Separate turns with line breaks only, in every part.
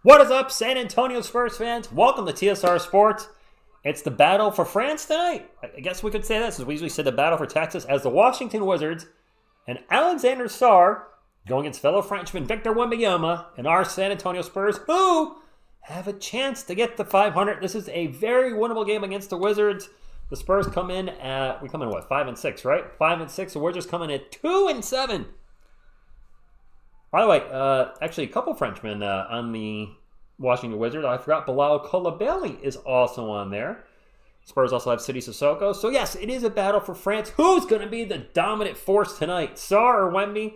What is up, San Antonio Spurs fans? Welcome to TSR Sports. It's the battle for France tonight. I guess we could say that, since we usually said the battle for Texas, as the Washington Wizards and Alexander Sarr going against fellow Frenchman Victor Wembanyama and our San Antonio Spurs, who have a chance to get to 500. This is a very winnable game against the Wizards. The Spurs come in at, 5-6, right? 5-6. The Wizards come in at 2-7. By the way, actually a couple Frenchmen on the Washington Wizards. I forgot Bilal Coulibaly is also on there. Spurs also have Sidi Sissoko. So yes, it is a battle for France. Who's going to be the dominant force tonight? Sarr or Wemby?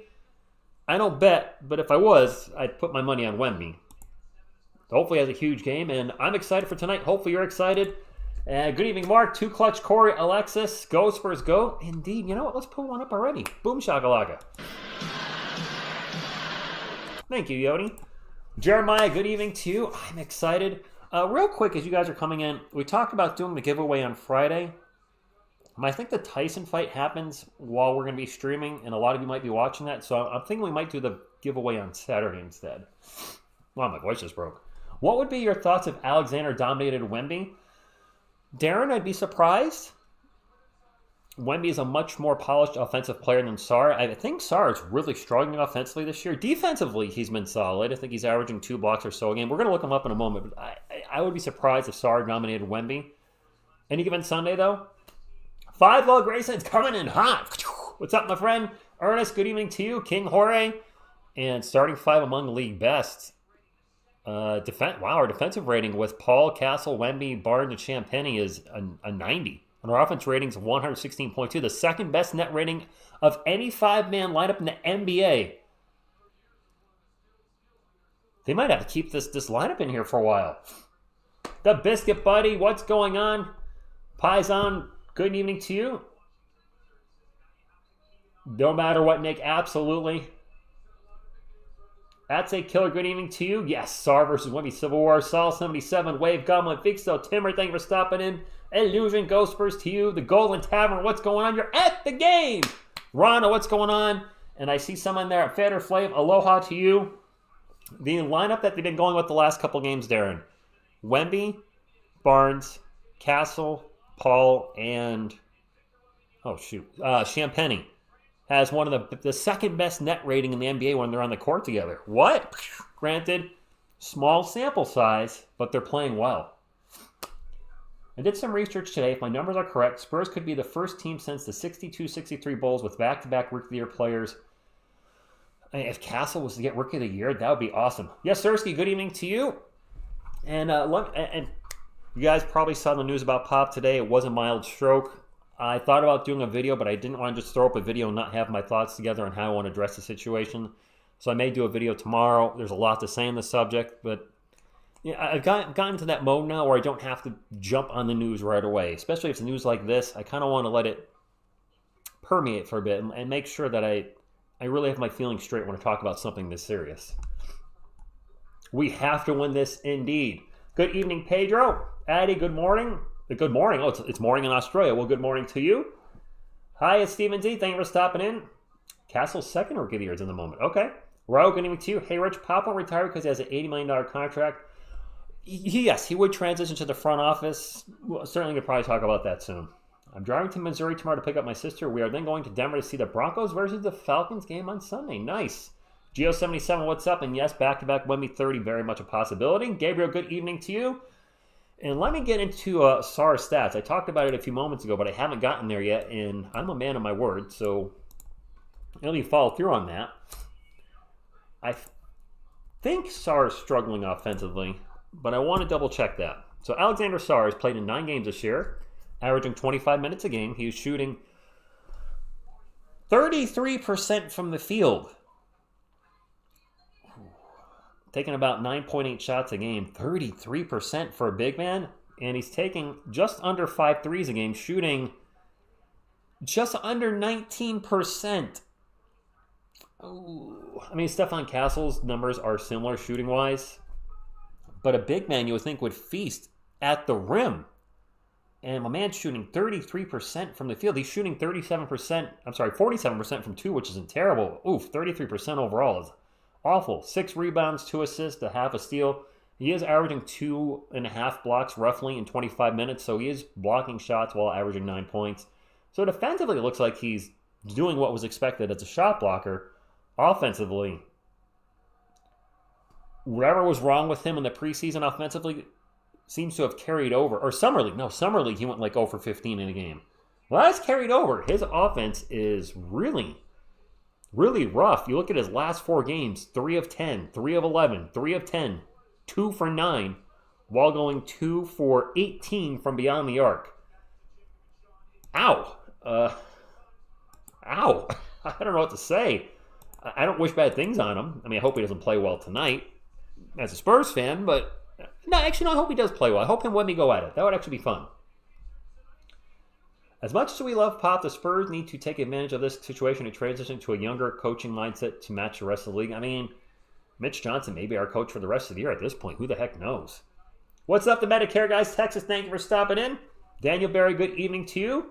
I don't bet, but if I was, I'd put my money on Wemby. Hopefully he has a huge game, and I'm excited for tonight. Hopefully you're excited. Good evening, Mark. Two Clutch, Corey, Alexis. Go Spurs, go. Indeed. You know what? Let's put one up already. Boom shakalaka. Thank you, Yodi. Jeremiah, good evening to you. I'm excited. Real quick, as you guys are coming in, we talked about doing the giveaway on Friday. I think the Tyson fight happens while we're going to be streaming, and a lot of you might be watching that, so I'm thinking we might do the giveaway on Saturday instead. Wow, my voice just broke. What would be your thoughts if Alexander dominated Wemby? Darren, I'd be surprised. Wemby is a much more polished offensive player than Sarr. I think Sarr is really struggling offensively this year. Defensively, he's been solid. I think he's averaging 2 blocks or so a game. We're going to look him up in a moment, but I would be surprised if Sarr dominated Wemby. Any given Sunday, though? 5 Low Grayson's coming in hot. What's up, my friend? Ernest, good evening to you. King Jorge. And starting 5 among league best. Our defensive rating with Paul, Castle, Wemby, Barnes, and Champagny is a 90. And our offense rating is 116.2, the second best net rating of any 5-man lineup in the NBA. They might have to keep this lineup in here for a while. The Biscuit Buddy, what's going on? Paisan, good evening to you. No matter what, Nick, absolutely. That's a killer. Good evening to you. Yes, Sarr versus Wemby, Civil War, Saul 77, Wave, Goblin, Fixo, Timmer, thank you for stopping in. Illusion, Ghost Spurs to you. The Golden Tavern, what's going on? You're at the game. Rana, what's going on? And I see someone there at Fader Flav. Aloha to you. The lineup that they've been going with the last couple games, Darren. Wemby, Barnes, Castle, Paul, and Champagny has one of the second best net rating in the NBA when they're on the court together. What? Granted, small sample size, but they're playing well. I did some research today. If my numbers are correct, Spurs could be the first team since the 62-63 Bulls with back-to-back Rookie of the Year players. If Castle was to get Rookie of the Year, that would be awesome. Yes, Sirski, good evening to you. And you guys probably saw the news about Pop today. It was a mild stroke. I thought about doing a video, but I didn't want to just throw up a video and not have my thoughts together on how I want to address the situation. So I may do a video tomorrow. There's a lot to say on the subject, but yeah, I've gotten to that mode now where I don't have to jump on the news right away. Especially if it's news like this, I kind of want to let it permeate for a bit and make sure that I really have my feelings straight when I talk about something this serious. We have to win this indeed. Good evening, Pedro. Addy, good morning. Good morning. Oh, it's morning in Australia. Well, good morning to you. Hi, it's Steven Z. Thank you for stopping in. Castle's second Rookie of the Year is in the moment. Okay. Ro, good evening to you. Hey, Rich, Pop will retire because he has an $80 million contract. Yes, he would transition to the front office. Well, certainly could probably talk about that soon. I'm driving to Missouri tomorrow to pick up my sister. We are then going to Denver to see the Broncos versus the Falcons game on Sunday. Nice. Geo77, what's up? And yes, back-to-back Wemby 30, very much a possibility. Gabriel, good evening to you. And let me get into Sarr's stats. I talked about it a few moments ago, but I haven't gotten there yet, and I'm a man of my word, so let me follow through on that. I think Sarr is struggling offensively, but I want to double-check that. So Alexander Sarr has played in 9 games this year, averaging 25 minutes a game. He's shooting 33% from the field. Taking about 9.8 shots a game, 33% for a big man. And he's taking just under 5 threes a game, shooting just under 19%. Ooh. I mean, Stephon Castle's numbers are similar shooting-wise. But a big man you would think would feast at the rim. And my man's shooting 33% from the field. He's shooting 47% from 2, which isn't terrible. Oof, 33% overall is awful. 6 rebounds, 2 assists, a half a steal. He is averaging 2.5 blocks roughly in 25 minutes, so he is blocking shots while averaging 9 points. So defensively, it looks like he's doing what was expected as a shot blocker. Offensively, whatever was wrong with him in the preseason offensively seems to have carried over. Or Summer League, he went like 0 for 15 in a game. Well, that's carried over. His offense is really, really rough. You look at his last 4 games, 3 of 10, 3 of 11, 3 of 10, 2 for 9, while going 2 for 18 from beyond the arc. Ow. Ow. I don't know what to say. I don't wish bad things on him. I mean, I hope he doesn't play well tonight as a Spurs fan, but no, actually, no, I hope he does play well. I hope him and Wemby go at it. That would actually be fun. As much as we love Pop, the Spurs need to take advantage of this situation and transition to a younger coaching mindset to match the rest of the league. I mean, Mitch Johnson may be our coach for the rest of the year at this point. Who the heck knows? What's up, the Medicare guys? Texas, thank you for stopping in. Daniel Barry, good evening to you.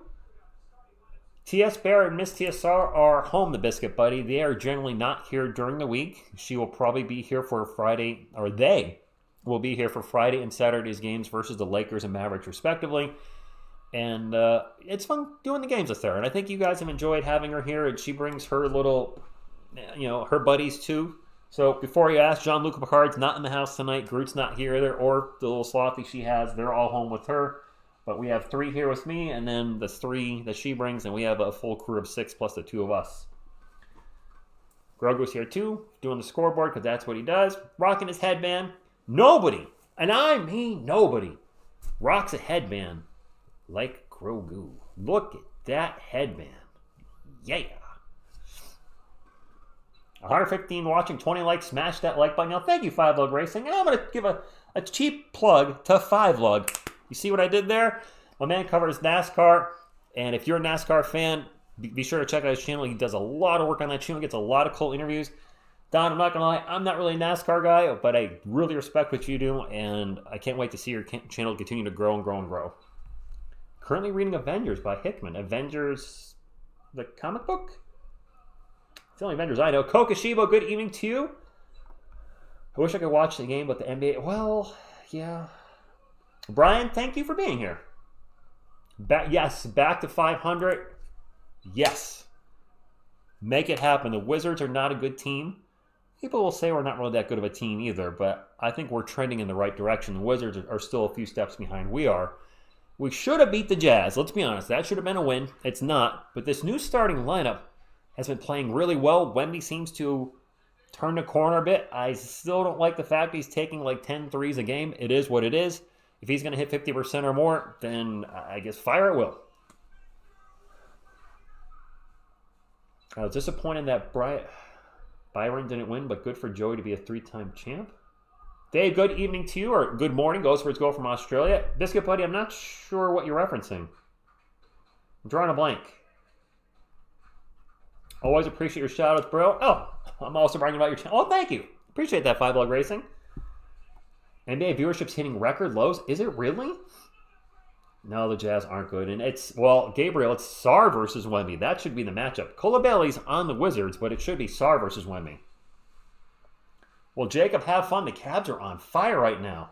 T.S. Bear and Miss TSR are home, the Biscuit Buddy. They are generally not here during the week. She will probably be here for Friday, or they will be here for Friday and Saturday's games versus the Lakers and Mavericks, respectively. And it's fun doing the games with her. And I think you guys have enjoyed having her here. And she brings her little, her buddies too. So before you ask, John-Luc Picard's not in the house tonight. Groot's not here either, or the little slothy she has. They're all home with her. But we have 3 here with me, and then the 3 that she brings, and we have a full crew of 6 plus the 2 of us. Grogu's here too, doing the scoreboard because that's what he does. Rocking his headband. Nobody, and I mean nobody, rocks a headband like Grogu. Look at that headband. Yeah. 115 watching, 20 likes. Smash that like button. Now, thank you, 5 Lug Racing. And I'm going to give a cheap plug to 5 Lug. You see what I did there? My man covers NASCAR, and if you're a NASCAR fan, be sure to check out his channel. He does a lot of work on that channel, gets a lot of cool interviews. Don, I'm not going to lie, I'm not really a NASCAR guy, but I really respect what you do, and I can't wait to see your channel continue to grow and grow and grow. Currently reading Avengers by Hickman. Avengers, the comic book? It's the only Avengers I know. Kokoshibo, good evening to you. I wish I could watch the game, but the NBA, well, yeah. Brian, thank you for being here. Yes, back to 500. Yes. Make it happen. The Wizards are not a good team. People will say we're not really that good of a team either, but I think we're trending in the right direction. The Wizards are still a few steps behind we are. We should have beat the Jazz. Let's be honest. That should have been a win. It's not. But this new starting lineup has been playing really well. Wemby seems to turn the corner a bit. I still don't like the fact he's taking like 10 threes a game. It is what it is. If he's going to hit 50% or more, then I guess fire at will. I was disappointed that Byron didn't win, but good for Joey to be a 3-time champ. Dave, good evening to you, or good morning. Goes for his goal from Australia. Biscuit Buddy, I'm not sure what you're referencing. I'm drawing a blank. Always appreciate your shout-outs, bro. Oh, I'm also bragging about your channel. Oh, thank you. Appreciate that, 5 Lug Racing. NBA viewership's hitting record lows. Is it really? No, the Jazz aren't good. And Gabriel, it's Sarr versus Wemby. That should be the matchup. Coulibaly's on the Wizards, but it should be Sarr versus Wemby. Well, Jacob, have fun. The Cavs are on fire right now.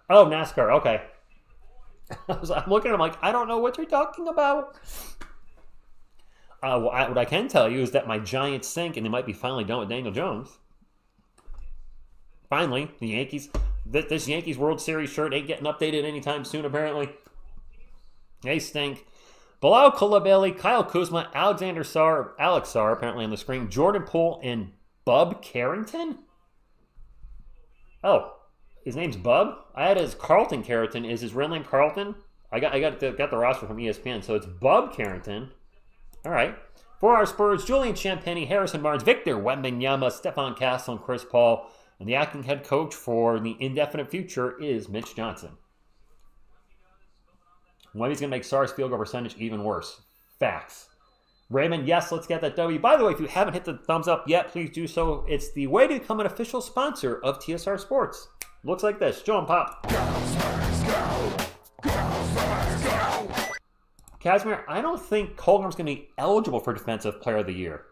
Oh, NASCAR. Okay. I'm looking at him like, I don't know what you're talking about. What I can tell you is that my Giants sink, and they might be finally done with Daniel Jones. Finally, the Yankees. This Yankees World Series shirt ain't getting updated anytime soon, apparently. They stink. Bilal Coulibaly, Kyle Kuzma, Alexander Sarr, Alex Sarr, apparently on the screen, Jordan Poole, and Bub Carrington? Oh, his name's Bub? I had his Carlton Carrington. Is his real name Carlton? I got the roster from ESPN, so it's Bub Carrington. All right. For our Spurs, Julian Champagny, Harrison Barnes, Victor Wembanyama, Stephon Castle, and Chris Paul. And the acting head coach for the indefinite future is Mitch Johnson. Wemby's going to make Sarr's field goal percentage even worse. Facts. Raymond, yes, let's get that W. By the way, if you haven't hit the thumbs up yet, please do so. It's the way to become an official sponsor of TSR Sports. Looks like this. Joe and Pop. Go, Spurs, go. Go, Spurs, go. Casimir, I don't think Colgram's going to be eligible for Defensive Player of the Year.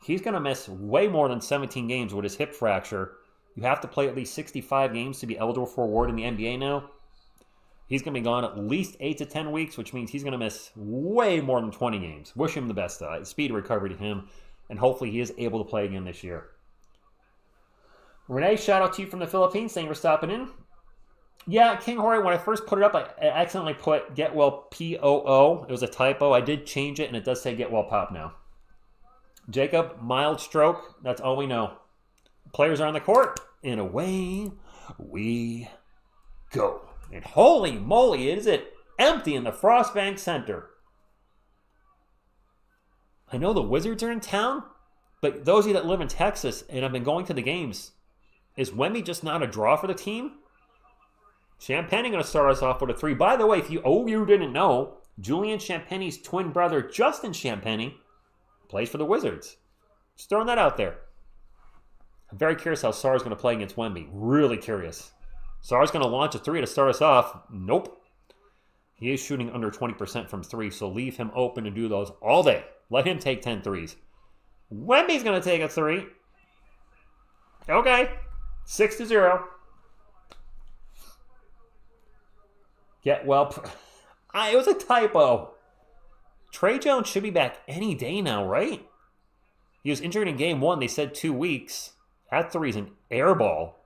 He's going to miss way more than 17 games with his hip fracture. You have to play at least 65 games to be eligible for award in the NBA now. He's going to be gone at least 8 to 10 weeks, which means he's going to miss way more than 20 games. Wish him the best. Speedy recovery to him, and hopefully he is able to play again this year. Renee, shout out to you from the Philippines. Thank you for stopping in. Yeah, King Hori, when I first put it up, I accidentally put Get Well P-O-O. It was a typo. I did change it, and it does say Get Well Pop now. Jacob, mild stroke. That's all we know. Players are on the court, and away we go. And holy moly, is it empty in the Frostbank Center. I know the Wizards are in town, but those of you that live in Texas and have been going to the games, is Wemby just not a draw for the team? Champagny going to start us off with a 3. By the way, if you didn't know, Julian Champagny's twin brother, Justin Champagny, plays for the Wizards. Just throwing that out there. I'm very curious how Sarr is going to play against Wemby. Really curious. Sarr's going to launch a 3 to start us off. Nope. He is shooting under 20% from 3, so leave him open to do those all day. Let him take 10 threes. Wemby's going to take a 3. Okay. 6-0. Get well. It was a typo. Trey Jones should be back any day now, right? He was injured in game 1. They said 2 weeks. That 3's an air ball.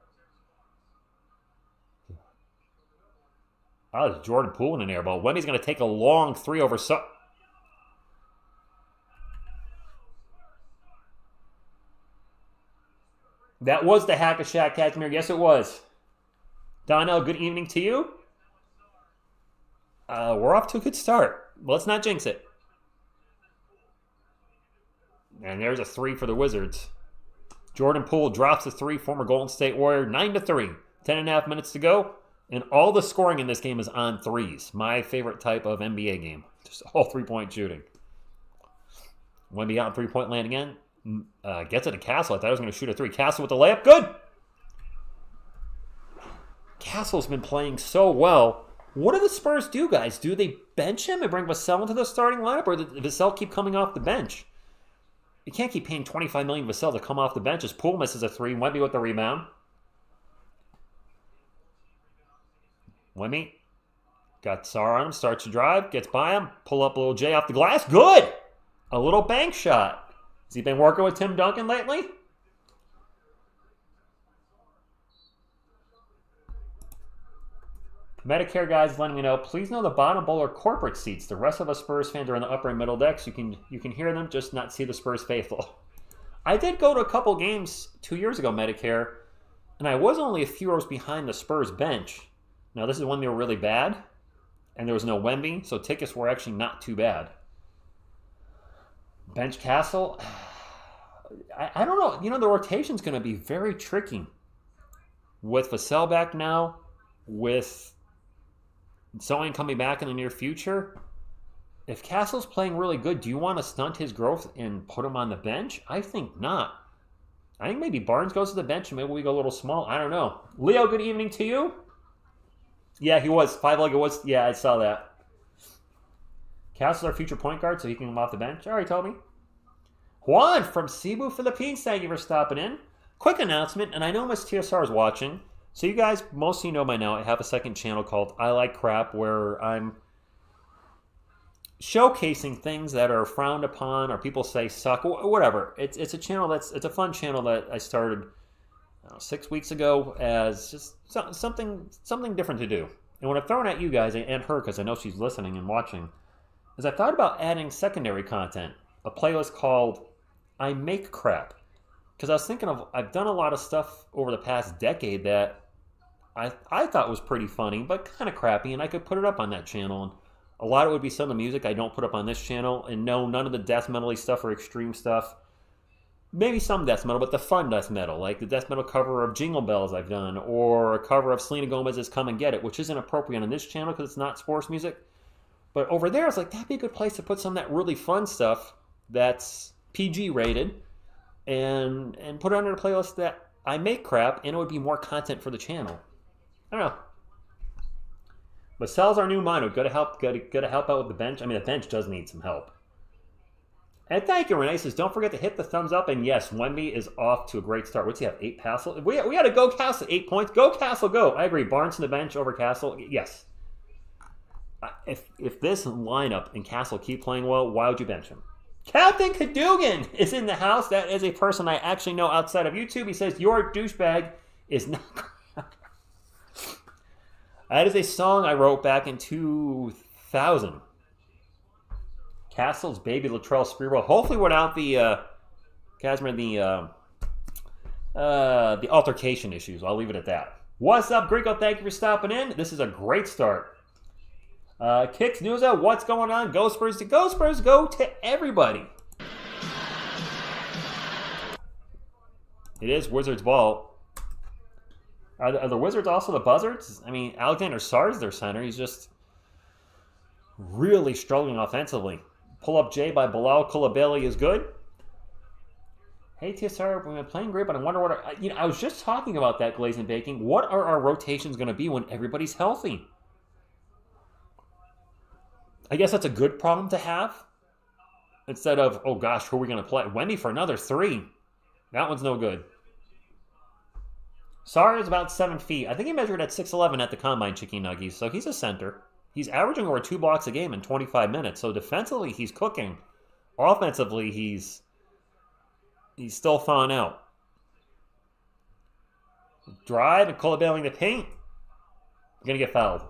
Oh, it's Jordan Poole in an air ball. Wemby's going to take a long 3 over Sarr. That was the Hack-a-Shack, Casimir. Yes, it was. Donnell, good evening to you. We're off to a good start. Let's not jinx it. And there's a 3 for the Wizards. Jordan Poole drops a 3, former Golden State Warrior, 9-3. 10.5 minutes to go. And all the scoring in this game is on 3s. My favorite type of NBA game. Just all 3-point shooting. Wemby out 3-point land again. Gets it to Castle. I thought I was going to shoot a 3. Castle with the layup. Good! Castle's been playing so well. What do the Spurs do, guys? Do they bench him and bring Vassell into the starting lineup? Or does Vassell keep coming off the bench? You can't keep paying $25 million Vassell to come off the bench as Poole misses a 3. Wemby with the rebound. Wemby got Sarr on him, starts to drive, gets by him, pull up a little J off the glass. Good! A little bank shot. Has he been working with Tim Duncan lately? Medicare guys letting me know, please know the bottom bowl are corporate seats. The rest of us Spurs fans are in the upper and middle decks. You can hear them, just not see the Spurs faithful. I did go to a couple games 2 years ago, Medicare, and I was only a few rows behind the Spurs bench. Now, this is when they were really bad, and there was no Wemby, so tickets were actually not too bad. Bench Castle, I don't know. You know, the rotation's going to be very tricky. With Vassell back now, with Sohan coming back in the near future, if Castle's playing really good, do you want to stunt his growth and put him on the bench? I think not. I think maybe Barnes goes to the bench and maybe we go a little small. I don't know. Leo, good evening to you. Yeah, he was. 5-legged was. Yeah, I saw that. Castle's our future point guard, so he can come off the bench. All right, Toby. Juan from Cebu, Philippines, thank you for stopping in. Quick announcement, and I know Miss TSR is watching. So you guys, most of you know by now, I have a second channel called I Like Crap, where I'm showcasing things that are frowned upon or people say suck, or whatever. It's a channel it's a fun channel that I started 6 weeks ago as just something different to do. And what I've thrown at you guys and her, because I know she's listening and watching, is I thought about adding secondary content, a playlist called I Make Crap. Because I was thinking I've done a lot of stuff over the past decade that I thought was pretty funny, but kind of crappy, and I could put it up on that channel. And a lot of it would be some of the music I don't put up on this channel, and no, none of the death metal-y stuff or extreme stuff. Maybe some death metal, but the fun death metal, like the death metal cover of Jingle Bells I've done, or a cover of Selena Gomez's Come and Get It, which isn't appropriate on this channel because it's not sports music. But over there, I was like, that'd be a good place to put some of that really fun stuff that's PG rated, and put it under a playlist that I Make Crap, and it would be more content for the channel. I don't know. But Sal's our new mino. Got to help. Got to help out with the bench. I mean, the bench does need some help. And thank you, Renee. Says, don't forget to hit the thumbs up. And yes, Wemby is off to a great start. What's he have? 8 Castle. We had to go Castle. 8 points. Go Castle. Go. I agree. Barnes to the bench over Castle. Yes. If this lineup and Castle keep playing well, why would you bench him? Captain Cadogan is in the house. That is a person I actually know outside of YouTube. He says, your douchebag is not... That is a song I wrote back in 2000. Castle's baby Latrell Sprewell. Hopefully without the Casimir, the altercation issues. I'll leave it at that. What's up, Grico? Thank you for stopping in. This is a great start. Kicks news out. What's going on? Go Spurs to go Spurs. Go to everybody. It is Wizards ball. Are the Wizards also the Buzzards? I mean, Alexander Sarr is their center. He's just really struggling offensively. Pull up J by Bilal Coulibaly is good. Hey, TSR, we've been playing great, but I wonder what... I was just talking about that, Glaze and Baking. What are our rotations going to be when everybody's healthy? I guess that's a good problem to have. Instead of, oh gosh, who are we going to play? Wemby for another 3. That one's no good. Sarr is about 7 feet. I think he measured at 6'11 at the Combine, Chicky Nuggies, so he's a center. He's averaging over 2 blocks a game in 25 minutes, so defensively he's cooking. Offensively he's still thawing out. Drive and Coulibaly the paint. I'm going to get fouled.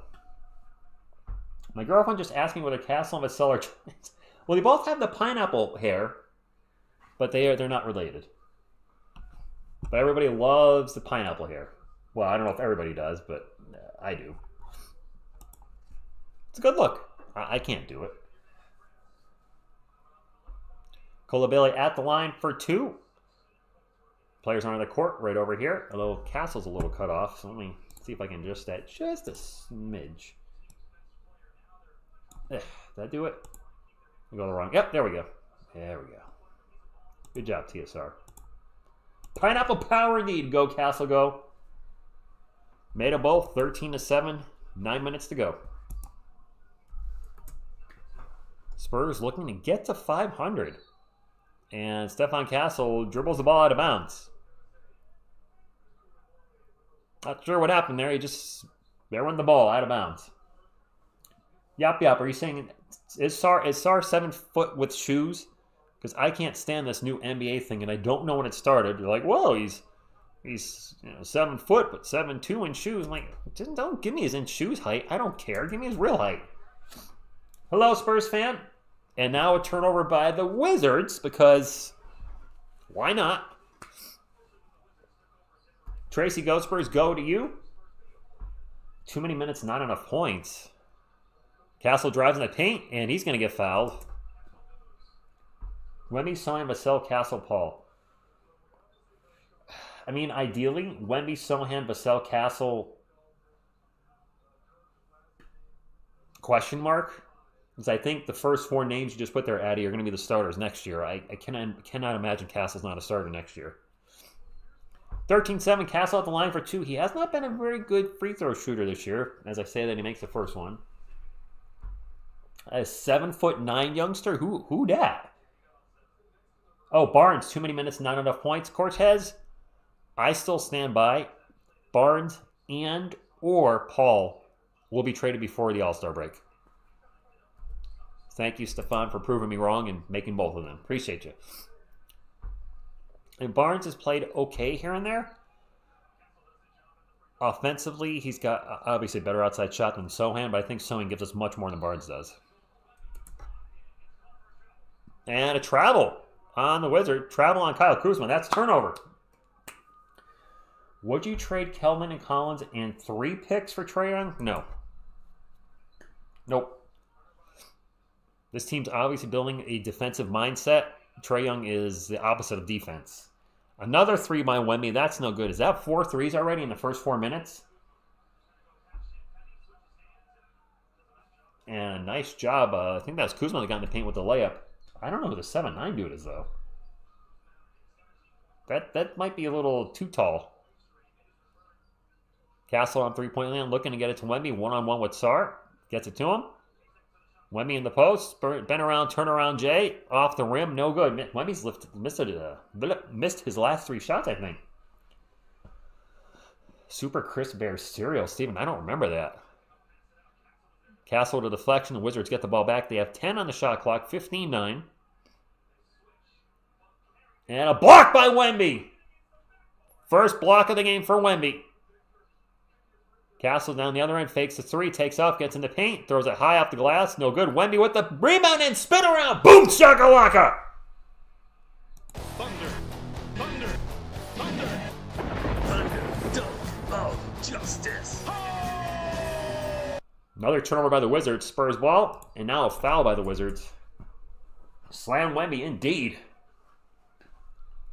My girlfriend just asked me whether Castle and Vassell are twins. Well, they both have the pineapple hair, but they're not related. But everybody loves the pineapple hair. Well, I don't know if everybody does, but I do. It's a good look. I can't do it. Coulibaly at the line for 2. Players on the court right over here. Although Castle's a little cut off, so let me see if I can adjust that just a smidge. Did that do it? We go the wrong. Yep, there we go. There we go. Good job, TSR. Pineapple power indeed. Go, Castle, go. Made them both 13-7. 9 minutes to go. Spurs looking to get to 500. And Stefan Castle dribbles the ball out of bounds. Not sure what happened there. They run the ball out of bounds. Yap. Are you saying is Sarr 7 foot with shoes? Because I can't stand this new NBA thing, and I don't know when it started. You're like, whoa, he's 7 foot, but 7'2" in shoes. I'm like, don't give me his in shoes height. I don't care. Give me his real height. Hello, Spurs fan. And now a turnover by the Wizards, because why not? Tracy, go Spurs, go to you. Too many minutes, not enough points. Castle drives in the paint, and he's going to get fouled. Wemby, Sohan, Vassell, Castle, Paul. I mean, ideally, Wemby, Sohan, Vassell, Castle, question mark. Because I think the first 4 names you just put there, Addy, are going to be the starters next year. I cannot imagine Castle's not a starter next year. 13-7, Castle at the line for 2. He has not been a very good free throw shooter this year. As I say that, he makes the first one. A 7'9" youngster? Who dat? Oh, Barnes, too many minutes, not enough points. Cortez, I still stand by. Barnes and or Paul will be traded before the All-Star break. Thank you, Stefan, for proving me wrong and making both of them. Appreciate you. And Barnes has played okay here and there. Offensively, he's got obviously better outside shot than Sohan, but I think Sohan gives us much more than Barnes does. And a travel on the Wizard. Travel on Kyle Kuzma. That's turnover. Would you trade Kelman and Collins and 3 picks for Trae Young? No. Nope. This team's obviously building a defensive mindset. Trae Young is the opposite of defense. Another 3 by Wemby. That's no good. Is that 4 threes already in the first 4 minutes? And a nice job. I think that's Kuzma that got in the paint with the layup. I don't know who the 7'9" dude is, though. That might be a little too tall. Castle on three-point land, looking to get it to Wemby. One-on-one with Sarr. Gets it to him. Wemby in the post. Bent around, turn around, Jay. Off the rim, no good. Wemby's missed his last 3 shots, I think. Super Crisp Bear cereal. Steven, I don't remember that. Castle to deflection. The Wizards get the ball back. They have 10 on the shot clock. 15-9. And a block by Wemby. First block of the game for Wemby. Castle down the other end, fakes the 3, takes off, gets in the paint, throws it high off the glass, no good. Wemby with the rebound and spin around. Boom, shakalaka!
Thunder, thunder, thunder, thunder, dome of justice.
Another turnover by the Wizards, Spurs ball, and now a foul by the Wizards. Slam Wemby, indeed.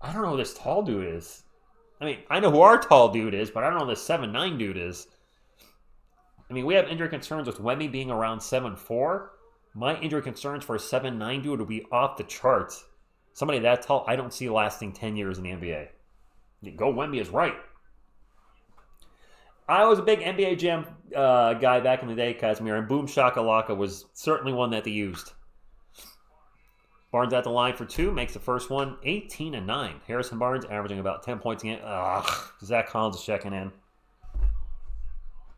I don't know who this tall dude is. I mean, I know who our tall dude is, but I don't know who this 7'9" dude is. I mean, we have injury concerns with Wemby being around 7'4". My injury concerns for a 7'9" dude would be off the charts. Somebody that tall, I don't see lasting 10 years in the NBA. Go Wemby is right. I was a big NBA Jam guy back in the day, Casimir, and Boom Shakalaka was certainly one that they used. Barnes at the line for 2, makes the first one 18-9. Harrison Barnes averaging about 10 points a game. Zach Collins is checking in.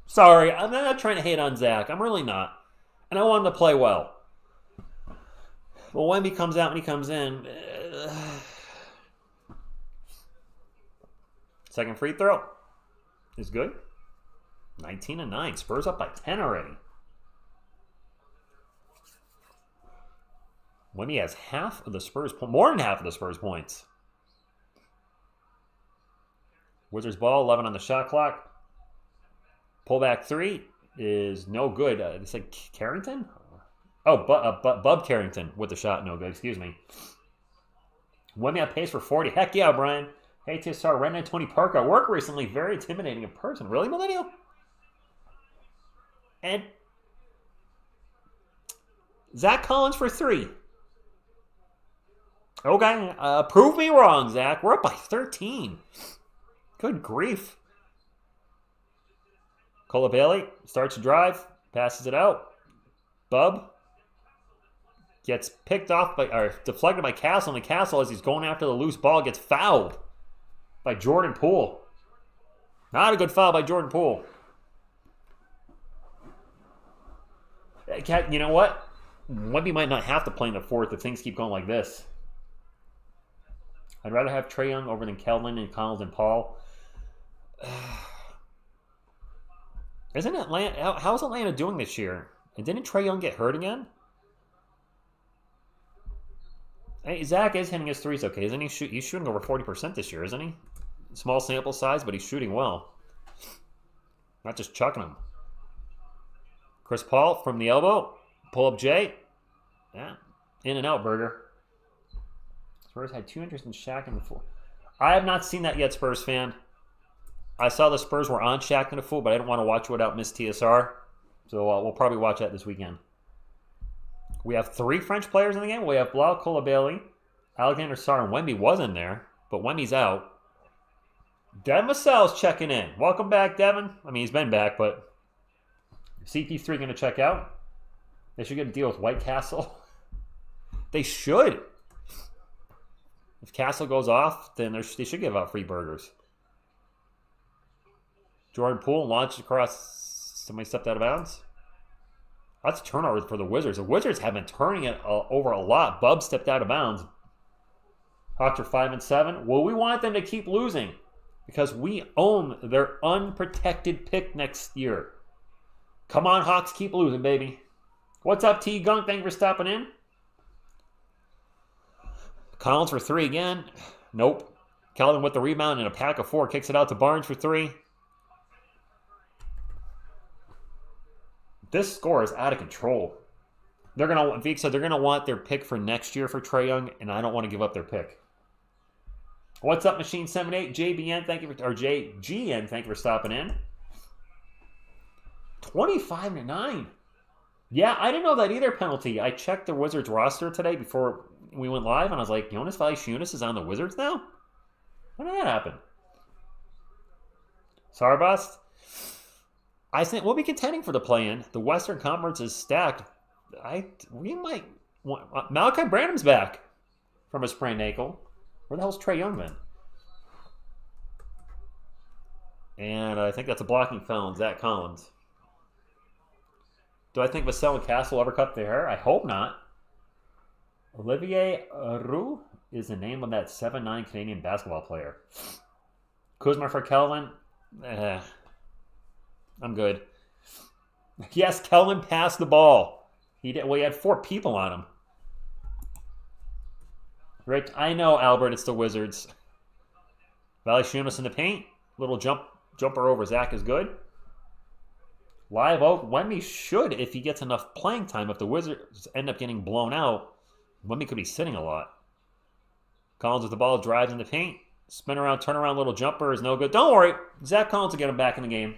Sorry, I'm not trying to hate on Zach. I'm really not. And I want him to play well. But Wemby comes out when he comes in. Second free throw is good. 19-9. Spurs up by 10 already. Wemby has half of the Spurs, more than half of the Spurs points. Wizards ball, 11 on the shot clock. Pullback 3 is no good. It's like Carrington? Oh, Bub Carrington with the shot, no good. Excuse me. Wemby on pace for 40. Heck yeah, Brian. Hey, TSR, ran into Tony Parker at work recently. Very intimidating in person. Really, Millennial? And Zach Collins for 3. Okay, prove me wrong, Zach. We're up by 13. Good grief. Cola Bailey starts to drive, passes it out. Bub gets picked off by, or deflected by Castle, and the Castle, as he's going after the loose ball, gets fouled by Jordan Poole. Not a good foul by Jordan Poole. You know what? Wemby might not have to play in the 4th if things keep going like this. I'd rather have Trae Young over than Keldon and Collins and Paul. Isn't Atlanta? How's Atlanta doing this year? And didn't Trae Young get hurt again? Hey, Zach is hitting his threes okay, isn't he? He's shooting over 40% this year, isn't he? Small sample size, but he's shooting well. Not just chucking them. Chris Paul from the elbow. Pull up Jay. Yeah. In and out, Burger. Spurs had 2 interest in Shaq in the full. I have not seen that yet, Spurs fan. I saw the Spurs were on Shaq in the full, but I didn't want to watch it without Miss TSR. So we'll probably watch that this weekend. We have 3 French players in the game. We have Blau, Coulibaly, Alexander Sarr, and Wemby was in there, but Wemby's out. Devin Vassell's checking in. Welcome back, Devin. I mean, he's been back, but CP3 going to check out. They should get a deal with White Castle. They should. If Castle goes off, then they should give out free burgers. Jordan Poole launched across. Somebody stepped out of bounds. That's a turnover for the Wizards. The Wizards have been turning it over a lot. Bub stepped out of bounds. Hawks are 5-7. Well, we want them to keep losing because we own their unprotected pick next year. Come on, Hawks, keep losing, baby. What's up, T Gunk? Thank you for stopping in. Collins for 3 again. Nope. Keldon with the rebound and a pack of 4. Kicks it out to Barnes for 3. This score is out of control. Vic said they're gonna want their pick for next year for Trae Young, and I don't want to give up their pick. What's up, Machine78? JBN, thank you or JGN, thank you for stopping in. 25-9. Yeah, I didn't know that either penalty. I checked the Wizards roster today before we went live, and I was like, Jonas Valanciunas is on the Wizards now? When did that happen? Sarr bust? I think we'll be contending for the play-in. The Western Conference is stacked. We might want Malachi Branham's back from a sprained ankle. Where the hell's Trae Young been? And I think that's a blocking foul on Zach Collins. Do I think Vassell and Cass will ever cut their hair? I hope not. Olivier Roux is the name of that 7'9" Canadian basketball player. Kuzma for Kelvin. I'm good. Yes, Kelvin passed the ball. He did. Well, he had 4 people on him. Right, I know, Albert. It's the Wizards. Valanciunas in the paint. Little jumper over Zach is good. Live Oak. Wemby should, if he gets enough playing time. If the Wizards end up getting blown out, Wemby could be sitting a lot. Collins with the ball, drives in the paint. Spin around, turn around, little jumper is no good. Don't worry. Zach Collins will get him back in the game.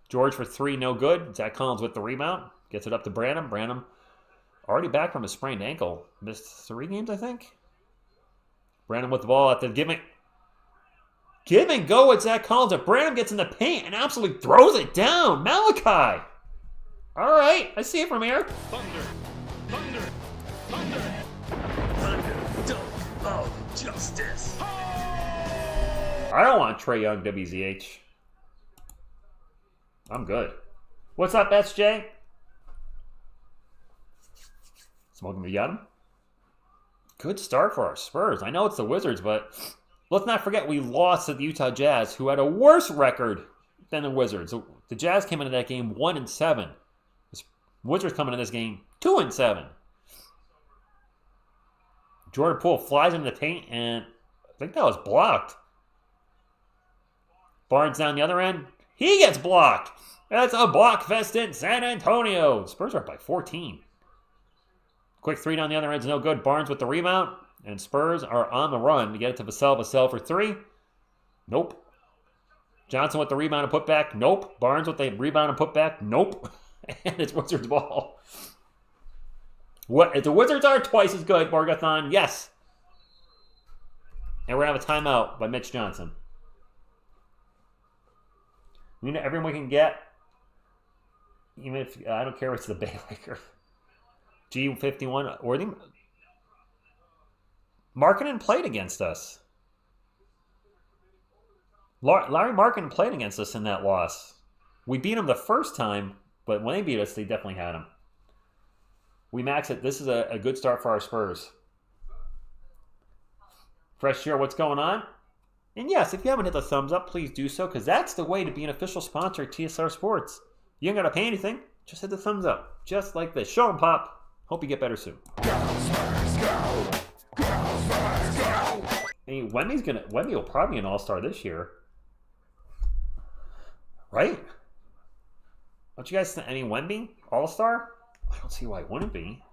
George for 3, no good. Zach Collins with the rebound. Gets it up to Branham. Branham already back from a sprained ankle. Missed 3 games, I think. Branham with the ball at the give and go with Zach Collins. If Branham gets in the paint and absolutely throws it down. Malachi. All right. I see it from here.
Thunder. Dunk of justice.
I don't want Trae Young WZH. I'm good. What's up, SJ? Smoking the gun. Good start for our Spurs. I know it's the Wizards, but let's not forget we lost to the Utah Jazz, who had a worse record than the Wizards. The Jazz came into that game 1-7. The Wizards coming into this game 2-7. Jordan Poole flies into the paint, and I think that was blocked. Barnes down the other end. He gets blocked. That's a block fest in San Antonio. Spurs are up by 14. Quick 3 down the other end is no good. Barnes with the rebound. And Spurs are on the run to get it to Vassell. Vassell for 3. Nope. Johnson with the rebound and putback. Nope. Barnes with the rebound and putback. Nope. And it's Wizards ball. What? If the Wizards are twice as good, Morgathon, yes. And we're going to have a timeout by Mitch Johnson. We know everyone we can get. Even if, I don't care if it's the Bay Lakers. G51, or the Markkanen played against us. Larry Markkanen played against us in that loss. We beat him the first time, but when they beat us, they definitely had him. We max it. This is a good start for our Spurs. Fresh Year, what's going on? And yes, if you haven't hit the thumbs up, please do so, because that's the way to be an official sponsor of TSR Sports. You ain't got to pay anything. Just hit the thumbs up. Just like this. Show 'em pop. Hope you get better soon.
Go, Spurs, go! Go, Spurs, go!
I mean, Wemby will probably be an all-star this year. Right? Don't you guys think any Wemby all-star? I don't see why it wouldn't be.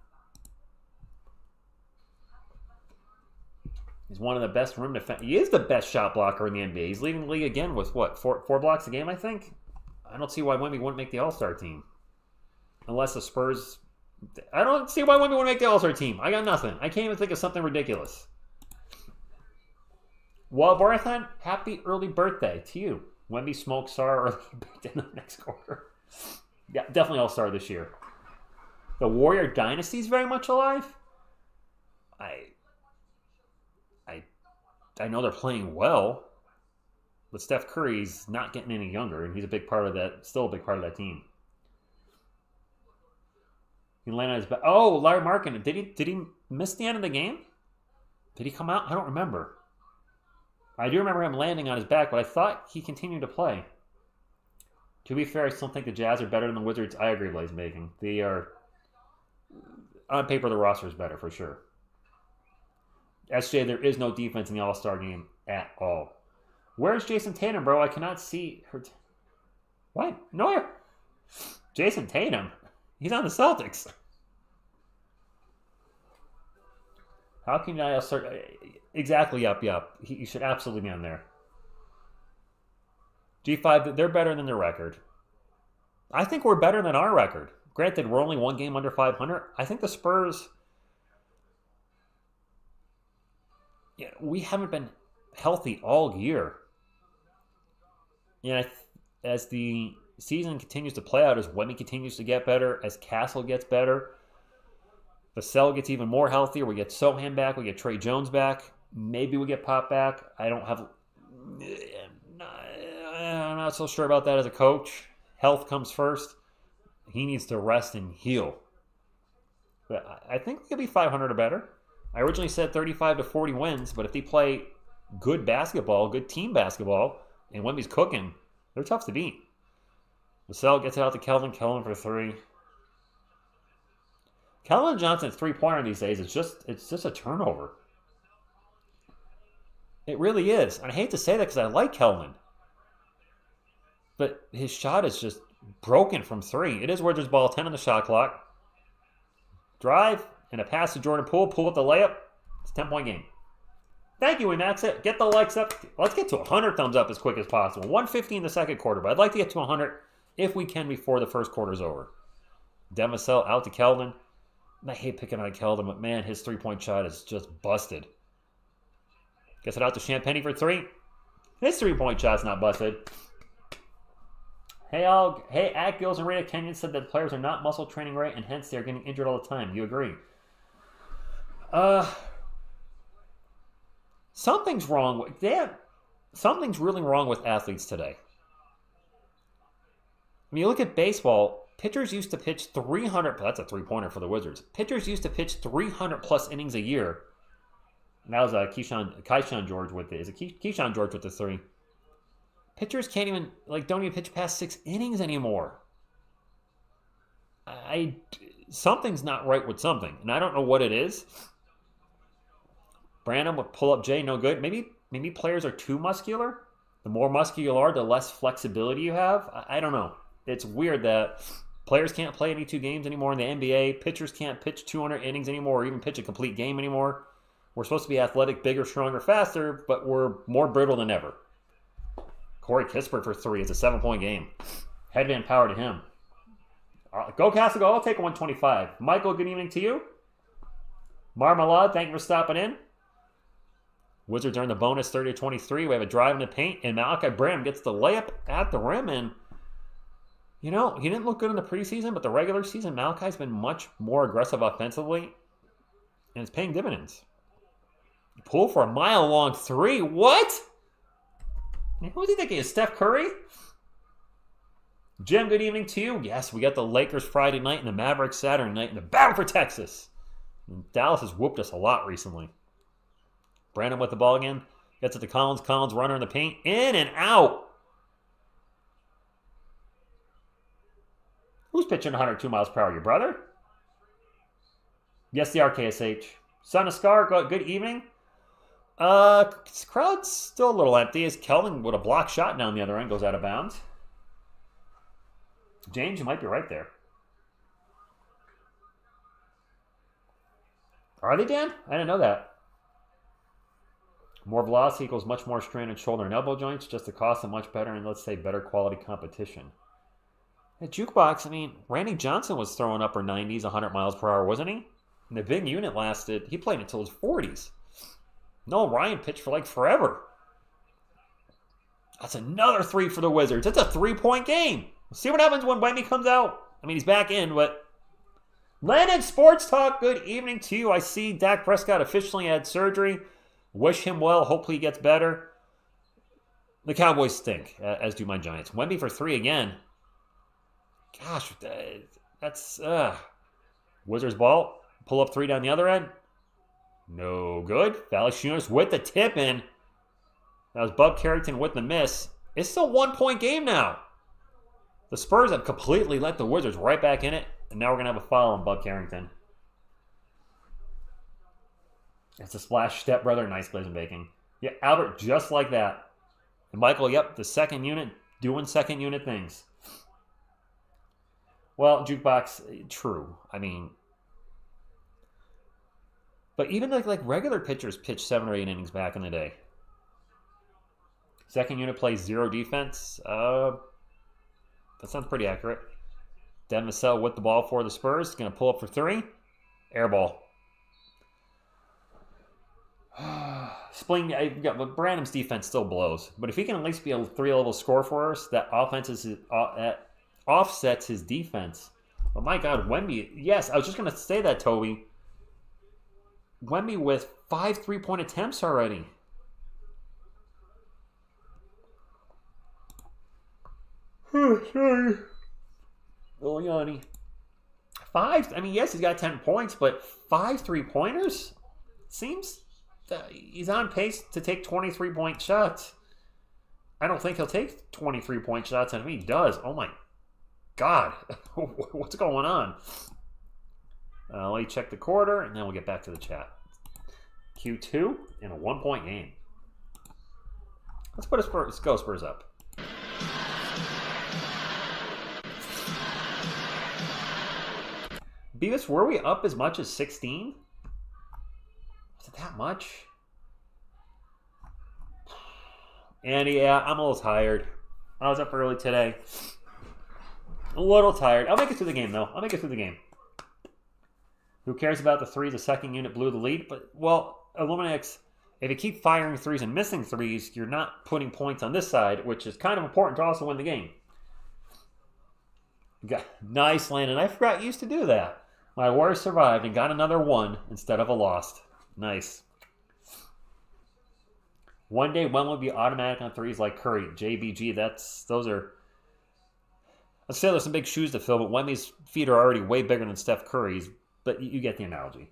He's one of the best rim defenders. He is the best shot blocker in the NBA. He's leading the league again with what? Four blocks a game, I think? I don't see why Wemby wouldn't make the all-star team. Unless the Spurs... I don't see why Wemby wouldn't make the all-star team. I got nothing. I can't even think of something ridiculous. Well, Borathan, happy early birthday to you. Wemby smoked Sarr early baked in the next quarter. Yeah, definitely all-star this year. The Warrior Dynasty is very much alive. I know they're playing well, but Steph Curry's not getting any younger, and he's a big part of that. Still a big part of that team. He landed on his back. Oh, Larry Markkanen. Did he miss the end of the game? Did he come out? I don't remember. I do remember him landing on his back, but I thought he continued to play. To be fair, I still think the Jazz are better than the Wizards. I agree, Blaze Making. They are, on paper, the roster is better for sure. SJ, there is no defense in the All-Star game at all. Where's Jason Tatum, bro? I cannot see her. What? No. Jason Tatum? He's on the Celtics. How can I start? Exactly, yup. He should absolutely be on there. G5, they're better than their record. I think we're better than our record. Granted, we're only one game under 500. I think the Spurs... Yeah, we haven't been healthy all year. as the season continues to play out, as Wemmy continues to get better, as Castle gets better, Vassell gets even more healthier. We get Sohan back. We get Trey Jones back. Maybe we get Pop back. I'm not so sure about that as a coach. Health comes first. He needs to rest and heal. But I think we could be 500 or better. I originally said 35 to 40 wins, but if they play good basketball, good team basketball, and Wemby's cooking, they're tough to beat. Vassell gets it out to Kelvin. Kelvin for three. Kelvin Johnson's three-pointer these days, it's just a turnover. It really is. And I hate to say that because I like Kelvin. But his shot is just broken from three. It is Wizards ball, 10 on the shot clock. Drive and a pass to Jordan Poole. Poole with the layup. It's a 10-point game. Thank you, we max it. Get the likes up. Let's get to 100 thumbs up as quick as possible. 150 in the second quarter, but I'd like to get to 100 if we can before the first quarter's over. Demisel out to Kelvin. I hate picking on Kelvin, but man, his three-point shot is just busted. Gets it out to Champagny for three. His three-point shot's not busted. Hey, at Gills and Rita Kenyon said that players are not muscle training right, and hence they're getting injured all the time. You agree? Something's wrong with something's really wrong with athletes today. When you look at baseball, pitchers used to pitch 300. That's a three-pointer for the Wizards. Pitchers used to pitch 300-plus innings a year. And that was Keyshawn George with the. Is it Keyshawn George with the three? Pitchers don't even pitch past 6 innings anymore. Something's not right with something, and I don't know what it is. Branham with pull-up J, no good. Maybe players are too muscular. The more muscular you are, the less flexibility you have. I don't know. It's weird that players can't play 82 games anymore in the NBA. Pitchers can't pitch 200 innings anymore or even pitch a complete game anymore. We're supposed to be athletic, bigger, stronger, faster, but we're more brittle than ever. Corey Kispert for three. It's a 7-point game. Headband power to him. Go Castle, go. I'll take a 125. Michael, good evening to you. Marmalade, thank you for stopping in. Wizards earn the bonus 30-23. We have a drive in the paint, and Malachi Branham gets the layup at the rim. And, he didn't look good in the preseason, but the regular season, Malachi's been much more aggressive offensively, and it's paying dividends. Pull for a mile-long three. What? Who was he thinking? Is Steph Curry? Jim, good evening to you. Yes, we got the Lakers Friday night and the Mavericks Saturday night and the battle for Texas. And Dallas has whooped us a lot recently. Brandon with the ball again. Gets it to Collins. Collins runner in the paint. In and out. Who's pitching 102 miles per hour? Your brother? Yes, the RKSH. Son of Scar, good evening. Crowd's still a little empty as Kelvin with a block shot down the other end goes out of bounds. James, you might be right there. Are they, Dan? I didn't know that. More velocity equals much more strain in shoulder and elbow joints, just the cost of much better and, let's say, better quality competition. At Jukebox, Randy Johnson was throwing upper 90s, 100 miles per hour, wasn't he? And the big unit he played until his 40s. Noel Ryan pitched for forever. That's another three for the Wizards. It's a 3-point game. We'll see what happens when Wemby comes out. He's back in, but... Landon Sports Talk, good evening to you. I see Dak Prescott officially had surgery. Wish him well. Hopefully he gets better. The Cowboys stink, as do my Giants. Wemby for three again. Gosh, that's... Wizards ball. Pull up three down the other end. No good. Valanciunas with the tip in. That was Bub Carrington with the miss. It's still a 1-point game now. The Spurs have completely let the Wizards right back in it. And now we're going to have a foul on Bub Carrington. It's a splash stepbrother. Nice glazing baking. Yeah, Albert, just like that. And Michael, yep, the second unit doing second unit things. Well, Jukebox, true. But even like regular pitchers pitch 7 or 8 innings back in the day. Second unit plays 0 defense. That sounds pretty accurate. Demisel with the ball for the Spurs. Going to pull up for three. Air ball. But Branham's defense still blows. But if he can at least be a 3-level scorer for us, that offsets his defense. But my God, Wemby. Yes, I was just going to say that, Toby. Wemby with 5 3-point attempts already. Sorry. Oh, Yanni. 5? I mean, yes, he's got 10 points, but 5 3-pointers? Seems he's on pace to take 23-point shots. I don't think he'll take 23-point shots, and if he does, oh my God, what's going on? Let me check the quarter, and then we'll get back to the chat. Q2 in a 1-point game. Let's go Spurs up. Beavis, were we up as much as 16? Was it that much? And yeah, I'm a little tired. I was up early today. A little tired. I'll make it through the game, though. I'll make it through the game. Who cares about the threes? The second unit blew the lead. But, well, Illuminix, if you keep firing threes and missing threes, you're not putting points on this side, which is kind of important to also win the game. Nice, Landon. I forgot you used to do that. My Warriors survived and got another 1 instead of a lost. Nice. One day, when will be automatic on threes like Curry? JBG, those are... Let's say there's some big shoes to fill, but Wemby's feet are already way bigger than Steph Curry's. But you get the analogy.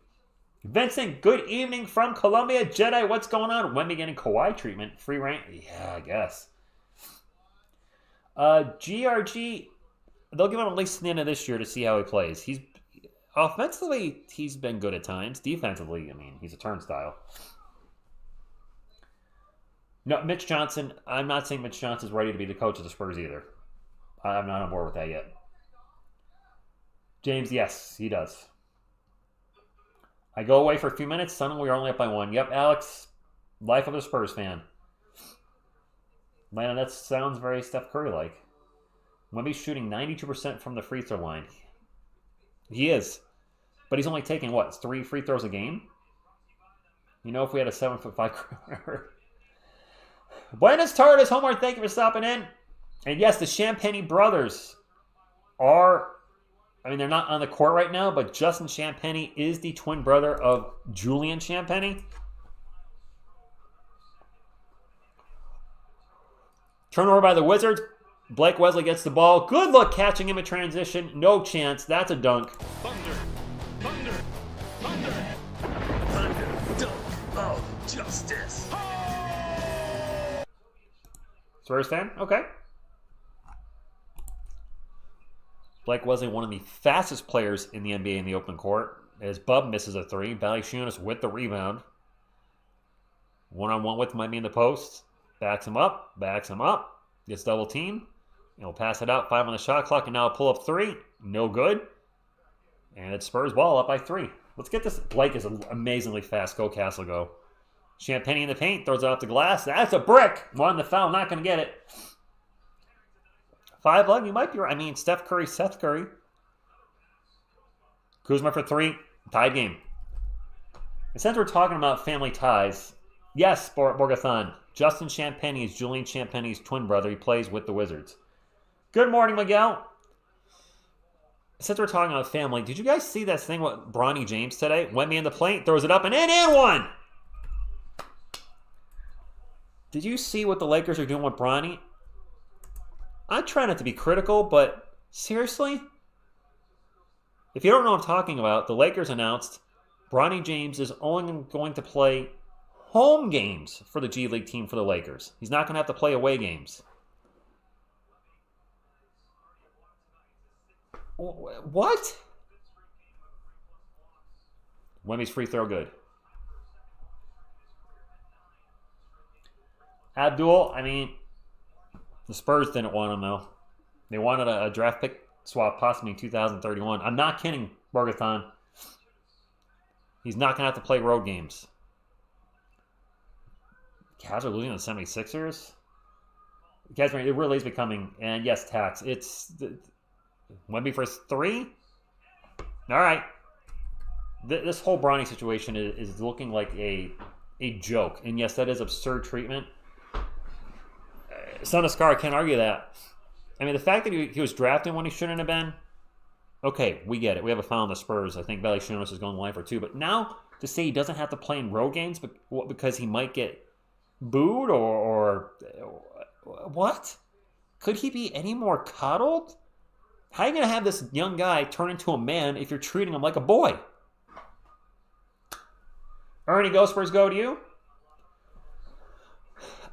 Vincent, good evening from Colombia. Jedi, what's going on? Wemby getting Kawhi treatment. Free rank? Yeah, I guess. GRG, they'll give him at least the end of this year to see how he plays. Offensively, he's been good at times. Defensively, I mean, he's a turnstile. No, Mitch Johnson, I'm not saying Mitch Johnson's ready to be the coach of the Spurs either. I'm not on board with that yet. James, yes, he does. I go away for a few minutes. Suddenly we're only up by 1. Yep, Alex, life of a Spurs fan. Man, that sounds very Steph Curry-like. Wemby's shooting 92% from the free throw line. He is. But he's only taking, 3 free throws a game? You know, if we had a 7'5" corner. Buenas tardes, Homework. Thank you for stopping in. And yes, the Champagny brothers are... I mean, they're not on the court right now, but Justin Champagny is the twin brother of Julian Champagny. Turnover by the Wizards. Blake Wesley gets the ball. Good luck catching him in transition. No chance. That's a dunk.
Thunder, thunder, thunder, thunder, dunk of justice.
Spurs fan? Okay. Blake Wesley, one of the fastest players in the NBA in the open court. As Bub misses a 3. Valanciunas with the rebound. One-on-one with him might be in the post. Backs him up. Gets double team. He'll pass it out. 5 on the shot clock, and now a pull-up 3. No good. And it's Spurs ball up by 3. Let's get this. Blake is amazingly fast. Go, Castle, go. Champagny in the paint. Throws it off the glass. That's a brick. Won the foul. Not going to get it. 5 lug, you might be right. I mean, Steph Curry, Seth Curry. Kuzma for 3. Tied game. And since we're talking about family ties, yes, Borgathon. Justin Champagny is Julian Champagny's twin brother. He plays with the Wizards. Good morning, Miguel. Since we're talking about family, did you guys see that thing with Bronny James today? Wemby in the plate, throws it up, and in, and 1! Did you see what the Lakers are doing with Bronny? I try not to be critical, but seriously? If you don't know what I'm talking about, the Lakers announced Bronny James is only going to play home games for the G League team for the Lakers. He's not going to have to play away games. What? Wemby's free throw good. Abdul, I mean... The Spurs didn't want him, though. They wanted a draft pick swap possibly in 2031. I'm not kidding, Borgathon. He's not going to have to play road games. Cavs are losing to the 76ers? Guys, it really is becoming... And yes, tax. It's... Wemby for 3? All right. This whole Bronny situation is looking like a a joke. And yes, that is absurd treatment. Son of Scar, I can't argue that. I mean, the fact that he was drafted when he shouldn't have been, okay, we get it. We have a foul on the Spurs. I think Valanciunas is going live for 2. But now to say he doesn't have to play in road games because he might get booed or what? Could he be any more coddled? How are you going to have this young guy turn into a man if you're treating him like a boy? Ernie, go Spurs, go to you.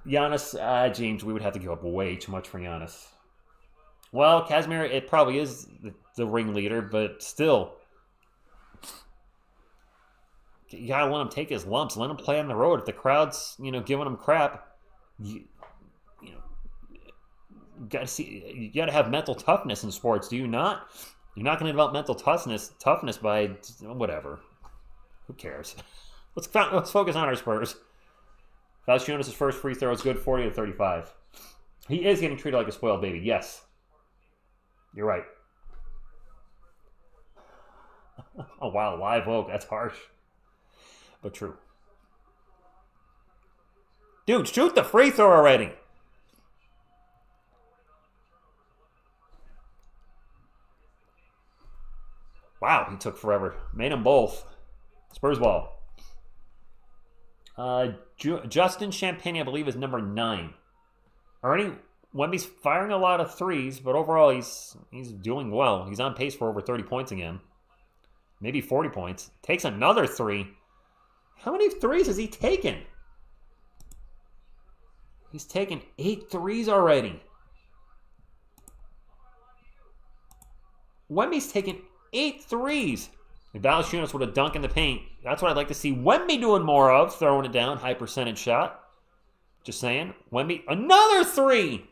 Giannis, James, we would have to give up way too much for Giannis. Well, Casimir, it probably is the ringleader, but still. You gotta let him take his lumps. Let him play on the road. If the crowd's, giving him crap, you gotta have mental toughness in sports. Do you not? You're not gonna develop mental toughness by whatever. Who cares? Let's focus on our Spurs. Valanciunas' first free throw is good, 40-35. He is getting treated like a spoiled baby. Yes. You're right. Oh, wow. Live oak. That's harsh. But true. Dude, shoot the free throw already. Wow, he took forever. Made them both. Spurs ball. Justin Champagne, I believe, is number 9. Ernie, Wemby's firing a lot of threes, but overall he's doing well. He's on pace for over 30 points again. Maybe 40 points. Takes another 3. How many threes has he taken? He's taken 8 threes already. Wemby's taken 8 threes. If Valanciunas would have dunked in the paint, that's what I'd like to see Wemby doing more of, throwing it down, high percentage shot. Just saying. Wemby, another 3.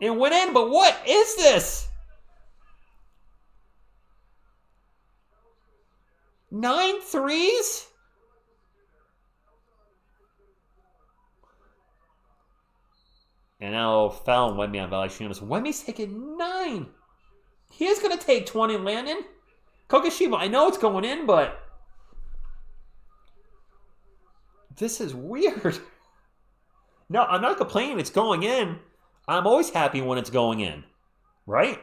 It went in, but what is this? 9 threes? And now foul Wemby on Valanciunas. Wemby's taking 9. He is going to take 20, Landon. Kokushiba, I know it's going in, but this is weird. No, I'm not complaining it's going in. I'm always happy when it's going in, right?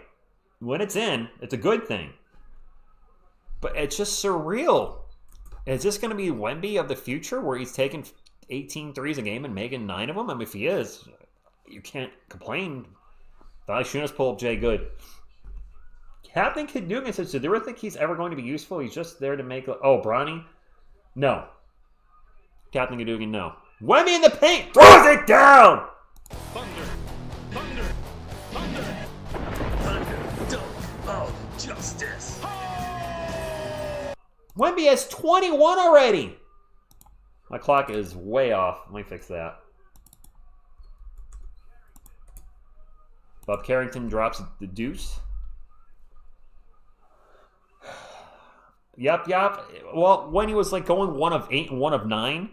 When it's in, it's a good thing. But it's just surreal. Is this going to be Wemby of the future where he's taking 18 threes a game and making 9 of them? I mean, if he is, you can't complain. Valanciunas pull up Jay good. Captain Kid Dugan says, do you really think he's ever going to be useful? He's just there to make... Oh, Bronny? No. Captain Kid Dugan, no. Wemby in the paint! Throws it down!
Thunder, thunder, thunder, thunder, dome of justice.
Wemby has 21 already! My clock is way off. Let me fix that. Bob Carrington drops the deuce. Yep. Well, when he was like going 1 of 8 and 1 of 9,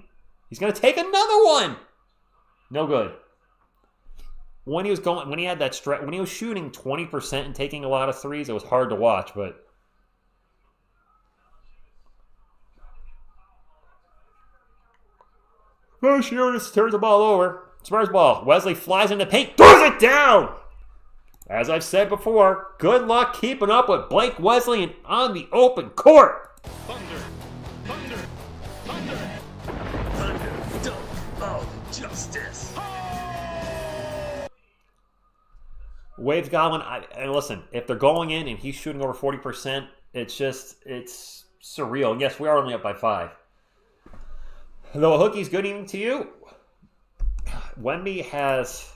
he's going to take another one. No good. When he had that stretch, when he was shooting 20% and taking a lot of threes, it was hard to watch, but Valanciunas turns the ball over. Spurs ball. Wesley flies in the paint, throws it down. As I've said before, good luck keeping up with Blake Wesley on the open court.
Thunder, thunder, thunder, thunder, dome of justice.
Waves Godwin, and listen, if they're going in and he's shooting over 40%, it's surreal. And yes, we are only up by 5. Hello, Hookies, good evening to you. Wemby has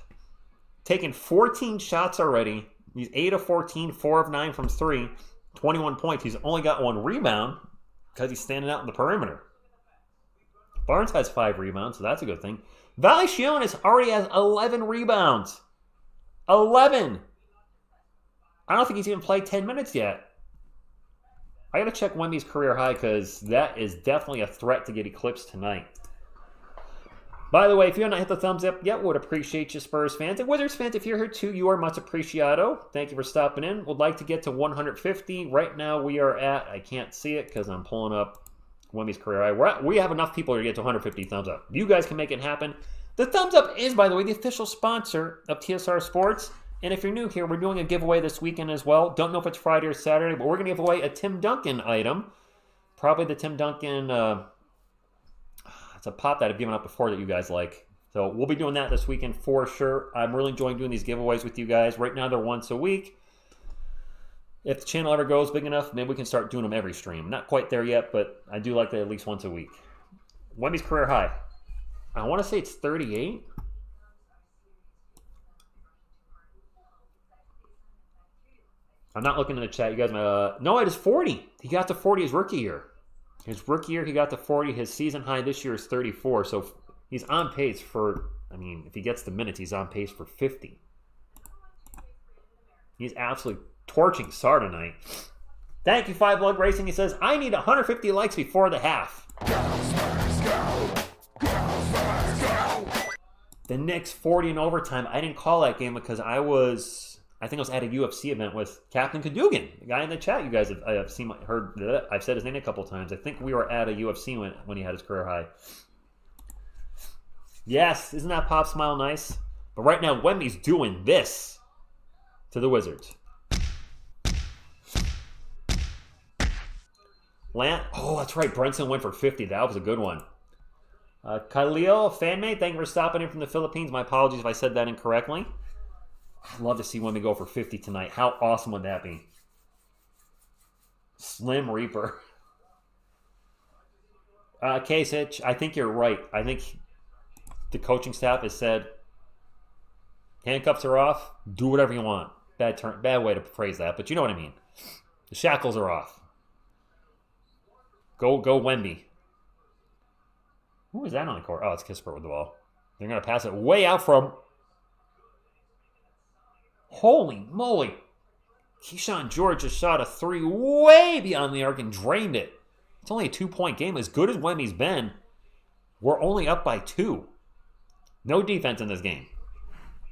taken 14 shots already. He's 8 of 14, 4 of 9 from 3, 21 points. He's only got 1 rebound because he's standing out in the perimeter. Barnes has 5 rebounds, so that's a good thing. Valanciunas already has 11 rebounds. 11! I don't think he's even played 10 minutes yet. I got to check Wemby's career high because that is definitely a threat to get eclipsed tonight. By the way, if you haven't hit the thumbs up yet, would appreciate you, Spurs fans. And Wizards fans, if you're here too, you are much appreciado. Thank you for stopping in. Would like to get to 150. Right now we are at, I can't see it because I'm pulling up Wemmy's career high. We have enough people to get to 150 thumbs up. You guys can make it happen. The thumbs up is, by the way, the official sponsor of TSR Sports. And if you're new here, we're doing a giveaway this weekend as well. Don't know if it's Friday or Saturday, but we're going to give away a Tim Duncan item. Probably the Tim Duncan, it's a pop that I've given up before that you guys like. So we'll be doing that this weekend for sure. I'm really enjoying doing these giveaways with you guys. Right now they're once a week. If the channel ever goes big enough, maybe we can start doing them every stream. Not quite there yet, but I do like that at least once a week. Wemmy's career high. I want to say it's 38. I'm not looking in the chat. You guys, no, it is 40. He got to 40 his rookie year. His rookie year, he got to 40. His season high this year is 34. So he's on pace for, I mean, if he gets the minutes, he's on pace for 50. He's absolutely torching Sarr tonight. Thank you, Five Lug Racing. He says, I need 150 likes before the half. The Knicks 40 in overtime. I didn't call that game because I think I was at a UFC event with Captain Cadogan, the guy in the chat. You guys have I've said his name a couple times. I think we were at a UFC when he had his career high. Yes, isn't that pop smile nice? But right now, Wemmy's doing this to the Wizards. Oh, that's right. Brunson went for 50. That was a good one. Khalil, fanmate, thank you for stopping in from the Philippines. My apologies if I said that incorrectly. I'd love to see Wemby go for 50 tonight. How awesome would that be? Slim Reaper. Case Hitch, I think you're right. I think the coaching staff has said, handcuffs are off, do whatever you want. Bad way to phrase that, but you know what I mean. The shackles are off. Go Wemby. Who is that on the court? Oh, it's Kispert with the ball. They're going to pass it way out from... Holy moly. Keyshawn George just shot a three way beyond the arc and drained it. It's only a 2-point game. As good as Wemmy's been, we're only up by 2. No defense in this game.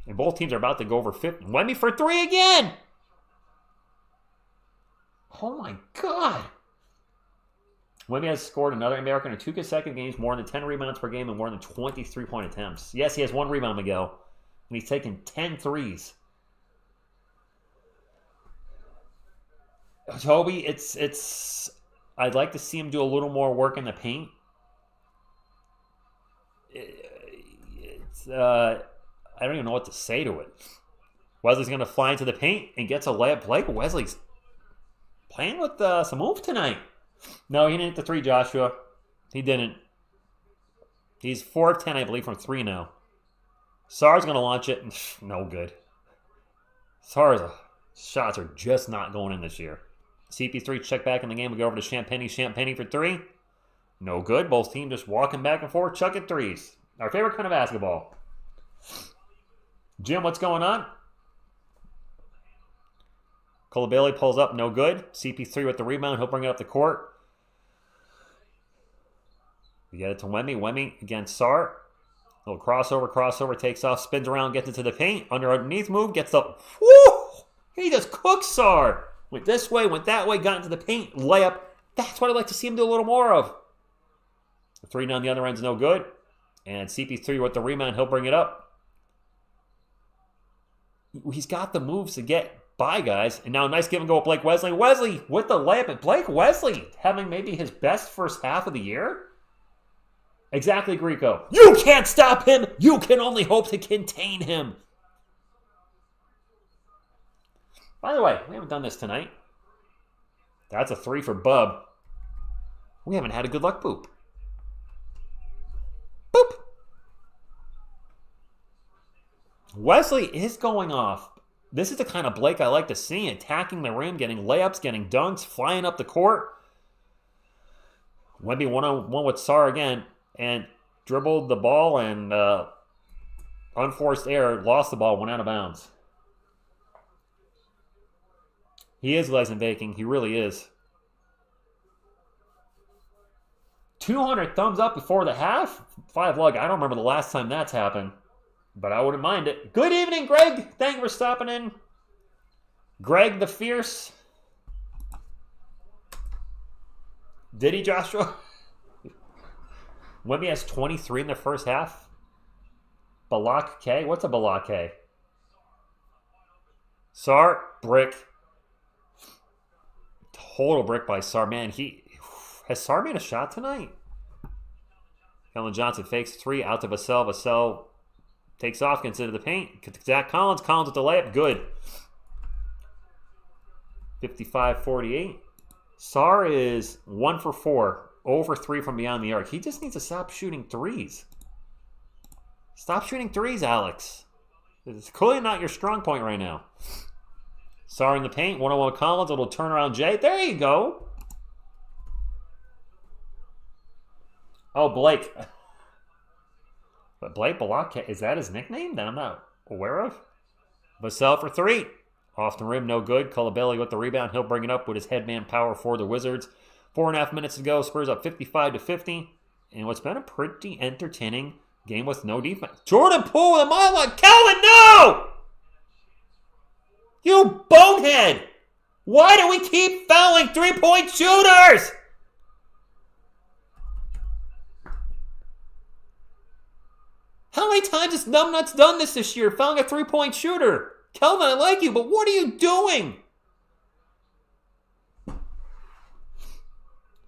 And both teams are about to go over 50. Wemby for 3 again! Oh my God. Wemby has scored another American in 2 consecutive games, more than 10 rebounds per game, and more than 20 3-point attempts. Yes, he has 1 rebound, Miguel. And he's taken 10 threes. Toby, I'd like to see him do a little more work in the paint. I don't even know what to say to it. Wesley's going to fly into the paint and gets a layup. Blake Wesley's playing with some move tonight. No, he didn't hit the 3, Joshua. He didn't. He's 4 of 10, I believe, from 3 now. Sarr's going to launch it. No good. Sarr's shots are just not going in this year. CP3 check back in the game. We go over to Champagny. Champagny for 3. No good. Both teams just walking back and forth, chucking threes. Our favorite kind of basketball. Jim, what's going on? Colabelli pulls up. No good. CP3 with the rebound. He'll bring it up the court. We get it to Wemby. Wemby against Sarr. Little crossover, takes off, spins around, gets into the paint. Underneath move, gets the... Woo! He just cooks Sarr. Went this way, went that way, got into the paint, layup. That's what I'd like to see him do a little more of. The 3 down the other end's no good. And CP3 with the rebound, he'll bring it up. He's got the moves to get by, guys. And now a nice give and go with Blake Wesley. Wesley with the layup. And Blake Wesley having maybe his best first half of the year. Exactly, Greco. You can't stop him. You can only hope to contain him. By the way, we haven't done this tonight. That's a 3 for Bub. We haven't had a good luck boop. Boop. Wesley is going off. This is the kind of Blake I like to see. Attacking the rim, getting layups, getting dunks, flying up the court. Wemby 1-on-1 with Sarr again. And dribbled the ball and unforced error, lost the ball, went out of bounds. He is legs and baking. He really is. 200 thumbs up before the half? 5 lug. I don't remember the last time that's happened. But I wouldn't mind it. Good evening, Greg. Thank you for stopping in. Greg the Fierce. Did he, Joshua? Wemby has 23 in the first half. Balak K? What's a Balak K? Sarr, brick. Total brick by Sarr. Man, has Sarr made a shot tonight? Kellen Johnson fakes 3 out to Vassell. Vassell takes off, gets into the paint. Zach Collins. Collins with the layup. Good. 55-48. Sarr is 1 for 4. 0 for 3 from beyond the arc. He just needs to stop shooting threes. Stop shooting threes, Alex. It's clearly not your strong point right now. Sarr in the paint. 1-on-1 Collins. A little turnaround Jay. There you go. Oh, Blake. But Blake Balak, is that his nickname that I'm not aware of? Vassell for 3. Off the rim, no good. Culabelli with the rebound. He'll bring it up with his headman power for the Wizards. 4.5 minutes to go. Spurs up 55-50. And what's been a pretty entertaining game with no defense. Jordan Poole with a mile on Calvin, no! You bonehead! Why do we keep fouling three-point shooters? How many times has Numbnuts done this year, fouling a three-point shooter? Kelvin, I like you, but what are you doing?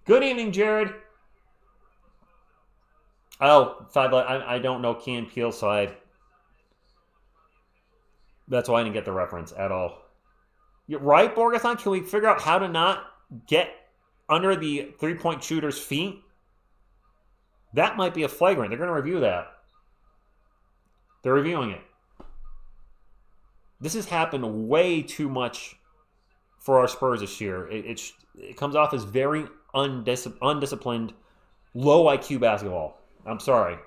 Good evening, Jared. Oh, I don't know Key and Peele, so that's why I didn't get the reference at all. You're right, Borgathon? Can we figure out how to not get under the three-point shooter's feet? That might be a flagrant. They're going to review that. They're reviewing it. This has happened way too much for our Spurs this year. It comes off as very undisciplined, low IQ basketball. I'm sorry.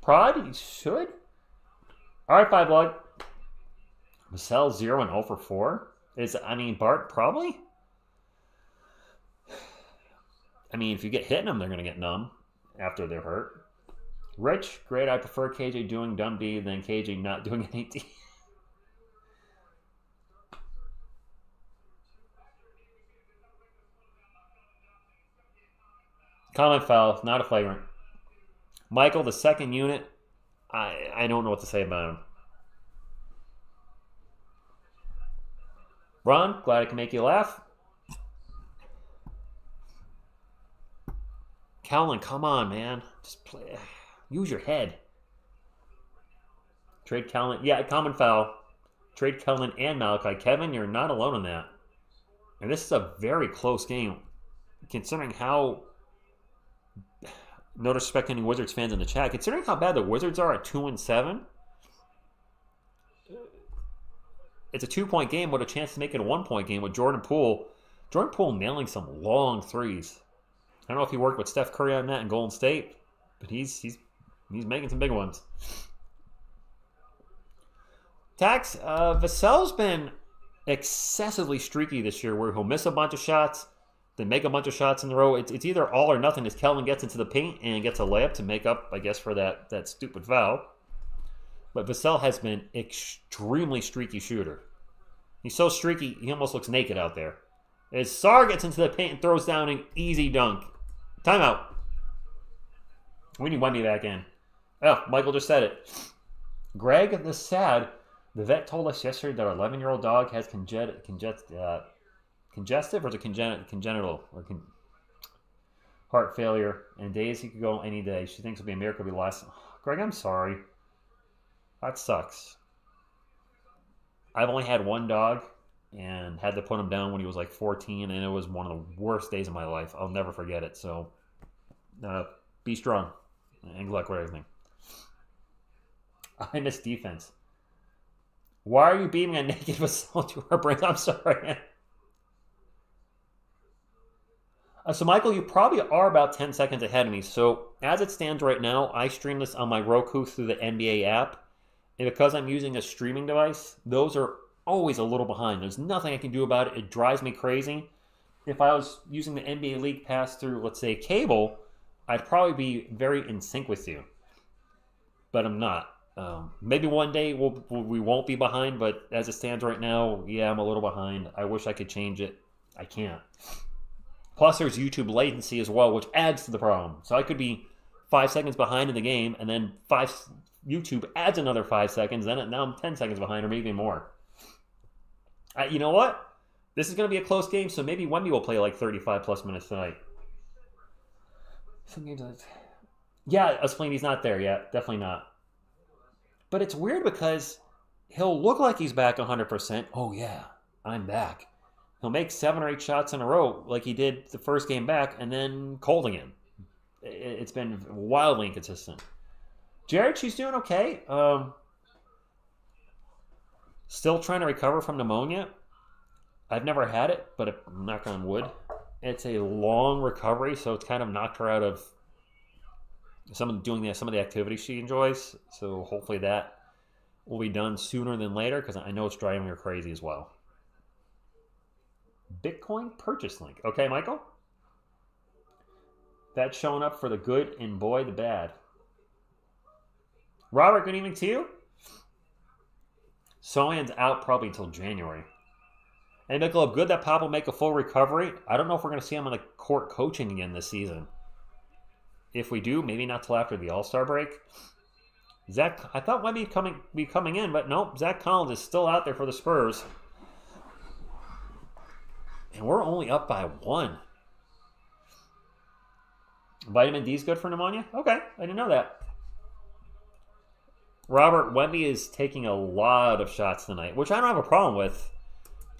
Prod, you should? All right, 5 Blood. Vassell 0 and 0 for 4. Bart, probably? If you get hitting them, they're going to get numb after they're hurt. Rich, great. I prefer KJ doing dumb B than KJ not doing anything. Comment foul, not a flagrant. Michael, the second unit, I don't know what to say about him. Ron, glad I can make you laugh. Calvin, come on, man. Just play. Use your head. Trade Calvin. Yeah, common foul. Trade Calvin and Malachi. Kevin, you're not alone in that. And this is a very close game. Considering how... No disrespect to any Wizards fans in the chat. Considering how bad the Wizards are at 2-7, it's a 2-point game with a chance to make it a 1-point game with Jordan Poole. Jordan Poole nailing some long threes. I don't know if he worked with Steph Curry on that in Golden State, but he's making some big ones. Tax, Vassell's been excessively streaky this year where he'll miss a bunch of shots, then make a bunch of shots in a row. It's either all or nothing as Kelvin gets into the paint and gets a layup to make up, I guess, for that stupid foul. But Vassell has been extremely streaky shooter. He's so streaky, he almost looks naked out there. As Sarr gets into the paint and throws down an easy dunk. Timeout. We need Wemby back in. Oh, Michael just said it. Greg, the sad, the vet told us yesterday that our 11-year-old dog has congestive, or is it congenital, or heart failure, and days he could go any day. She thinks it'll be a miracle. It'll be last. Greg, I'm sorry. That sucks. I've only had one dog and had to put him down when he was like 14, and it was one of the worst days of my life. I'll never forget it. So, be strong and good luck with everything. I miss defense. Why are you beating a naked Vassell to our brains? I'm sorry. So, Michael, you probably are about 10 seconds ahead of me. So, as it stands right now, I stream this on my Roku through the NBA app. And because I'm using a streaming device, those are always a little behind. There's nothing I can do about it. It drives me crazy. If I was using the NBA League Pass through, let's say, cable, I'd probably be very in sync with you. But I'm not. Maybe one day we won't be behind, but as it stands right now, yeah, I'm a little behind. I wish I could change it. I can't. Plus, there's YouTube latency as well, which adds to the problem. So I could be 5 seconds behind in the game, and then YouTube adds another 5 seconds. Now I'm 10 seconds behind, or maybe more. You know what? This is going to be a close game, so maybe Wemby will play like 35 plus minutes tonight. Some games, yeah, Esplanadi's not there yet. Definitely not. But it's weird because he'll look like he's back 100%. Oh, yeah, I'm back. He'll make 7 or 8 shots in a row like he did the first game back, and then cold again. It's been wildly inconsistent. Jared, she's doing okay. Still trying to recover from pneumonia. I've never had it, but knock on wood. It's a long recovery, so it's kind of knocked her out of some of the activities she enjoys. So hopefully that will be done sooner than later, because I know it's driving her crazy as well. Bitcoin purchase link. Okay, Michael? That's showing up for the good and boy the bad. Robert, good evening to you. Sohan's out probably until January. And Michael, good that Pop will make a full recovery. I don't know if we're going to see him on the court coaching again this season. If we do, maybe not till after the All-Star break. Zach, I thought Wemby be coming in, but nope. Zach Collins is still out there for the Spurs. And we're only up by 1. Vitamin D is good for pneumonia? Okay, I didn't know that. Robert, Wemby is taking a lot of shots tonight, which I don't have a problem with.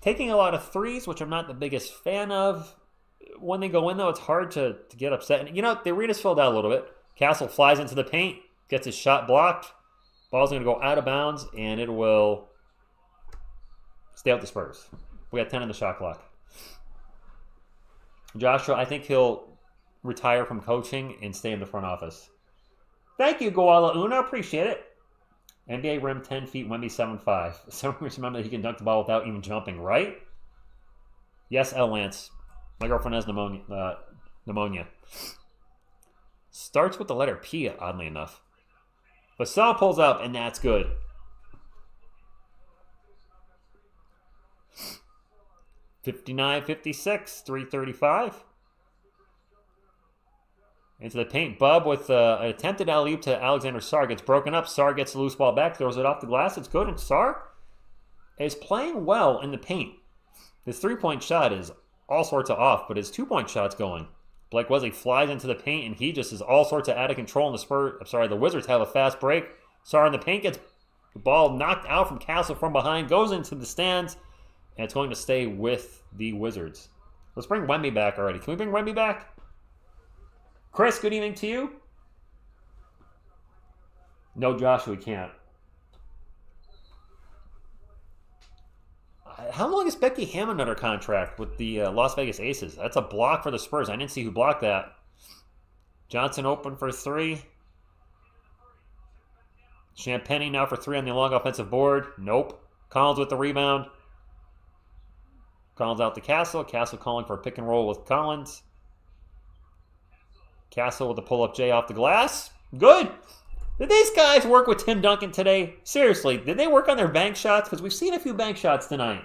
Taking a lot of threes, which I'm not the biggest fan of. When they go in, though, it's hard to get upset. And, the arena's filled out a little bit. Castle flies into the paint, gets his shot blocked. Ball's going to go out of bounds, and it will stay out the Spurs. We got 10 on the shot clock. Joshua, I think he'll retire from coaching and stay in the front office. Thank you, Goala Una. Appreciate it. NBA rim 10 feet, Wemby 7'5". Someone remember that he can dunk the ball without even jumping, right? Yes, L. Lance. My girlfriend has pneumonia. Starts with the letter P, oddly enough. Vassell pulls up, and that's good. $59-56, 3:35. Into the paint. Bub with an attempted alley-oop to Alexander Sarr. Gets broken up. Sarr gets the loose ball back. Throws it off the glass. It's good. And Sarr is playing well in the paint. His three-point shot is all sorts of off, but his two-point shot's going. Blake Wesley flies into the paint, and he just is all sorts of out of control. And the Wizards have a fast break. Sarr in the paint gets the ball knocked out from Castle from behind. Goes into the stands, and it's going to stay with the Wizards. Let's bring Wemby back already. Can we bring Wemby back? Chris, good evening to you. No, Josh, we can't. How long is Becky Hammond under contract with the Las Vegas Aces? That's a block for the Spurs. I didn't see who blocked that. Johnson open for 3. Champagny now for 3 on the long offensive board. Nope. Collins with the rebound. Collins out to Castle. Castle calling for a pick and roll with Collins. Castle with the pull-up J off the glass. Good. Did these guys work with Tim Duncan today? Seriously, did they work on their bank shots? Because we've seen a few bank shots tonight.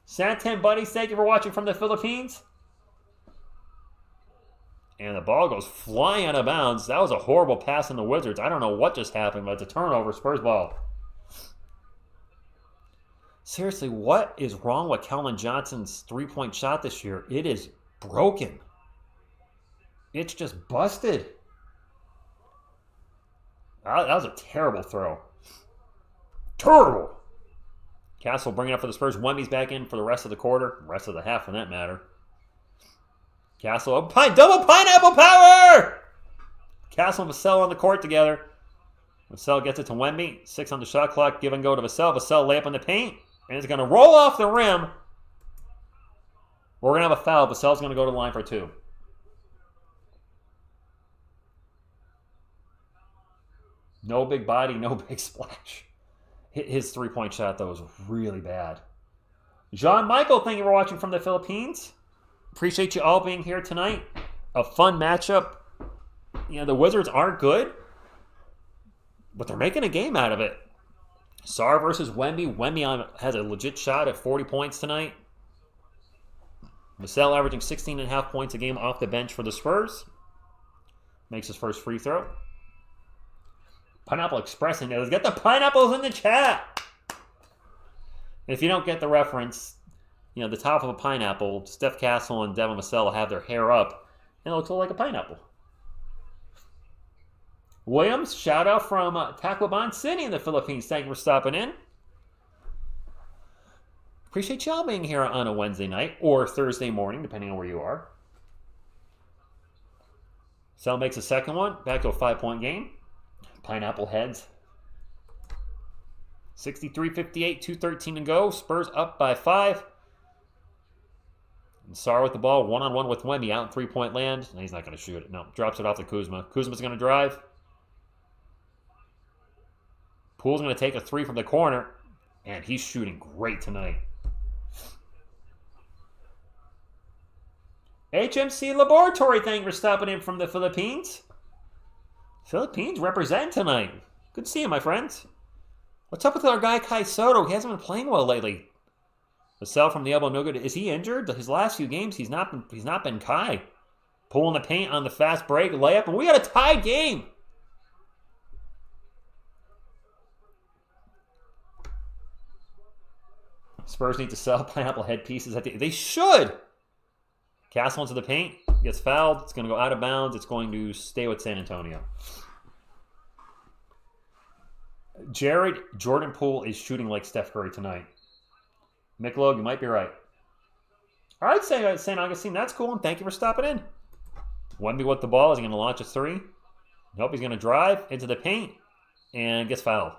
Santan buddies, thank you for watching from the Philippines. And the ball goes flying out of bounds. That was a horrible pass on the Wizards. I don't know what just happened, but it's a turnover. Spurs ball. Seriously, what is wrong with Keldon Johnson's three-point shot this year? It is broken. It's just busted. That was a terrible throw. Terrible. Castle bringing up for the Spurs. Wemby's back in for the rest of the quarter. Rest of the half, for that matter. Castle, double pineapple power! Castle and Vassell on the court together. Vassell gets it to Wemby. 6 on the shot clock. Give and go to Vassell. Vassell layup in the paint. And it's going to roll off the rim. We're going to have a foul. Vassell's going to go to the line for 2. No big body, no big splash. His three-point shot, though, was really bad. Jean Michael, thank you for watching from the Philippines. Appreciate you all being here tonight. A fun matchup. The Wizards aren't good, but they're making a game out of it. Sarr versus Wemby. Wemby has a legit shot at 40 points tonight. Vassell averaging 16.5 points a game off the bench for the Spurs. Makes his first free throw. Pineapple Express in there. Let's get the pineapples in the chat. If you don't get the reference, the top of a pineapple, Steph Castle and Devin Vassell have their hair up, and it looks like a pineapple. Williams, shout out from Tacloban City in the Philippines. Thank you for stopping in. Appreciate y'all being here on a Wednesday night or Thursday morning, depending on where you are. Vassell makes a second one. Back to a 5-point game. Pineapple heads. 63-58, 2:13 to go. Spurs up by 5. And Sarr with the ball, one-on-one with Wemby out in 3-point land. And he's not going to shoot it. No, drops it off to Kuzma. Kuzma's going to drive. Poole's going to take a 3 from the corner. And he's shooting great tonight. HMC Laboratory, thank you for stopping in from the Philippines. Philippines represent tonight. Good to see you, my friends. What's up with our guy Kai Soto? He hasn't been playing well lately. Vassell from the elbow, no good. Is he injured? His last few games, he's not been Kai. Pulling the paint on the fast break, layup, and we got a tied game. Spurs need to sell pineapple headpieces. They should. Castle into the paint, gets fouled. It's going to go out of bounds. It's going to stay with San Antonio. Jordan Poole is shooting like Steph Curry tonight. Michelob, you might be right. All right, St. Augustine, that's cool, and thank you for stopping in. Wemby with the ball. Is he going to launch a 3? Nope, he's going to drive into the paint and gets fouled.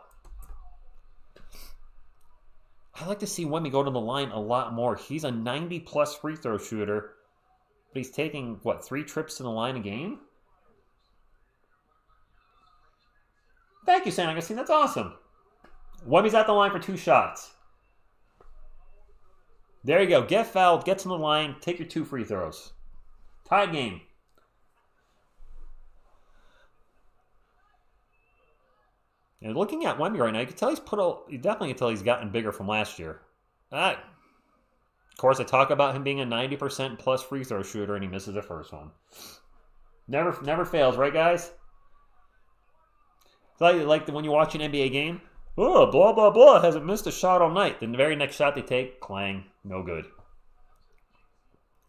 I like to see Wemby go to the line a lot more. He's a 90-plus free throw shooter, but he's taking, 3 trips to the line a game? Thank you, St. Augustine. That's awesome. Wemby's at the line for 2 shots. There you go. Get fouled, get to the line, take your 2 free throws. Tied game. And looking at Wemby right now, you can tell you definitely can tell he's gotten bigger from last year. Of course, I talk about him being a 90% plus free throw shooter, and he misses the first one. Never fails, right, guys? It's like when you watch an NBA game. Oh, blah, blah, blah, hasn't missed a shot all night. Then the very next shot they take, clang, no good.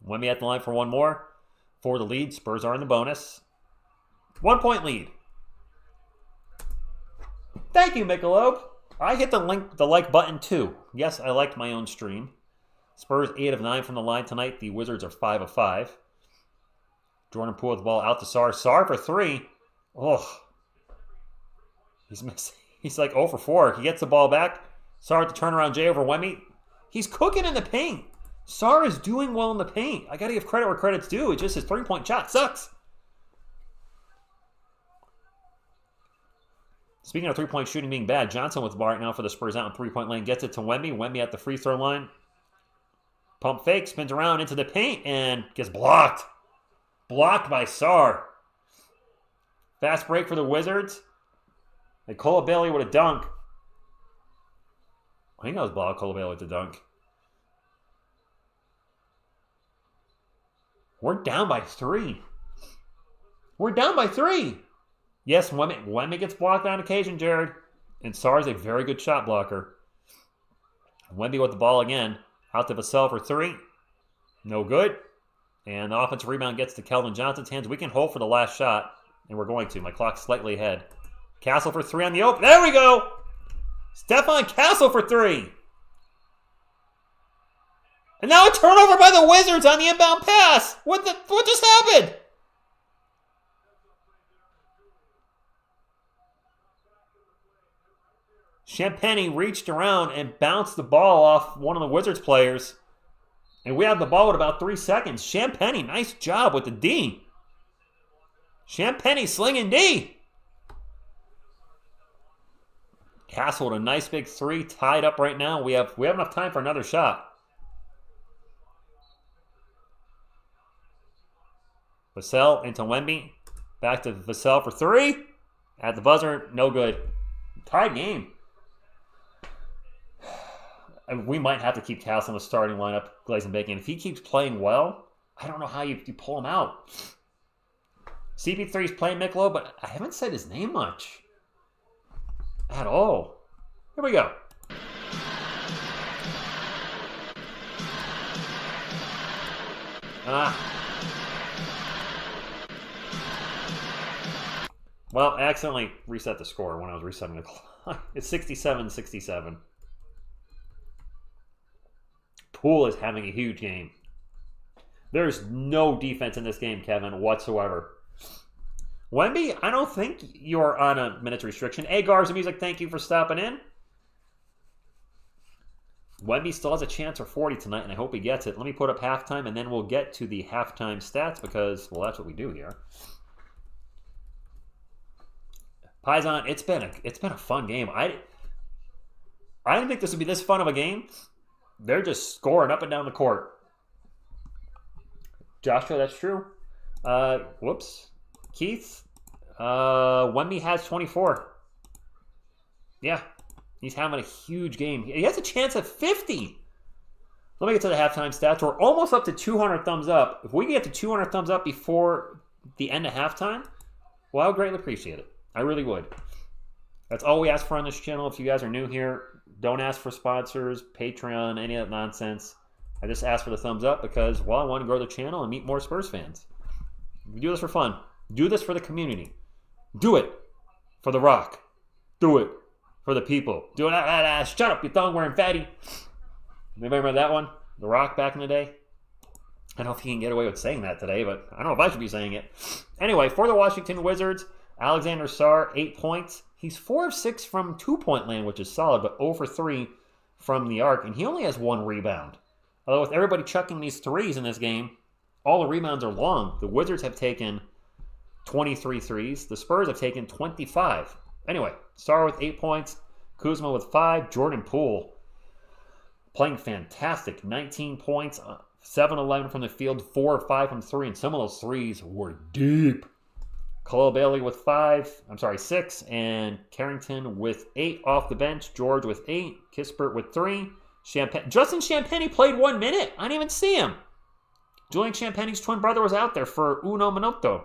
Wemby at the line for one more. For the lead, Spurs are in the bonus. 1-point lead. Thank you, Michelob. I hit the like button too. Yes, I liked my own stream. Spurs 8 of 9 from the line tonight. The Wizards are 5 of 5. Jordan Poole with the ball out to Sarr. Sarr for 3. Oh, he's missing. He's like 0 for 4. He gets the ball back. Sarr to turnaround J over Wemby. He's cooking in the paint. Sarr is doing well in the paint. I got to give credit where credit's due. It's just his 3-point shot sucks. Speaking of 3-point shooting being bad, Johnson with the ball right now for the Spurs out in 3-point lane. Gets it to Wemby. Wemby at the free throw line. Pump fake, spins around into the paint, and gets blocked. Blocked by Sarr. Fast break for the Wizards. Nicola Bailey with a dunk. I think that was blocked. Nicola Bailey with the dunk. We're down by 3. We're down by 3. Yes, Wemby gets blocked on occasion, Jared. And Sarr is a very good shot blocker. Wemby with the ball again. Out to Vassell for 3. No good. And the offensive rebound gets to Keldon Johnson's hands. We can hold for the last shot. And we're going to. My clock's slightly ahead. Castle for 3 on the open. There we go! Stephon Castle for 3. And now a turnover by the Wizards on the inbound pass. What just happened? Champagny reached around and bounced the ball off one of the Wizards players. And we have the ball with about 3 seconds. Champagny, nice job with the D. Champagny slinging D. Castle with a nice big 3, tied up right now. We have enough time for another shot. Vassell into Wemby. Back to Vassell for 3. At the buzzer, no good. Tied game. we might have to keep Castle in the starting lineup, Glaze and Bacon. If he keeps playing well, I don't know how you pull him out. CP3 is playing Miklo, but I haven't said his name much. At all. Here we go. Well, I accidentally reset the score when I was resetting the clock. It's 67-67. Poole is having a huge game. There's no defense in this game, Kevin, whatsoever. Wemby, I don't think you're on a minutes restriction. Hey, Garza Music, thank you for stopping in. Wemby still has a chance for 40 tonight, and I hope he gets it. Let me put up halftime, and then we'll get to the halftime stats because, well, that's what we do here. Paisan, it's been a fun game. I didn't think this would be this fun of a game. They're just scoring up and down the court. Joshua, that's true. Whoops. Keith, Wemby has 24. Yeah, he's having a huge game. He has a chance at 50. Let me get to the halftime stats. We're almost up to 200 thumbs up. If we can get to 200 thumbs up before the end of halftime, well, I would greatly appreciate it. I really would. That's all we ask for on this channel. If you guys are new here, don't ask for sponsors, Patreon, any of that nonsense. I just ask for the thumbs up because, well, I want to grow the channel and meet more Spurs fans. We do this for fun. Do this for the community. Do it for The Rock. Do it for the people. Do it. Shut up, you thong-wearing fatty. Anybody remember that one? The Rock back in the day? I don't know if he can get away with saying that today, but I don't know if I should be saying it. Anyway, for the Washington Wizards, Alexander Sarr, 8 points. He's 4 of 6 from two-point land, which is solid, but 0 for 3 from the arc, and he only has 1 rebound. Although with everybody chucking these threes in this game, all the rebounds are long. The Wizards have taken 23 threes. The Spurs have taken 25. Anyway, Sarr with 8 points. Kuzma with 5. Jordan Poole playing fantastic. 19 points, 7-11 from the field, 4 or 5 from 3, and some of those threes were deep. Khalil Bailey with 6, and Carrington with 8 off the bench. George with 8, Kispert with 3. Justin Champagnie played 1 minute. I didn't even see him. Julian Champagnie's twin brother was out there for uno minuto,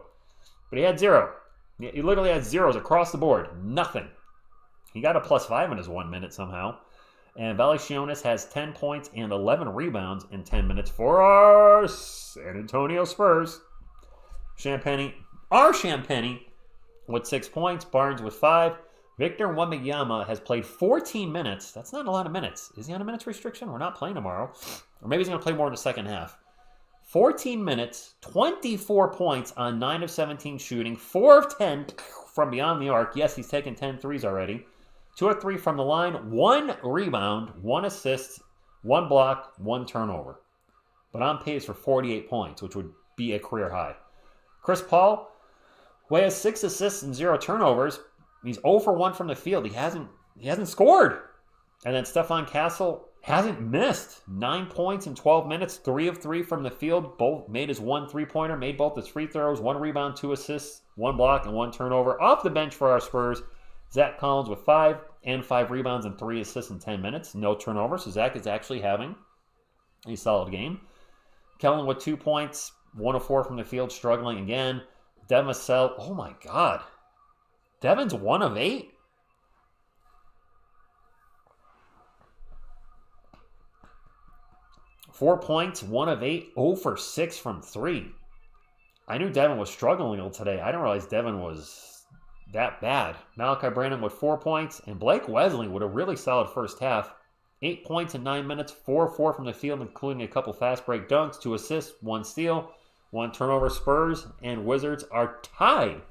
but he had 0. He literally had zeros across the board. Nothing. He got a +5 in his 1 minute somehow. And Valanciunas has 10 points and 11 rebounds in 10 minutes for our San Antonio Spurs. Champagnie with 6 points. Barnes with 5. Victor Wembanyama has played 14 minutes. That's not a lot of minutes. Is he on a minutes restriction? We're not playing tomorrow. Or maybe he's going to play more in the second half. 14 minutes, 24 points on 9 of 17 shooting, 4 of 10 from beyond the arc. Yes, he's taken 10 threes already. 2 of 3 from the line, 1 rebound, 1 assist, 1 block, 1 turnover. But on pace for 48 points, which would be a career high. Chris Paul, who has 6 assists and 0 turnovers. He's 0 for 1 from the field. He hasn't scored. And then Stephon Castle hasn't missed. 9 points in 12 minutes, 3 of 3 from the field. Both made his 1 3-pointer, made both his free throws, 1 rebound, 2 assists, 1 block, and 1 turnover. Off the bench for our Spurs, Zach Collins with 5 and 5 rebounds and 3 assists in 10 minutes. No turnover, so Zach is actually having a solid game. Kellen with 2 points, 1 of 4 from the field, struggling again. Devin Vassell, oh my God. Devin's 1 of 8? Four points, 1 of 8, 0 for 6 from 3. I knew Devin was struggling a little today. I didn't realize Devin was that bad. Malachi Branham with 4 points, and Blake Wesley with a really solid first half. 8 points in 9 minutes, 4 of 4 from the field, including a couple fast break dunks, 2 assists, 1 steal, 1 turnover. Spurs and Wizards are tied.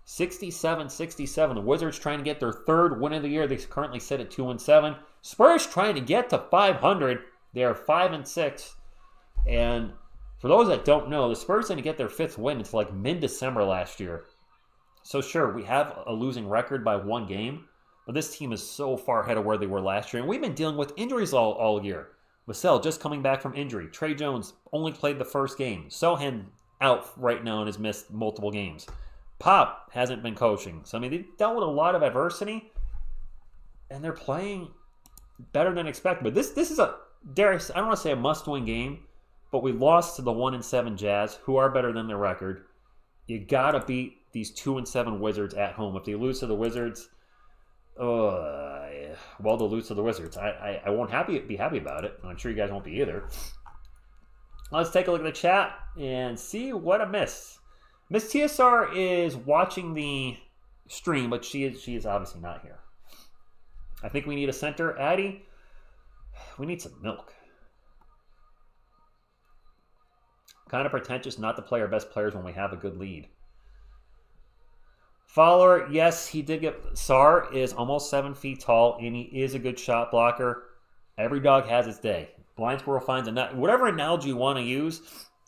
67-67. The Wizards trying to get their 3rd win of the year. They currently sit at 2-7. Spurs trying to get to 500. They are 5-6. And for those that don't know, the Spurs didn't get their 5th win until like mid-December last year. So sure, we have a losing record by 1 game, but this team is so far ahead of where they were last year. And we've been dealing with injuries all year. Vassell just coming back from injury. Trey Jones only played the first game. Sohan out right now and has missed multiple games. Pop hasn't been coaching. So, I mean, they've dealt with a lot of adversity, and they're playing better than expected. But this is a, I don't want to say a must-win game, but we lost to the 1-7 Jazz, who are better than their record. You got to beat these 2-7 Wizards at home. If they lose to the Wizards, well, they'll lose to the Wizards. I won't be happy about it. I'm sure you guys won't be either. Let's take a look at the chat and see what I missed. Miss TSR is watching the stream, but she is obviously not here. I think we need a center. Addie, we need some milk. Kind of pretentious not to play our best players when we have a good lead. Fowler, yes, he did get... Sarr is almost 7 feet tall, and he is a good shot blocker. Every dog has its day. Blind squirrel finds a nut. Whatever analogy you want to use,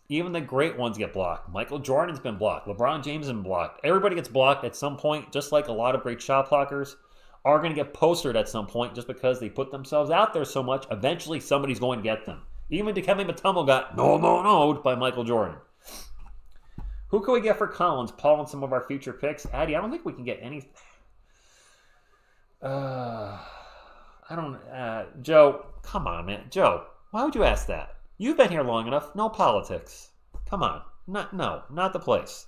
even the great ones get blocked. Michael Jordan's been blocked. LeBron James has been blocked. Everybody gets blocked at some point, just like a lot of great shot blockers are going to get postered at some point just because they put themselves out there so much. Eventually, somebody's going to get them. Even Dikembe Mutombo got no by Michael Jordan. Who can we get for Collins? Paul and some of our future picks. Addy, I don't think we can get anything. Joe, come on, man. Joe, why would you ask that? You've been here long enough. No politics. Come on. Not the place.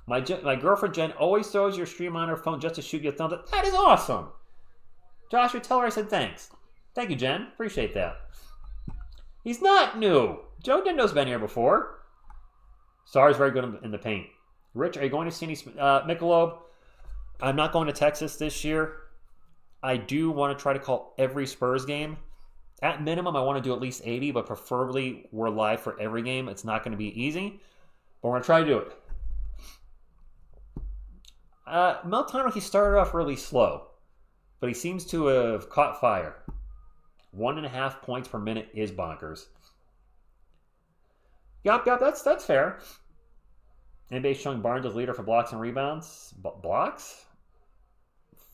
My girlfriend Jen always throws your stream on her phone just to shoot you a thumbs up. That is awesome. Joshua, tell her I said thanks. Thank you, Jen. Appreciate that. He's not new. Joe Dindo's been here before. Sarr is very good in the paint. Rich, are you going to see any Michelob? I'm not going to Texas this year. I do want to try to call every Spurs game. At minimum, I want to do at least 80, but preferably we're live for every game. It's not going to be easy, but we're going to try to do it. Meltano, he started off really slow, but he seems to have caught fire. 1.5 points per minute is bonkers. Yup, that's fair. NBA's showing Barnes as leader for blocks and rebounds. Blocks?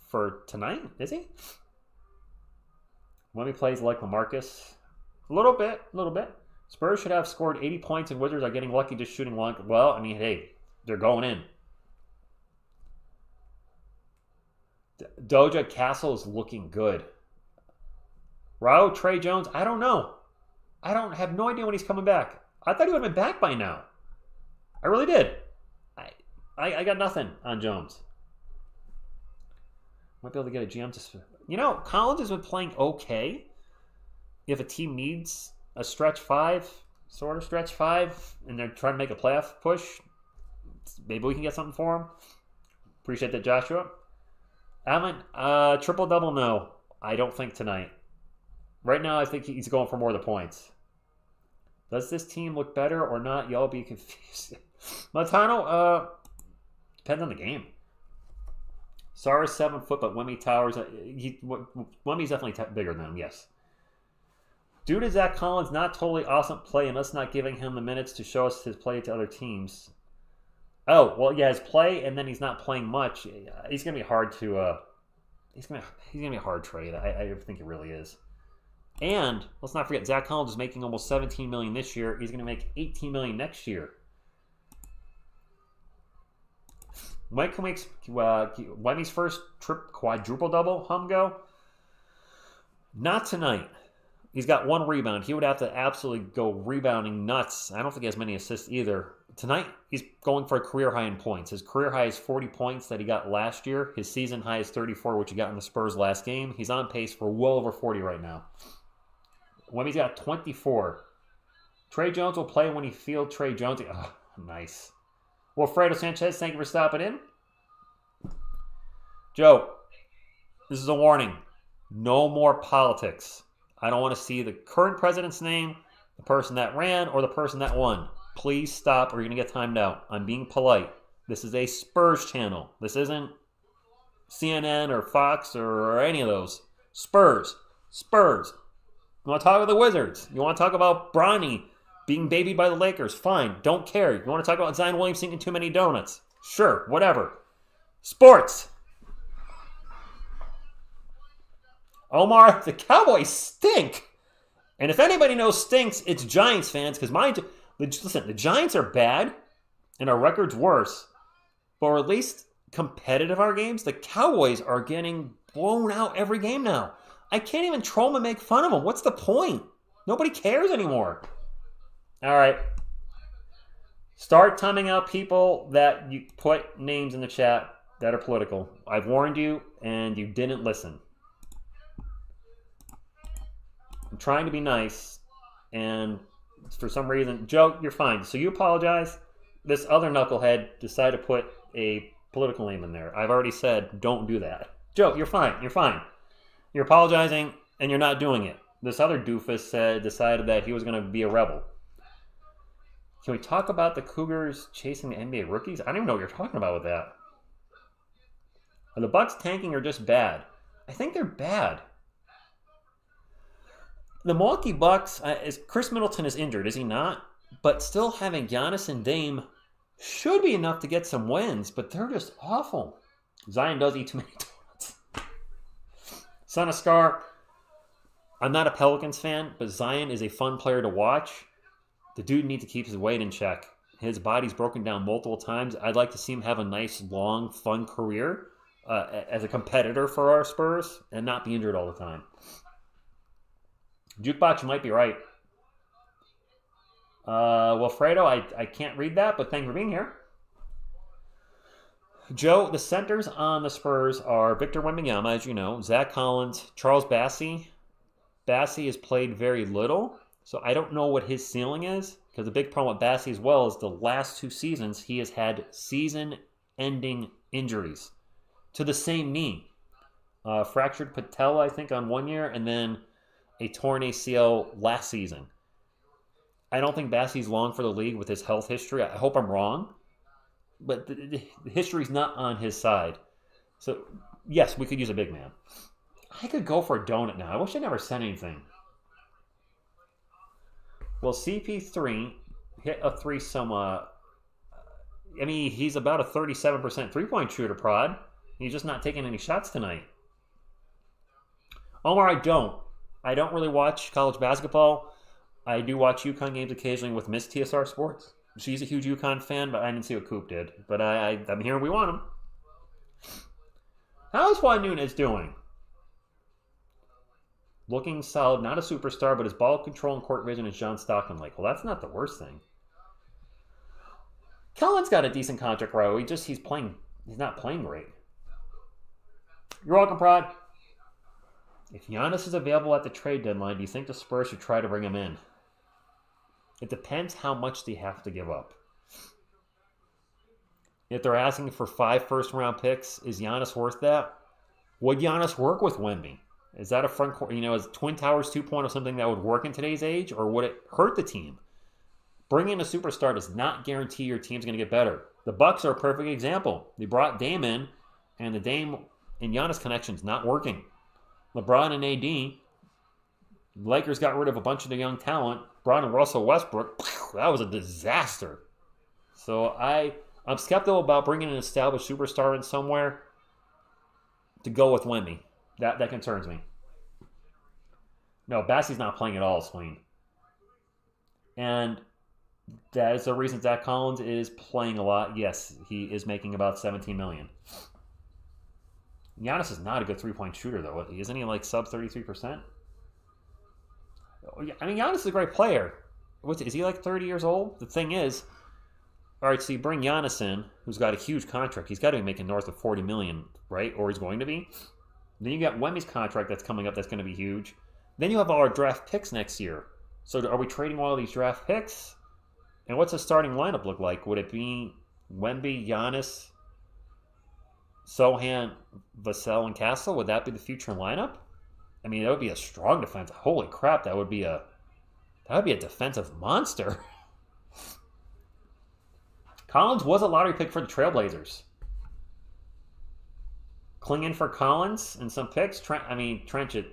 For tonight? Is he? When he plays like LaMarcus? A little bit. Spurs should have scored 80 points and Wizards are getting lucky just shooting long. Well, I mean, hey, they're going in. Doja Castle is looking good. Raul, Trey Jones, I don't know. I don't have no idea when he's coming back. I thought he would have been back by now. I really did. I got nothing on Jones. Might be able to get a GM to... Collins has been playing okay. If a team needs a stretch 5, sort of stretch 5, and they're trying to make a playoff push, maybe we can get something for him. Appreciate that, Joshua. Allen, triple-double, no. I don't think tonight. Right now, I think he's going for more of the points. Does this team look better or not? Y'all be confused. Montano, depends on the game. Sarr is 7 foot, but Wemby towers. Wemby's definitely bigger than him, yes. Due to Zach Collins not totally awesome play and us not giving him the minutes to show us his play to other teams. Oh, well, yeah, his play, and then he's not playing much. He's going to be hard to... he's going to be a hard trade. I think it really is. And let's not forget, Zach Collins is making almost $17 million this year. He's going to make $18 million next year. When can we Wemmy's first quadruple double go? Not tonight. He's got 1 rebound. He would have to absolutely go rebounding nuts. I don't think he has many assists either. Tonight, he's going for a career high in points. His career high is 40 points that he got last year. His season high is 34, which he got in the Spurs last game. He's on pace for well over 40 right now. Wemmy's got 24. Trey Jones will play when he feels Trey Jones. Oh, nice. Wilfredo Sanchez, thank you for stopping in. Joe, this is a warning. No more politics. I don't want to see the current president's name, the person that ran, or the person that won. Please stop or you're going to get timed out. I'm being polite. This is a Spurs channel. This isn't CNN or Fox or any of those. Spurs. You want to talk about the Wizards? You want to talk about Bronny being babied by the Lakers? Fine. Don't care. You want to talk about Zion Williamson eating too many donuts? Sure. Whatever. Sports. Omar, the Cowboys stink. And if anybody knows stinks, it's Giants fans. Because listen, the Giants are bad and our record's worse. But we're at least competitive our games. The Cowboys are getting blown out every game now. I can't even troll him and make fun of him. What's the point? Nobody cares anymore. All right. Start timing out people that you put names in the chat that are political. I've warned you, and you didn't listen. I'm trying to be nice, and for some reason, Joe, you're fine. So you apologize. This other knucklehead decided to put a political name in there. I've already said don't do that. Joe, you're fine. You're fine. You're apologizing, and you're not doing it. This other doofus decided that he was going to be a rebel. Can we talk about the Cougars chasing the NBA rookies? I don't even know what you're talking about with that. Are the Bucks tanking or just bad? I think they're bad. The Milwaukee Bucks, Chris Middleton is injured, is he not? But still having Giannis and Dame should be enough to get some wins, but they're just awful. Zion does eat too many donuts. Son of Scar, I'm not a Pelicans fan, but Zion is a fun player to watch. The dude needs to keep his weight in check. His body's broken down multiple times. I'd like to see him have a nice, long, fun career as a competitor for our Spurs and not be injured all the time. Jukebox, you might be right. Wilfredo, I can't read that, but thank you for being here. Joe, the centers on the Spurs are Victor Wembanyama, as you know, Zach Collins, Charles Bassey. Bassey has played very little, so I don't know what his ceiling is, because the big problem with Bassey as well is the last 2 seasons he has had season-ending injuries to the same knee. Fractured patella, I think, on 1 year, and then a torn ACL last season. I don't think Bassey's long for the league with his health history. I hope I'm wrong, but the history's not on his side. So, yes, we could use a big man. I could go for a donut now. I wish I never said anything. Well, CP3 hit a threesome. He's about a 37% three-point shooter, Prod. He's just not taking any shots tonight. Omar, I don't really watch college basketball. I do watch UConn games occasionally with Miss TSR Sports. She's a huge UConn fan, but I didn't see what Coop did. But I'm here. We want him. How's Juan Nunez doing? Looking solid. Not a superstar, but his ball control and court vision is John Stockton like. Well, that's not the worst thing. Kellen's got a decent contract, right? He's not playing great. You're welcome, Prod. If Giannis is available at the trade deadline, do you think the Spurs should try to bring him in? It depends how much they have to give up. If they're asking for 5 first-round picks, is Giannis worth that? Would Giannis work with Wemby? Is that a front court? Is Twin Towers 2.0 something that would work in today's age, or would it hurt the team? Bringing in a superstar does not guarantee your team's going to get better. The Bucks are a perfect example. They brought Dame in, and the Dame and Giannis connection's not working. LeBron and AD, Lakers got rid of a bunch of the young talent. Bron and Russell Westbrook, that was a disaster. So I'm skeptical about bringing an established superstar in somewhere to go with Wemby. That concerns me. No, Bassey's not playing at all, Swain. And that is the reason Zach Collins is playing a lot. Yes, he is making about $17 million. Giannis is not a good three-point shooter, though. Isn't he like sub 33%? Giannis is a great player. Is he like 30 years old? The thing is, all right, so you bring Giannis in, who's got a huge contract. He's got to be making north of $40 million, right? Or he's going to be. Then you got Wemby's contract that's coming up that's going to be huge. Then you have all our draft picks next year. So are we trading all these draft picks? And what's the starting lineup look like? Would it be Wemby, Giannis, Sohan, Vassell, and Castle? Would that be the future lineup? That would be a strong defense. Holy crap, that would be a defensive monster. Collins was a lottery pick for the Trailblazers. Clinging for Collins and some picks. Trenchett,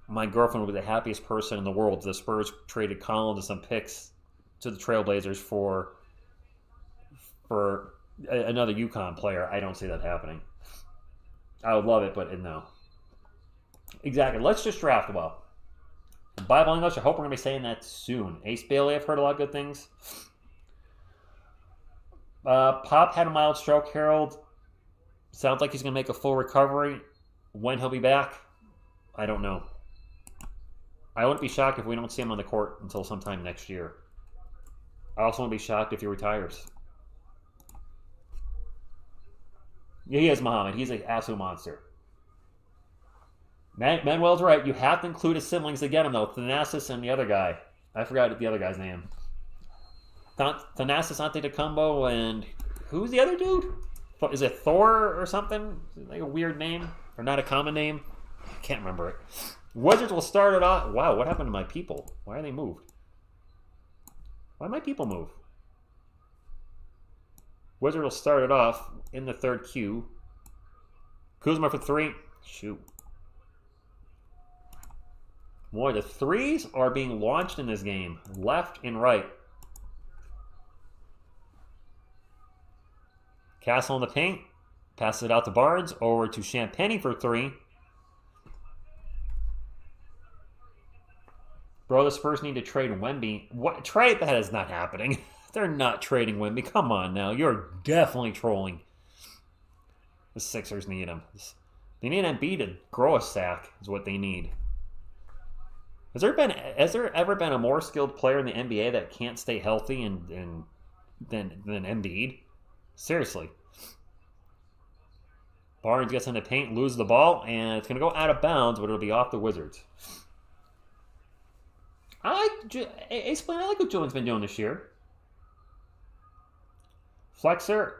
my girlfriend would be the happiest person in the world. The Spurs traded Collins and some picks to the Trailblazers for another UConn player. I don't see that happening. I would love it, but no. Exactly. Let's just draft well. Bible English, I hope we're going to be saying that soon. Ace Bailey, I've heard a lot of good things. Pop had a mild stroke, Harold. Sounds like he's going to make a full recovery. When he'll be back, I don't know. I wouldn't be shocked if we don't see him on the court until sometime next year. I also wouldn't be shocked if he retires. Yeah, he is Muhammad. He's an absolute monster. Manuel's right. You have to include his siblings to get him, though. Thanasis and the other guy. I forgot the other guy's name. Thanasis Antetokounmpo and who's the other dude? Is it Thor or something? Like a weird name or not a common name? I can't remember it. Wizards will start it off. Wow, what happened to my people? Why are they moved? Why my people move? Wizards will start it off in the third Q. Kuzma for 3. Shoot. Boy, the threes are being launched in this game, left and right. Castle in the paint, passes it out to Barnes, over to Champagny for 3. Bro, the Spurs need to trade Wemby. What? Trade? That is not happening. They're not trading Wemby. Come on now. You're definitely trolling. The Sixers need him. They need Embiid to grow a sack is what they need. Has there ever been a more skilled player in the NBA that can't stay healthy than Embiid? Seriously. Barnes gets in the paint, loses the ball, and it's going to go out of bounds, but it'll be off the Wizards. Explain, I like what Julian's been doing this year. Flexer,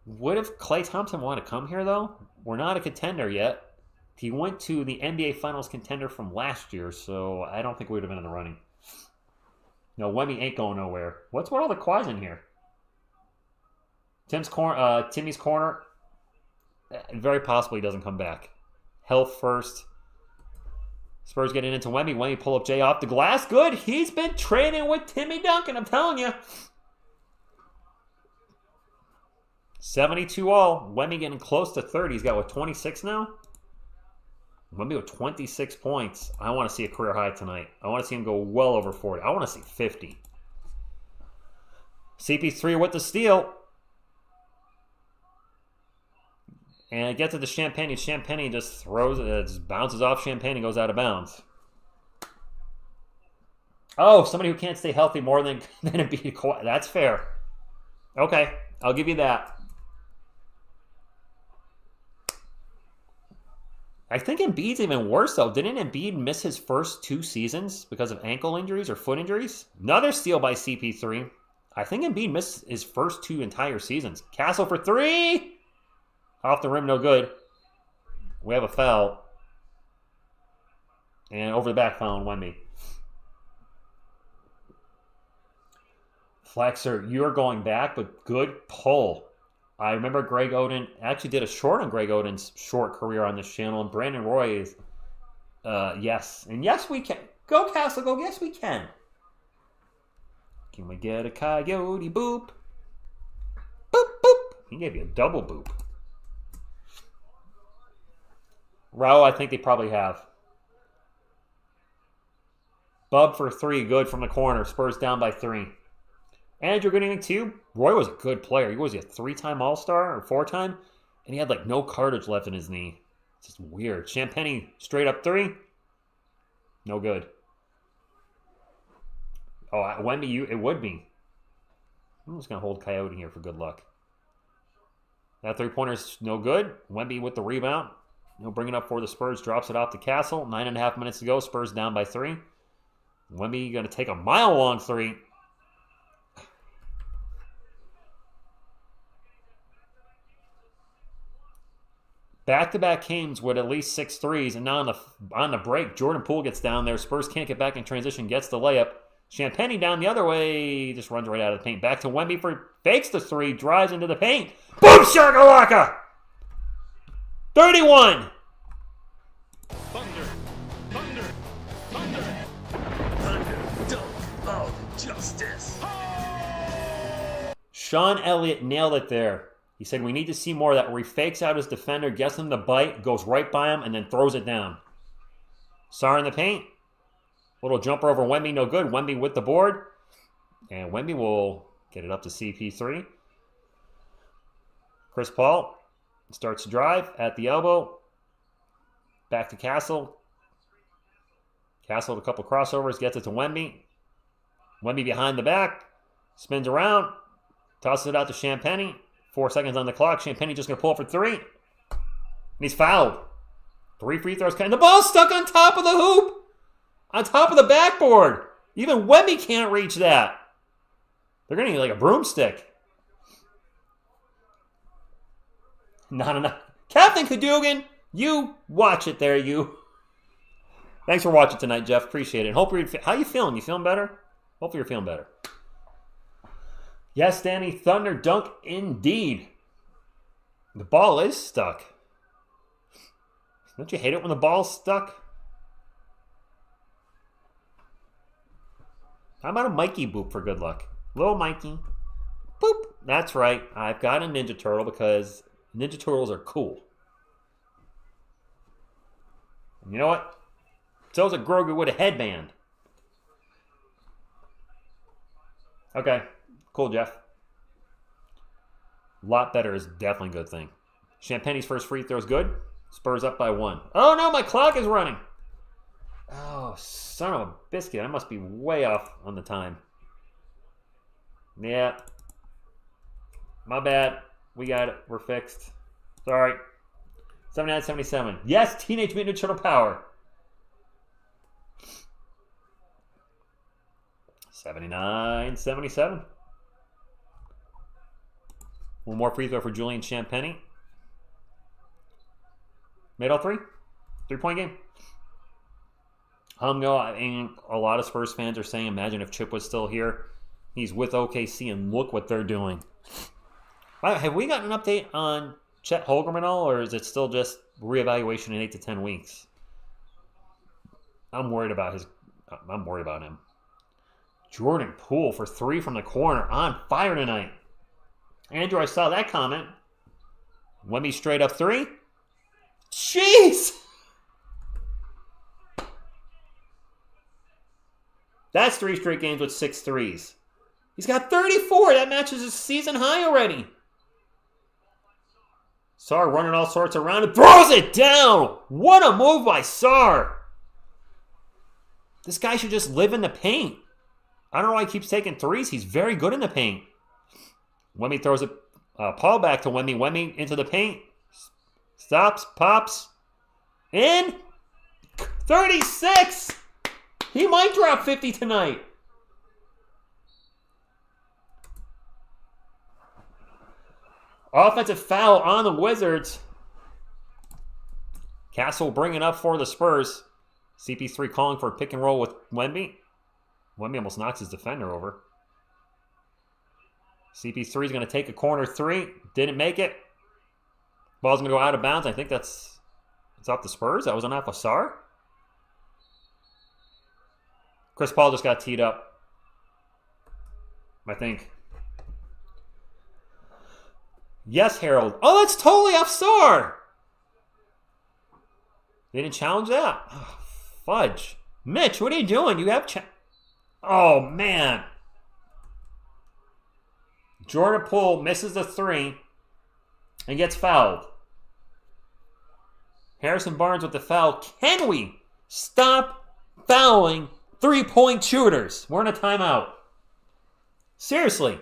would have Klay Thompson want to come here, though? We're not a contender yet. He went to the NBA Finals contender from last year, so I don't think we would have been in the running. No, Wemby ain't going nowhere. What's with all the quads in here? Timmy's corner. Very possibly doesn't come back. Health first. Spurs getting into Wemby. Wemby pull up Jay off the glass. Good. He's been training with Timmy Duncan, I'm telling you. 72 all. Wemby getting close to 30. He's got, what, 26 now? Wemby with 26 points. I want to see a career high tonight. I want to see him go well over 40. I want to see 50. CP3 with the steal. And it gets to the Champagny. Champagny just throws it. It just bounces off Champagny and goes out of bounds. Oh, somebody who can't stay healthy more than a beat. That's fair. Okay, I'll give you that. I think Embiid's even worse, though. Didn't Embiid miss his first 2 seasons because of ankle injuries or foot injuries? Another steal by CP3. I think Embiid missed his first 2 entire seasons. Castle for 3! Off the rim, no good. We have a foul. And over the back foul on Wemby. Flexer, you're going back, but good pull. I remember Greg Oden actually did a short on Greg Oden's short career on this channel, and Brandon Roy is, yes. And yes, we can. Go, Castle, go. Yes, we can. Can we get a coyote boop? Boop, boop. He gave you a double boop. Raul, I think they probably have. Bub for 3, good from the corner. Spurs down by 3. Andrew, good evening to you. Roy was a good player. He was a 3-time All-Star or 4-time, and he had like no cartilage left in his knee. It's just weird. Champagny straight up 3. No good. Oh, Wemby, it would be. I'm just going to hold Coyote here for good luck. That 3-pointer's no good. Wemby with the rebound. He'll bring it up for the Spurs. Drops it off to Castle. 9.5 minutes to go. Spurs down by 3. Wemby going to take a mile-long 3. Back-to-back games with at least 6 threes, and now on the break, Jordan Poole gets down there. Spurs can't get back in transition, gets the layup. Champagny down the other way, just runs right out of the paint. Back to Wemby for fakes the 3, drives into the paint. Boom shakalaka! 31!
Thunder, thunder, thunder. Thunder, dunk of justice.
Sean Elliott nailed it there. He said, we need to see more of that where he fakes out his defender, gets him to bite, goes right by him, and then throws it down. Sarr in the paint. Little jumper over Wemby, no good. Wemby with the board. And Wemby will get it up to CP3. Chris Paul starts to drive at the elbow. Back to Castle. Castle with a couple crossovers. Gets it to Wemby. Wemby behind the back. Spins around. Tosses it out to Champagny. 4 seconds on the clock. Champagny just going to pull up for 3. And he's fouled. 3 free throws. And the ball's stuck on top of the hoop. On top of the backboard. Even Wemby can't reach that. They're going to need like a broomstick. Not enough. Captain Cadogan, you watch it there, you. Thanks for watching tonight, Jeff. Appreciate it. Hope how you feeling? You feeling better? Hopefully you're feeling better. Yes, Danny, thunder dunk indeed. The ball is stuck. Don't you hate it when the ball's stuck? How about a Mikey boop for good luck? Little Mikey. Boop. That's right. I've got a Ninja Turtle because Ninja Turtles are cool. And you know what? So's a Grogu with a headband. Okay. Cool, Jeff. A lot better is definitely a good thing. Champagne's first free throw is good. Spurs up by 1. Oh no, my clock is running. Oh, son of a biscuit. I must be way off on the time. Yeah. My bad. We got it. We're fixed. Sorry. 79-77. Yes, Teenage Mutant Ninja Turtle power. 79-77. One more free throw for Julian Champagny. Made all 3. 3-point game. I mean, a lot of Spurs fans are saying, imagine if Chip was still here. He's with OKC, and look what they're doing. Have we gotten an update on Chet Holmgren at all, or is it still just reevaluation in 8 to 10 weeks? I'm worried about him. Jordan Poole for 3 from the corner, on fire tonight. Andrew, I saw that comment. Wemby straight up 3. Jeez! That's 3 straight games with 6 threes. He's got 34. That matches his season high already. Sarr running all sorts around and throws it down. What a move by Sarr. This guy should just live in the paint. I don't know why he keeps taking threes. He's very good in the paint. Wemby throws it. Paul back to Wemby. Wemby into the paint. Stops, pops. In. 36. He might drop 50 tonight. Offensive foul on the Wizards. Castle bringing up for the Spurs. CP3 calling for a pick and roll with Wemby. Wemby almost knocks his defender over. CP3 is going to take a corner 3. Didn't make it. Ball's going to go out of bounds. I think it's off the Spurs. That wasn't off of Sarr. Chris Paul just got teed up, I think. Yes, Harold. Oh, that's totally off Sarr. They didn't challenge that. Oh, fudge. Mitch, what are you doing? You have oh, man. Jordan Poole misses the 3 and gets fouled. Harrison Barnes with the foul. Can we stop fouling 3-point shooters? We're in a timeout. Seriously.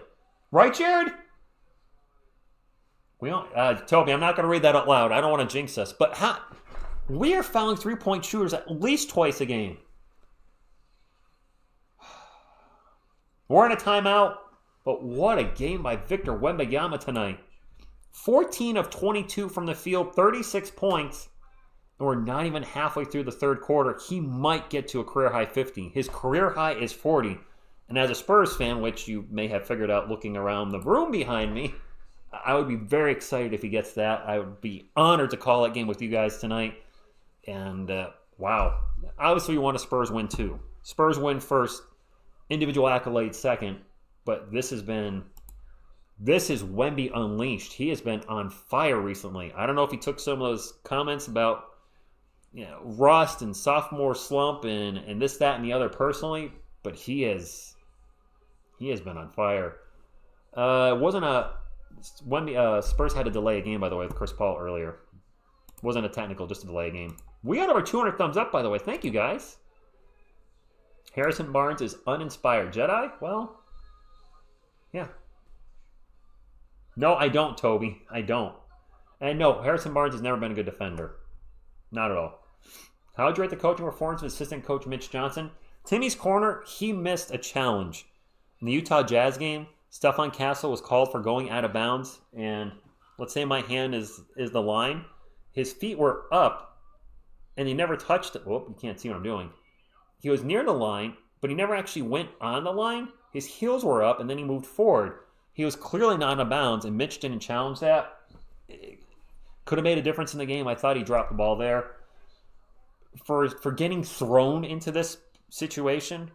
Right, Jared? We don't, Toby, I'm not going to read that out loud. I don't want to jinx us. But we are fouling 3-point shooters at least twice a game. We're in a timeout. But what a game by Victor Wembanyama tonight. 14 of 22 from the field, 36 points. And we're not even halfway through the third quarter. He might get to a career high 50. His career high is 40. And as a Spurs fan, which you may have figured out looking around the room behind me, I would be very excited if he gets that. I would be honored to call that game with you guys tonight. And wow. Obviously, we want a Spurs win too. Spurs win first. Individual accolades second. But this is Wemby unleashed. He has been on fire recently. I don't know if he took some of those comments about rust and sophomore slump and this, that, and the other personally, but he has been on fire. It wasn't Wemby. Spurs had to delay a game, by the way, with Chris Paul earlier. Wasn't a technical, just a delay game. We got over 200 thumbs up, by the way. Thank you, guys. Harrison Barnes is uninspired. Jedi? Well, yeah. No, I don't, Toby. I don't. And no, Harrison Barnes has never been a good defender. Not at all. How would you rate the coaching performance of assistant coach Mitch Johnson? Timmy's corner, he missed a challenge. In the Utah Jazz game, Stephon Castle was called for going out of bounds. And let's say my hand is the line. His feet were up, and he never touched it. Oh, you can't see what I'm doing. He was near the line, but he never actually went on the line. His heels were up, and then he moved forward. He was clearly not out of bounds, and Mitch didn't challenge that. It could have made a difference in the game. I thought he dropped the ball there. For getting thrown into this situation,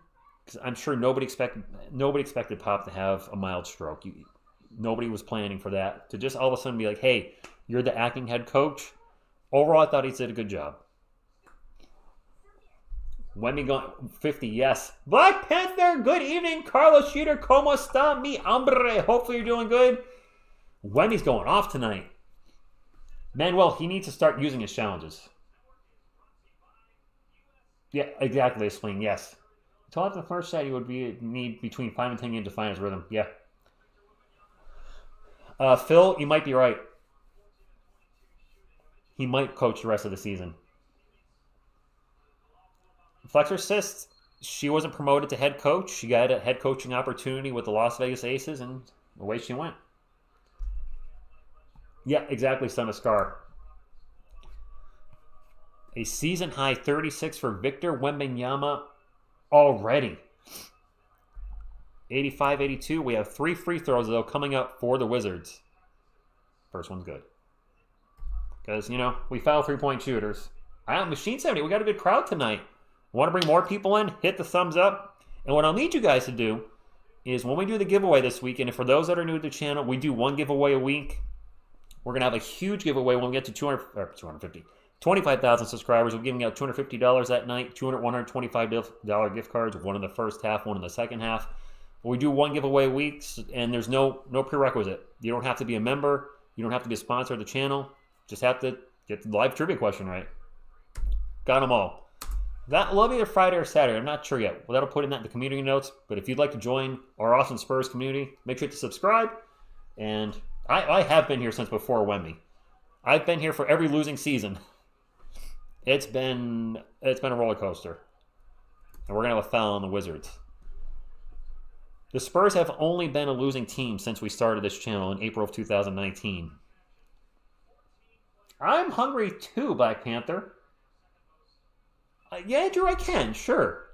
because I'm sure nobody expected Pop to have a mild stroke. Nobody was planning for that. To just all of a sudden be like, hey, you're the acting head coach. Overall, I thought he did a good job. Wemby going 50, yes. Black Panther, good evening. Carlos Shooter, como está mi hombre? Hopefully you're doing good. Wemby's going off tonight. Manuel, he needs to start using his challenges. Yeah, exactly, Spleen, yes. Until after the first set, he would need between 5 and 10 games to find his rhythm. Yeah. Phil, you might be right. He might coach the rest of the season. Flexor Cyst, she wasn't promoted to head coach. She got a head coaching opportunity with the Las Vegas Aces, and away she went. Yeah, exactly, Son of Scar. A season-high 36 for Victor Wembanyama already. 85-82. We have 3 free throws, though, coming up for the Wizards. First one's good. Because, we foul three-point shooters. Machine 70, we got a good crowd tonight. Want to bring more people in? Hit the thumbs up. And what I'll need you guys to do is when we do the giveaway this week, and for those that are new to the channel, we do one giveaway a week. We're going to have a huge giveaway when we get to 25,000 subscribers. We're giving out $250 that night, $125 gift cards, one in the first half, one in the second half. We do one giveaway a week, and there's no prerequisite. You don't have to be a member. You don't have to be a sponsor of the channel. Just have to get the live trivia question right. Got them all. That will be either Friday or Saturday. I'm not sure yet. Well, that'll put in that in the community notes. But if you'd like to join our awesome Spurs community, make sure to subscribe. And I have been here since before Wemby. I've been here for every losing season. It's been a roller coaster. And we're going to have a foul on the Wizards. The Spurs have only been a losing team since we started this channel in April of 2019. I'm hungry too, Black Panther. Yeah, Drew, I can, sure.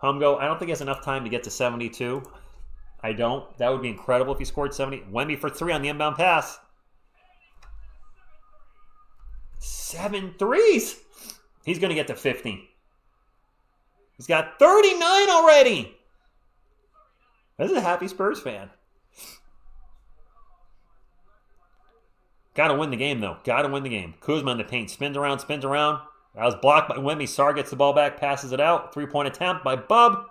Humgo, I don't think he has enough time to get to 72. I don't. That would be incredible if he scored 70. Wemby for 3 on the inbound pass. 7 threes. He's going to get to 50. He's got 39 already. This is a happy Spurs fan. Got to win the game, though. Got to win the game. Kuzma in the paint. Spins around. That was blocked by Wemby. Sarr gets the ball back, passes it out. 3-point attempt by Bub.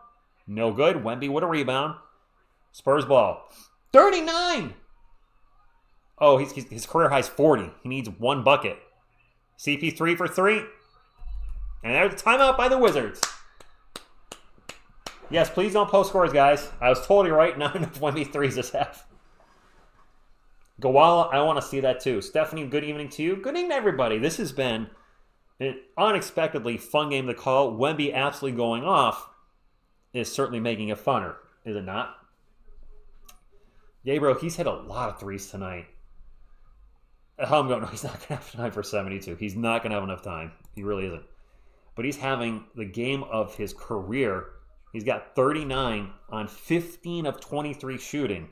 No good. Wemby with a rebound. Spurs ball. 39! Oh, his career high is 40. He needs 1 bucket. CP3 for 3. And there's a timeout by the Wizards. Yes, please don't post scores, guys. I was totally right. Not enough Wemby threes this half. Gawala, I want to see that too. Stephanie, good evening to you. Good evening, everybody. This has been an unexpectedly fun game to call. Wemby absolutely going off is certainly making it funner, is it not? Gabriel, he's hit a lot of threes tonight. I'm going, no, he's not going to have time for 72. He's not going to have enough time. He really isn't. But he's having the game of his career. He's got 39 on 15 of 23 shooting,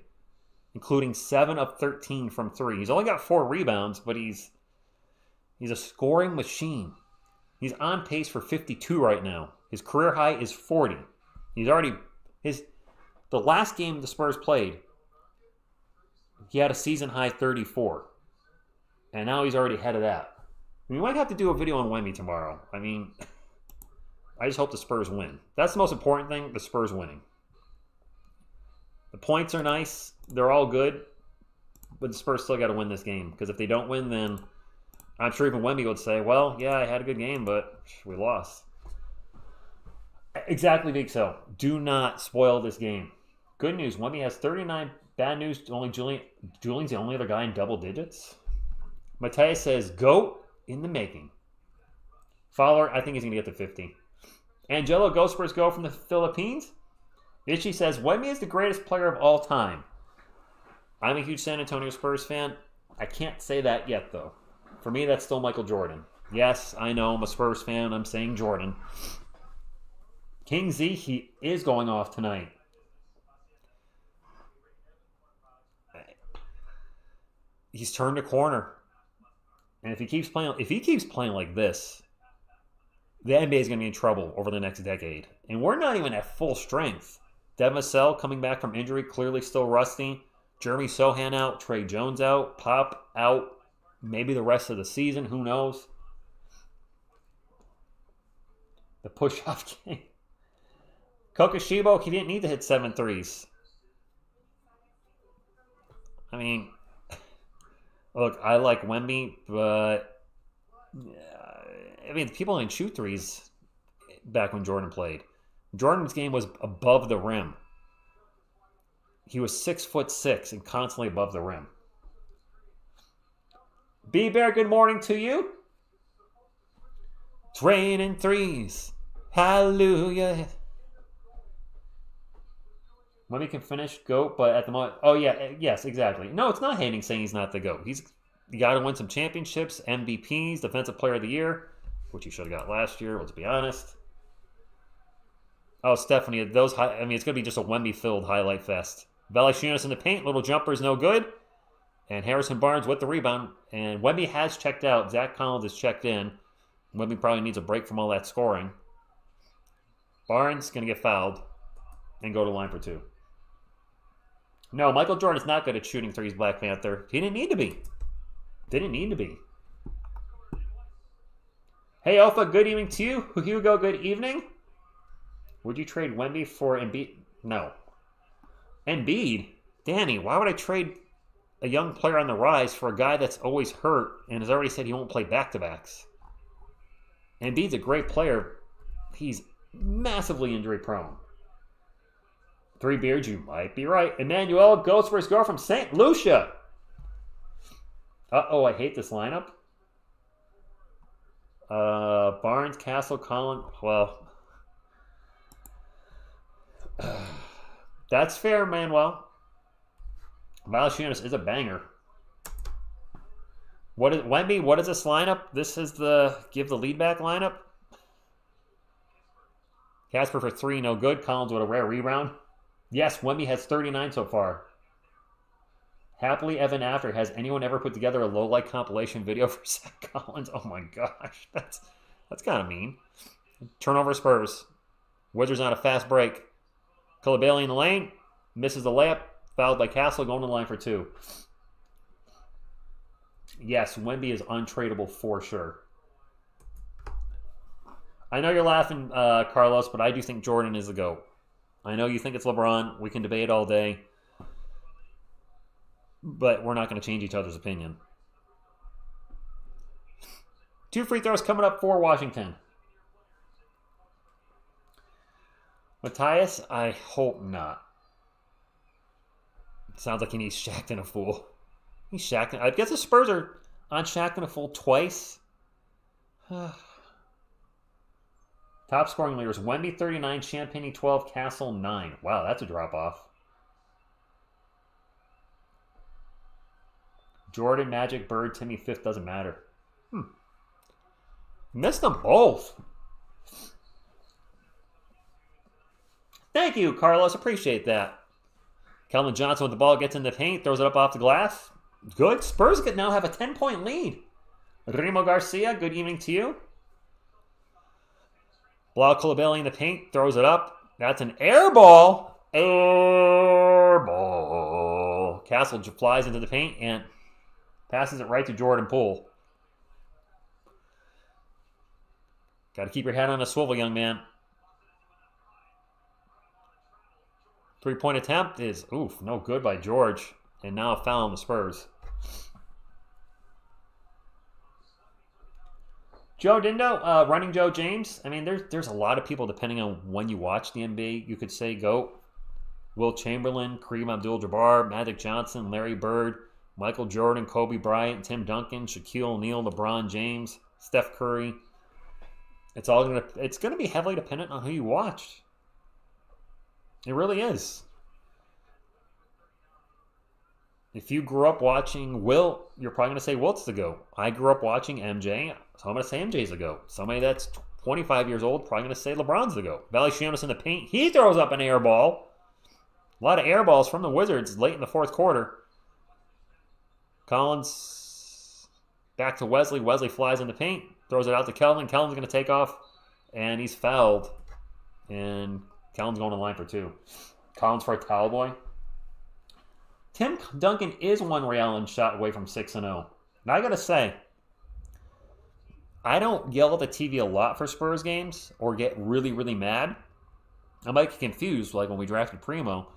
including 7 of 13 from 3. He's only got 4 rebounds, but he's a scoring machine. He's on pace for 52 right now. His career high is 40. He's already the last game the Spurs played, he had a season high 34. And now he's already ahead of that. We might have to do a video on Wemby tomorrow. I mean, I just hope the Spurs win. That's the most important thing, the Spurs winning. The points are nice. They're all good, but the Spurs still got to win this game. Because if they don't win, then I'm sure even Wemby would say, well, yeah, I had a good game, but we lost. Exactly, Big So. Do not spoil this game. Good news, Wemby has 39. Bad news, only Julian's the only other guy in double digits. Matthias says, GOAT in the making. Fowler, I think he's going to get to 50. Angelo, Go Spurs Go from the Philippines. Itchy says, Wemby is the greatest player of all time. I'm a huge San Antonio Spurs fan. I can't say that yet, though. For me, that's still Michael Jordan. Yes, I know, I'm a Spurs fan. I'm saying Jordan. King Z, he is going off tonight. He's turned a corner. And if he keeps playing like this, the NBA is going to be in trouble over the next decade. And we're not even at full strength. Dev Vassell coming back from injury, clearly still rusty. Jeremy Sohan out. Trey Jones out. Pop out. Maybe the rest of the season. Who knows? The push-off game. Kokoshibo, he didn't need to hit 7 threes. I mean, look, I like Wemby, but I mean, people didn't shoot threes back when Jordan played. Jordan's game was above the rim. He was 6'6" and constantly above the rim. B-Bear, good morning to you. It's raining threes. Hallelujah. When he can finish, GOAT, but at the moment... Oh, yeah, yes, exactly. No, it's not hating saying he's not the GOAT. You got to win some championships, MVPs, Defensive Player of the Year, which he should have got last year, let's be honest. Oh, Stephanie, it's going to be just a Wemby-filled highlight fest. Valanciunas in the paint, little jumper's no good. And Harrison Barnes with the rebound. And Wemby has checked out. Zach Collins has checked in. Wemby probably needs a break from all that scoring. Barnes going to get fouled and go to line for 2. No, Michael Jordan's not good at shooting threes, Black Panther. He didn't need to be. Didn't need to be. Hey, Alpha, good evening to you. Hugo, good evening. Would you trade Wemby for Embiid? No. Embiid? Danny, why would I trade a young player on the rise for a guy that's always hurt and has already said he won't play back-to-backs? Embiid's a great player. He's massively injury-prone. 3 beards, you might be right. Emmanuel, Ghost vs. Girl from St. Lucia. Uh-oh, I hate this lineup. Barnes, Castle, Collins. Well, that's fair, Manuel. Valanciunas is a banger. Wemby, what is this lineup? This is the give the lead back lineup. Casper for 3, no good. Collins with a rare rebound. Yes, Wemby has 39 so far. Happily Evan After. Has anyone ever put together a low-light compilation video for Zach Collins? Oh my gosh, that's kind of mean. Turnover Spurs. Wizards on a fast break. Coulibaly in the lane. Misses the layup. Fouled by Castle. Going to the line for 2. Yes, Wemby is untradeable for sure. I know you're laughing, Carlos, but I do think Jordan is the GOAT. I know you think it's LeBron. We can debate all day. But we're not going to change each other's opinion. 2 free throws coming up for Washington. Matthias, I hope not. Sounds like he needs Shaq and a fool. He's Shaq. I guess the Spurs are on Shaq and a fool twice. Top scoring leaders. Wemby 39, Champagny 12, Castle 9. Wow, that's a drop off. Jordan, Magic, Bird, Timmy 5th, doesn't matter. Missed them both. Thank you, Carlos. Appreciate that. Calvin Johnson with the ball gets in the paint, throws it up off the glass. Good. Spurs could now have a 10-point lead. Remo Garcia, good evening to you. Blau Coulibaly in the paint, throws it up. That's an air ball. Air ball. Castle flies into the paint and passes it right to Jordan Poole. Got to keep your head on a swivel, young man. Three-point attempt is, oof, no good by George. And now a foul on the Spurs. Joe Dindo, running Joe James. I mean, there's a lot of people, depending on when you watch the NBA, you could say GOAT. Will Chamberlain, Kareem Abdul-Jabbar, Magic Johnson, Larry Bird, Michael Jordan, Kobe Bryant, Tim Duncan, Shaquille O'Neal, LeBron James, Steph Curry. It's gonna be heavily dependent on who you watch. It really is. If you grew up watching Wilt, you're probably gonna say Wilt's the GOAT. I grew up watching MJ, so I'm gonna say MJ's the GOAT. Somebody that's 25 years old, probably gonna say LeBron's the GOAT. Valanciunas in the paint, he throws up an air ball. A lot of air balls from the Wizards late in the fourth quarter. Collins back to Wesley. Wesley flies in the paint, throws it out to Kelvin. Kelvin's going to take off, and he's fouled. And Kelvin's going to line for two. Collins for a towel boy. Tim Duncan is one Ray Allen shot away from 6-0. Now I got to say, I don't yell at the TV a lot for Spurs games or get really, really mad. I might get confused like when we drafted Primo.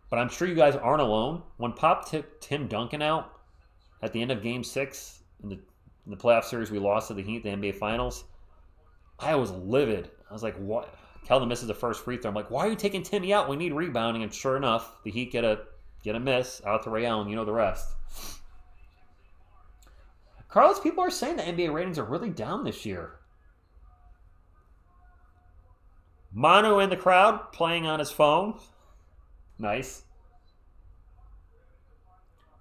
But I'm sure you guys aren't alone. When Pop took Tim Duncan out at the end of Game 6 in the playoff series we lost to the Heat, the NBA Finals, I was livid. I was like, what? Kelvin misses the first free throw. I'm like, why are you taking Timmy out? We need rebounding. And sure enough, the Heat get a miss out to Ray Allen. You know the rest. Carlos, people are saying the NBA ratings are really down this year. Manu in the crowd playing on his phone. Nice.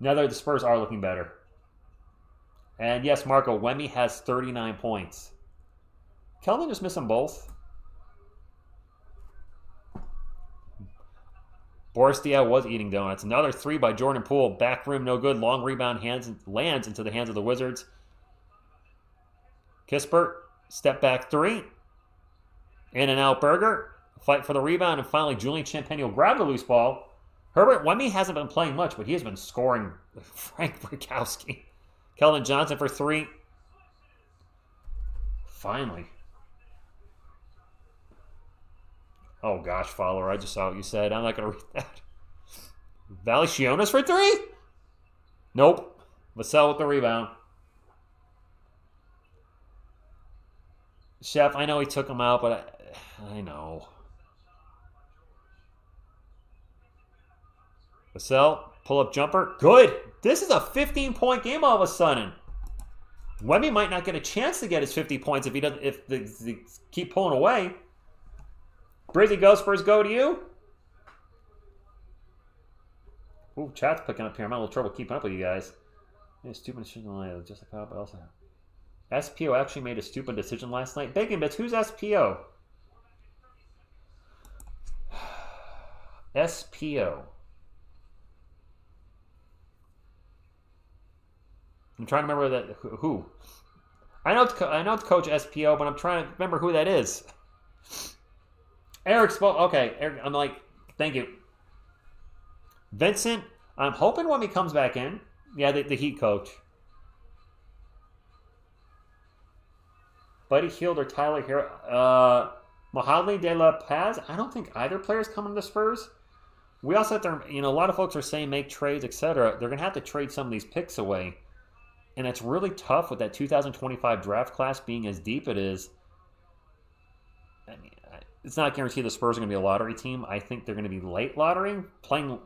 Now the Spurs are looking better. And yes, Marco, Wemby has 39 points. Kelvin just missed them both. Boris Diaw was eating donuts. Another three by Jordan Poole. Back rim, no good. Long rebound lands into the hands of the Wizards. Kispert, step back three. In and out Berger. Fight for the rebound, and finally Julian Champagnie will grab the loose ball. Herbert Wemby hasn't been playing much, but he has been scoring. Frank Brickowski. Keldon Johnson for three. Finally. Oh gosh, follower, I just saw what you said. I'm not going to read that. Valanciunas for three? Nope. Vassell with the rebound. Chef, I know he took him out, but I know. Vassell, pull-up jumper. Good. This is a 15-point game all of a sudden. Wemby might not get a chance to get his 50 points if they keep pulling away. Brizzy Go, Spurs go to you. Ooh, chat's picking up here. I'm having a little trouble keeping up with you guys. Yeah, stupid decision just like how, but also SPO actually made a stupid decision last night. Bacon Bits, who's SPO? SPO. I'm trying to remember that who. I know it's Coach SPO, but I'm trying to remember who that is. Eric spoke. Okay, Eric, I'm like, thank you. Vincent, I'm hoping when he comes back in. Yeah, the Heat coach. Buddy Hield or Tyler Hero. Mohadli De La Paz. I don't think either player is coming to the Spurs. We also have to, a lot of folks are saying make trades, etc. They're going to have to trade some of these picks away. And it's really tough with that 2025 draft class being as deep it is. I mean, it's not guaranteed the Spurs are going to be a lottery team. I think they're going to be late lottery, playing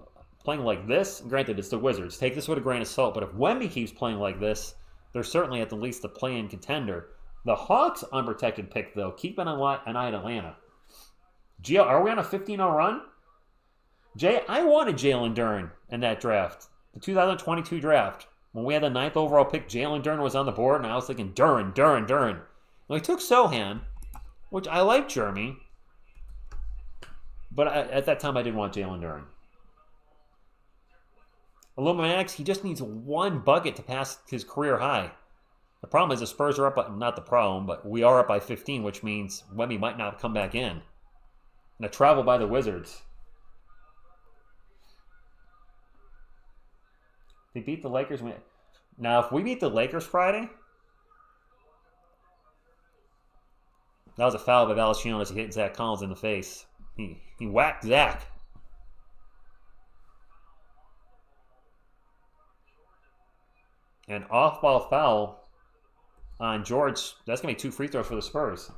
like this. Granted, it's the Wizards. Take this with a grain of salt. But if Wemby keeps playing like this, they're certainly at the least a play-in contender. The Hawks' unprotected pick, though, keep an eye at Atlanta. Gio, are we on a 15-0 run? Jay, I wanted Jalen Duren in that draft, the 2022 draft. When we had the 9th overall pick, Jalen Duren was on the board, and I was thinking, Duren. Well, he took Sohan, which I like Jeremy, but at that time I didn't want Jalen Duren. Illuminatics, he just needs one bucket to pass his career high. The problem is the Spurs are up by, not the problem, but we are up by 15, which means Wemby might not come back in. And a travel by the Wizards. They beat the Lakers. Now, if we beat the Lakers Friday, that was a foul by Valanciunas. He hit Zach Collins in the face. He whacked Zach. An off-ball foul on George. That's going to be 2 free throws for the Spurs.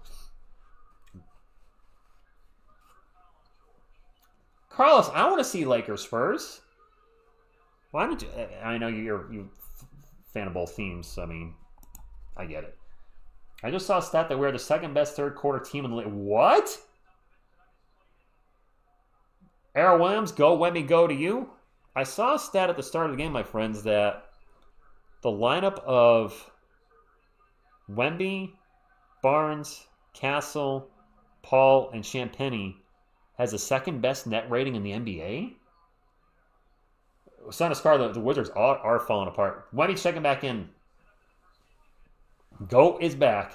Carlos, I want to see Lakers Spurs. Why don't you? I know you're fan of both teams. I mean, I get it. I just saw a stat that we're the second best third quarter team in the league. What? Errol Williams, go Wemby, go to you. I saw a stat at the start of the game, my friends, that the lineup of Wemby, Barnes, Castle, Paul, and Champagnie has the second best net rating in the NBA. Son of Scar, the Wizards are falling apart. Wemby checking back in. Goat is back.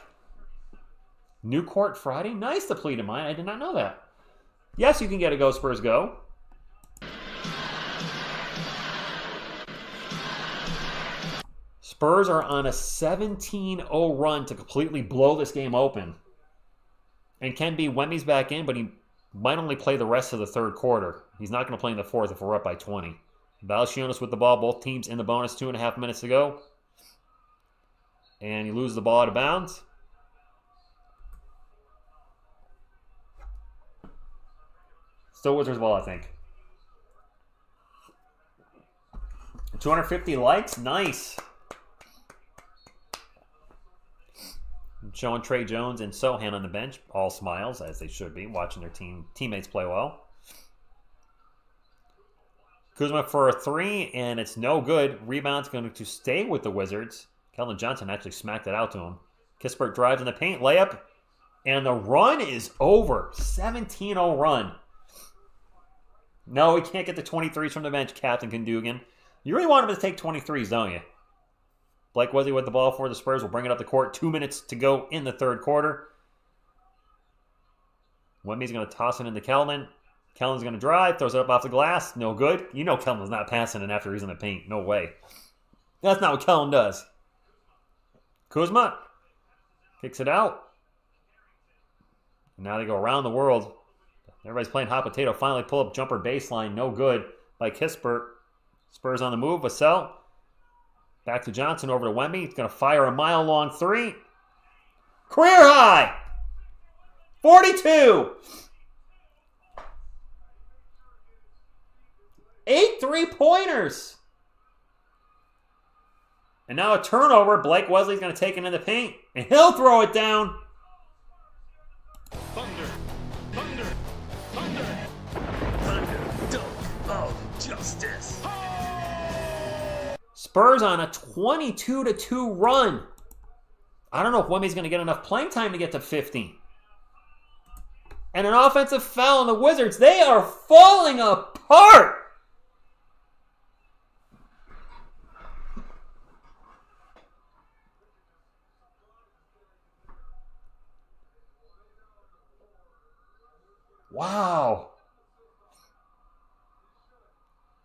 New court Friday. Nice depleted mine. I did not know that. Yes, you can get a Go Spurs Go. Spurs are on a 17-0 run to completely blow this game open. And can be Wemby's back in, but he might only play the rest of the third quarter. He's not going to play in the fourth if we're up by 20. Valanciunas with the ball, both teams in the bonus, 2.5 minutes to go. And he loses the ball out of bounds. Still Wizards ball, I think. 250 likes, nice. Showing Trey Jones and Sohan on the bench, all smiles, as they should be, watching their teammates play well. Kuzma for a 3, and it's no good. Rebound's going to stay with the Wizards. Keldon Johnson actually smacked it out to him. Kispert drives in the paint, layup, and the run is over. 17-0 run. No, he can't get the 23s from the bench, Captain Kundugan. You really want him to take 23s, don't you? Blake Wesley with the ball for the Spurs will bring it up the court. 2 minutes to go in the third quarter. Wemby's going to toss it into Keldon. Keldon's going to drive, throws it up off the glass. No good. You know Keldon's not passing it after he's in the paint. No way. That's not what Keldon does. Kuzma kicks it out. And now they go around the world. Everybody's playing hot potato. Finally pull up jumper baseline. No good by Kispert. Spurs on the move. Vassell. Back to Johnson, over to Wemby. He's going to fire a mile-long 3. Career high! 42! 8 3-pointers! And now a turnover. Blake Wesley's going to take it in the paint, and he'll throw it down.
Thunder, thunder, thunder. Thunder, dunk of justice.
Spurs on a 22-2 run. I don't know if Wemby's going to get enough playing time to get to 50. And an offensive foul on the Wizards. They are falling apart. Wow.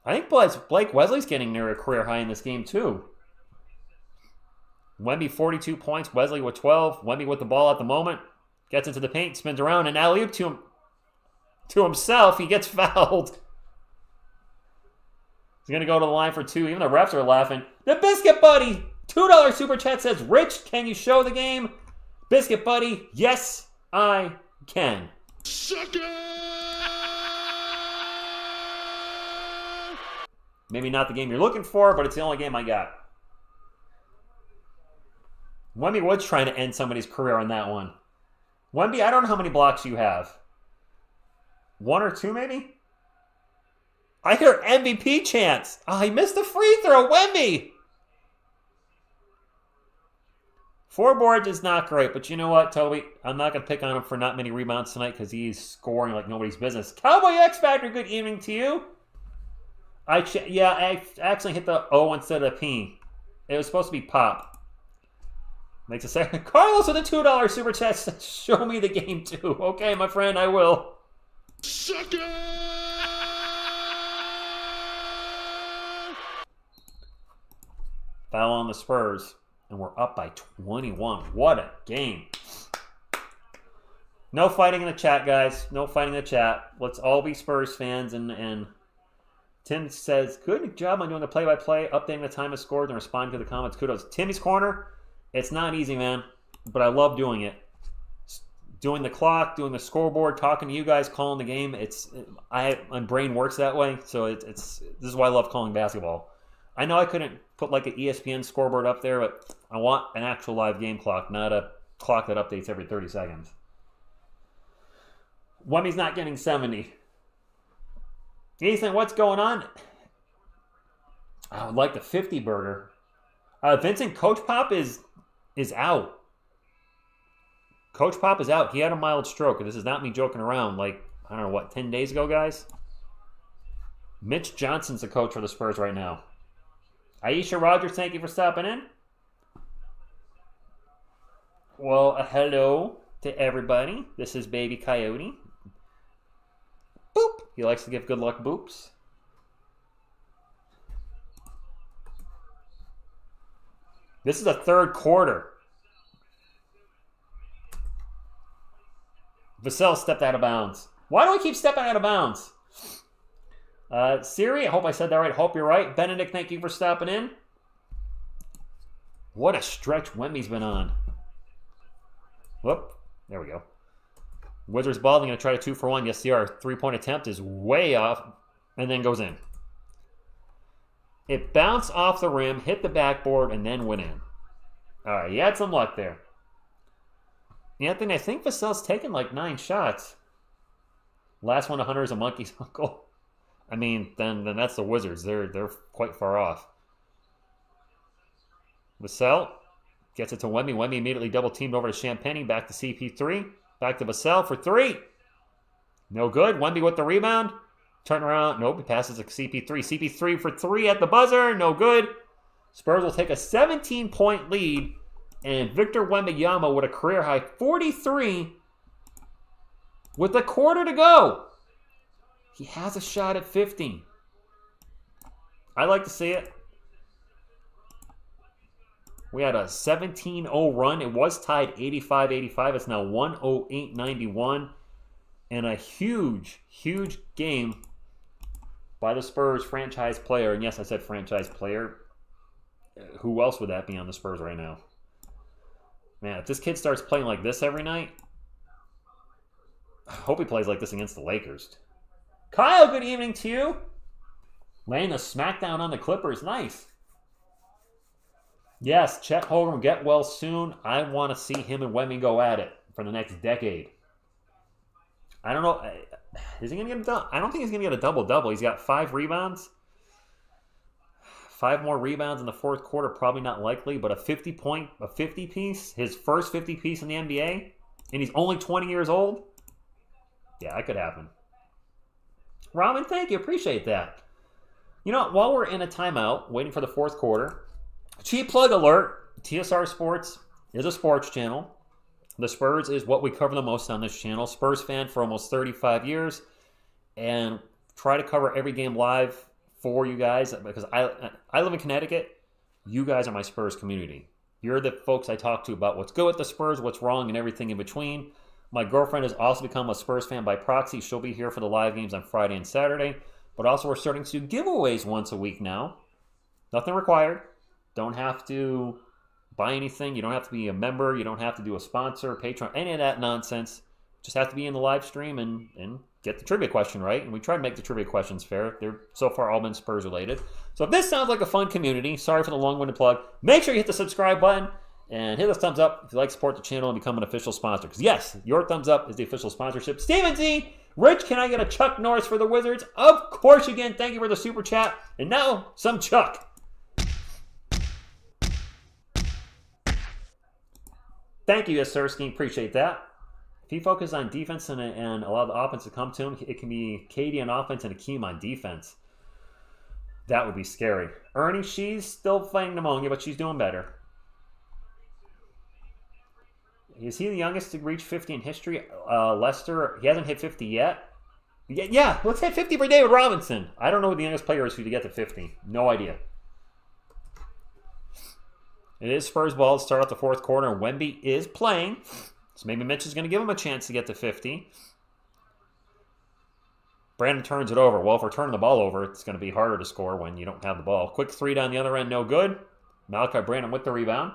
I think Blake Wesley's getting near a career high in this game, too. Wemby, 42 points. Wesley with 12. Wemby with the ball at the moment. Gets into the paint, spins around, and alley-oop to himself. He gets fouled. He's going to go to the line for 2. Even the refs are laughing. The Biscuit Buddy, $2 super chat says, Rich, can you show the game? Biscuit Buddy, yes, I can.
Sucker!
Maybe not the game you're looking for, but it's the only game I got. Wemby was trying to end somebody's career on that one. Wemby, I don't know how many blocks you have. 1 or 2, maybe? I hear MVP chants. Oh, he missed a free throw. Wemby! 4 boards is not great, but you know what, Toby? I'm not going to pick on him for not many rebounds tonight because he's scoring like nobody's business. Cowboy X Factor, good evening to you. I actually hit the O instead of the P. It was supposed to be Pop. Makes a second. Carlos with a $2 super chat says, show me the game too. Okay, my friend, I will.
Sucker!
Foul on the Spurs, and we're up by 21. What a game. No fighting in the chat, guys. No fighting in the chat. Let's all be Spurs fans and Tim says, good job on doing the play-by-play, updating the time of scores, and responding to the comments. Kudos. Timmy's Corner, it's not easy, man, but I love doing it. Doing the clock, doing the scoreboard, talking to you guys, calling the game. My brain works that way, so this is why I love calling basketball. I know I couldn't put like an ESPN scoreboard up there, but I want an actual live game clock, not a clock that updates every 30 seconds. Wemmy's not getting 70. Ethan, what's going on? I would like the 50 burger. Vincent, Coach Pop is out. Coach Pop is out. He had a mild stroke. This is not me joking around. Like, I don't know, what, 10 days ago, guys? Mitch Johnson's the coach for the Spurs right now. Aisha Rogers, thank you for stopping in. Well, hello to everybody. This is Baby Coyote. Boop. He likes to give good luck boops. This is the third quarter. Vassell stepped out of bounds. Why do I keep stepping out of bounds? Siri, I hope I said that right. Hope you're right. Benedict, thank you for stopping in. What a stretch Wemby's been on. Whoop. There we go. Wizards ball. They're going to try a 2-for-1. Yes, our three-point attempt is way off and then goes in. It bounced off the rim, hit the backboard, and then went in. All right, you had some luck there. Anthony, I think Vassell's taken like 9 shots. Last one to Hunter is a monkey's uncle. I mean, then that's the Wizards. They're quite far off. Vassell gets it to Wemby. Wemby immediately double-teamed over to Champagny. Back to CP3. Back to Vassell for 3. No good. Wemby with the rebound. Turn around. Nope, he passes to CP3. CP3 for 3 at the buzzer. No good. Spurs will take a 17-point lead. And Victor Wembanyama with a career-high 43 with a quarter to go. He has a shot at 50. I like to see it. We had a 17-0 run. It was tied 85-85. It's now 108-91. And a huge, huge game by the Spurs franchise player. And yes, I said franchise player. Who else would that be on the Spurs right now? Man, if this kid starts playing like this every night, I hope he plays like this against the Lakers. Kyle, good evening to you. Laying the smackdown on the Clippers. Nice. Yes, Chet Holmgren, get well soon. I want to see him and Wemby go at it for the next decade. I don't know. Is he going to get a double? I don't think he's going to get a double-double. He's got 5 rebounds. 5 more rebounds in the fourth quarter, probably not likely, but a 50 piece, his first 50 piece in the NBA, and he's only 20 years old? Yeah, that could happen. Ramen, thank you. Appreciate that. You know, while we're in a timeout, waiting for the fourth quarter, cheap plug alert, TSR Sports is a sports channel. The Spurs is what we cover the most on this channel. Spurs fan for almost 35 years, and try to cover every game live for you guys, because I live in Connecticut. You guys are my Spurs community. You're the folks I talk to about what's good with the Spurs, what's wrong, and everything in between. My girlfriend has also become a Spurs fan by proxy. She'll be here for the live games on Friday and Saturday. But also we're starting to do giveaways once a week now. Nothing required. Don't have to buy anything. You don't have to be a member. You don't have to do a sponsor, Patreon, any of that nonsense. Just have to be in the live stream and get the trivia question right. And we try to make the trivia questions fair. They're so far all been Spurs related. So if this sounds like a fun community, sorry for the long-winded plug, make sure you hit the subscribe button and hit the thumbs up if you like to support the channel and become an official sponsor. Because yes, your thumbs up is the official sponsorship. Steven Z, Rich, can I get a Chuck Norris for the Wizards? Of course you can. Thank you for the super chat. And now, some Chuck. Thank you, Yasursky. Appreciate that. If he focuses on defense and allow the offense to come to him, it can be KD on offense and Akeem on defense. That would be scary. Ernie, she's still fighting pneumonia, but she's doing better. Is he the youngest to reach 50 in history? Lester, he hasn't hit 50 yet. Yeah, let's hit 50 for David Robinson. I don't know who the youngest player is who to get to 50. No idea. It is Spurs ball to start out the fourth quarter, and Wemby is playing. So maybe Mitch is going to give him a chance to get to 50. Brandon turns it over. Well, if we're turning the ball over, it's going to be harder to score when you don't have the ball. Quick three down the other end, no good. Malachi Brandon with the rebound.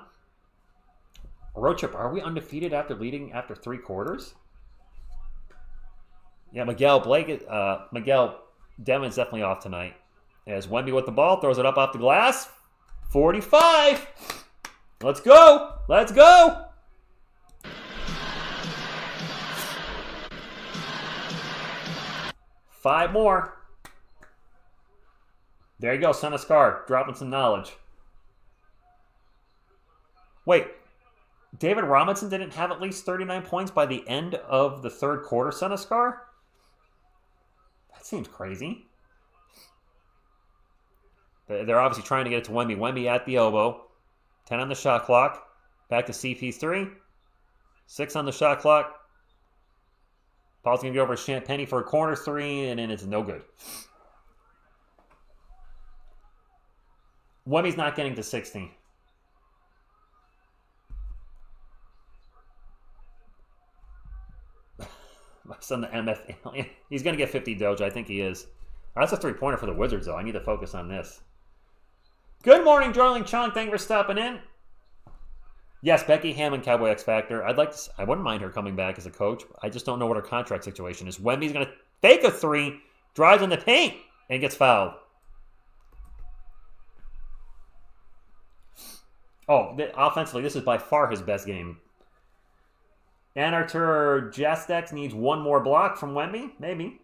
Road trip, are we undefeated after leading after 3 quarters? Yeah, Miguel Devin's definitely off tonight. As Wemby with the ball, throws it up off the glass. 45. Let's go. Let's go. Five more. There you go, son of Scar, dropping some knowledge. Wait, David Robinson didn't have at least 39 points by the end of the third quarter, son of Scar? That seems crazy. They're obviously trying to get it to Wemby. Wemby at the elbow. 10 on the shot clock. Back to CP3. 6 on the shot clock. Paul's going to get over Champagny for a corner 3, and then it's no good. Wemby's not getting to 16. My son, the MF alien. He's going to get 50 Doge. I think he is. That's a 3-pointer for the Wizards, though. I need to focus on this. Good morning, Darling Chong. Thank you for stopping in. Yes, Becky Hammond, Cowboy X Factor. I wouldn't mind her coming back as a coach. I just don't know what her contract situation is. Wemby's going to fake a 3, drives in the paint, and gets fouled. Oh, offensively, this is by far his best game. Anartur Jastex needs one more block from Wemby, maybe.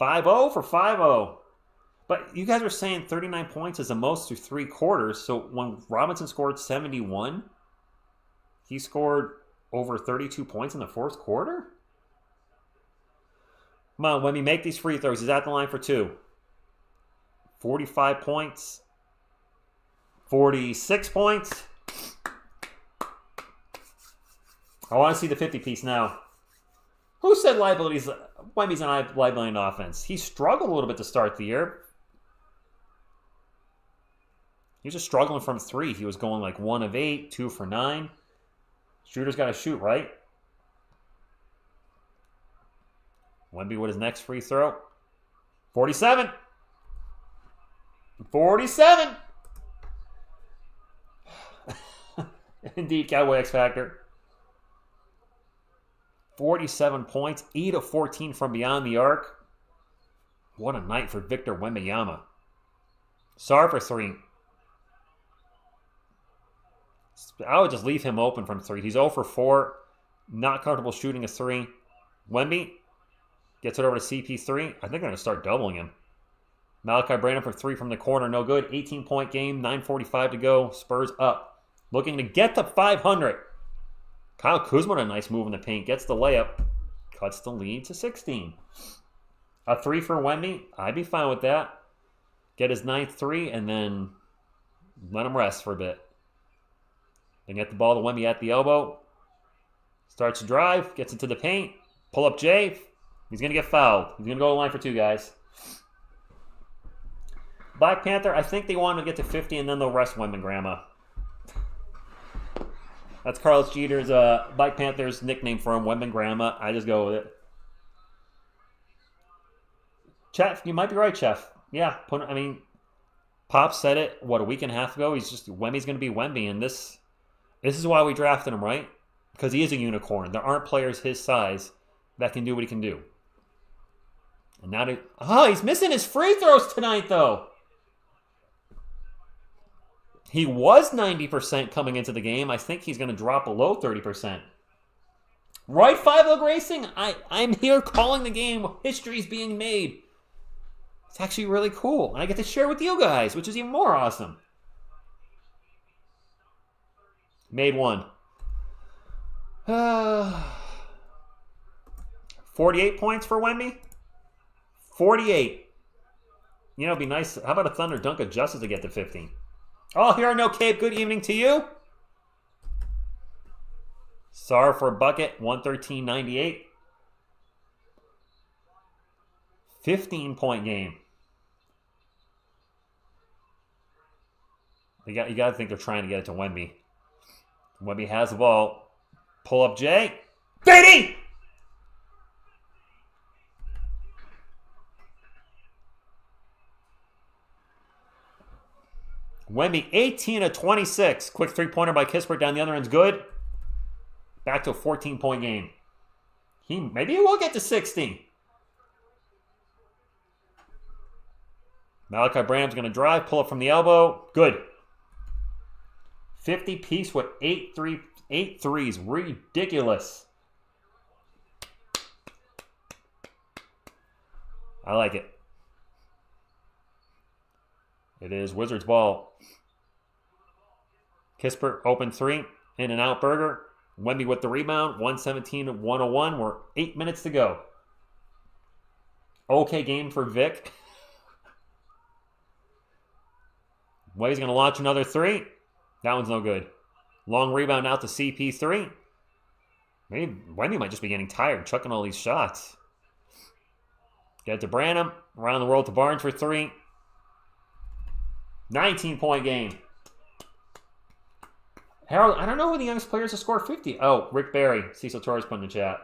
5-0 for 5-0. But you guys are saying 39 points is the most through 3 quarters. So when Robinson scored 71, he scored over 32 points in the fourth quarter? Come on, Wemby, make these free throws. He's at the line for 2. 45 points. 46 points. I want to see the 50-piece now. Who said Wemby's an liability on offense? He struggled a little bit to start the year. He was just struggling from 3. He was going like 1 of 8, 2 for 9. Shooter's got to shoot, right? Wemby with his next free throw. 47. 47. Indeed, Cowboy X Factor. 47 points, 8 of 14 from beyond the arc. What a night for Victor Wembanyama. Sarr for 3. I would just leave him open from 3. He's 0 for 4. Not comfortable shooting a 3. Wemby gets it over to CP3. I think they're going to start doubling him. Malachi Brandon for 3 from the corner. No good. 18-point game. 9:45 to go. Spurs up. Looking to get to 500. Kyle Kuzma, a nice move in the paint. Gets the layup. Cuts the lead to 16. A 3 for Wemby. I'd be fine with that. Get his 9th 3 and then let him rest for a bit. Then get the ball to Wemby at the elbow. Starts to drive. Gets into the paint. Pull up Jay. He's going to get fouled. He's going to go to the line for 2, guys. Black Panther, I think they want to get to 50 and then they'll rest Wembanyama. That's Carlos Jeter's, Black Panther's nickname for him, Wembanyama. I just go with it. Chef, you might be right, Chef. Yeah, Pop said it, a week and a half ago. Wemby's going to be Wemby, and this is why we drafted him, right? Because he is a unicorn. There aren't players his size that can do what he can do. And now he's missing his free throws tonight, though. He was 90% coming into the game. I think he's going to drop below 30%. Right, 5 Racing? I'm here calling the game. History's being made. It's actually really cool. And I get to share with you guys, which is even more awesome. Made 1. 48 points for Wemby? 48. You know, it'd be nice. How about a Thunder dunk of justice to get to 15? Oh, here are no Cape. Good evening to you. Sarr for a bucket. 113.98. 15-point game. You got to think they're trying to get it to Wemby. Wemby has the ball. Pull up Jay. Baby! Wemby, 18 of 26. Quick three-pointer by Kispert down the other end's good. Back to a 14-point game. Maybe he will get to 60. Malachi Branham's going to drive, pull up from the elbow. Good. 50 piece with 8 threes. Ridiculous. I like it. It is Wizards ball. Kispert, open three. In and out Berger. Wemby with the rebound. 117-101. We're 8 minutes to go. Okay game for Vic. Wemby's going to launch another three. That one's no good. Long rebound out to CP3. Maybe Wemby might just be getting tired chucking all these shots. Get it to Branham. Around the world to Barnes for three. 19-point game. Harold, I don't know who the youngest players to score 50. Oh, Rick Barry. Cecil Torres put in the chat.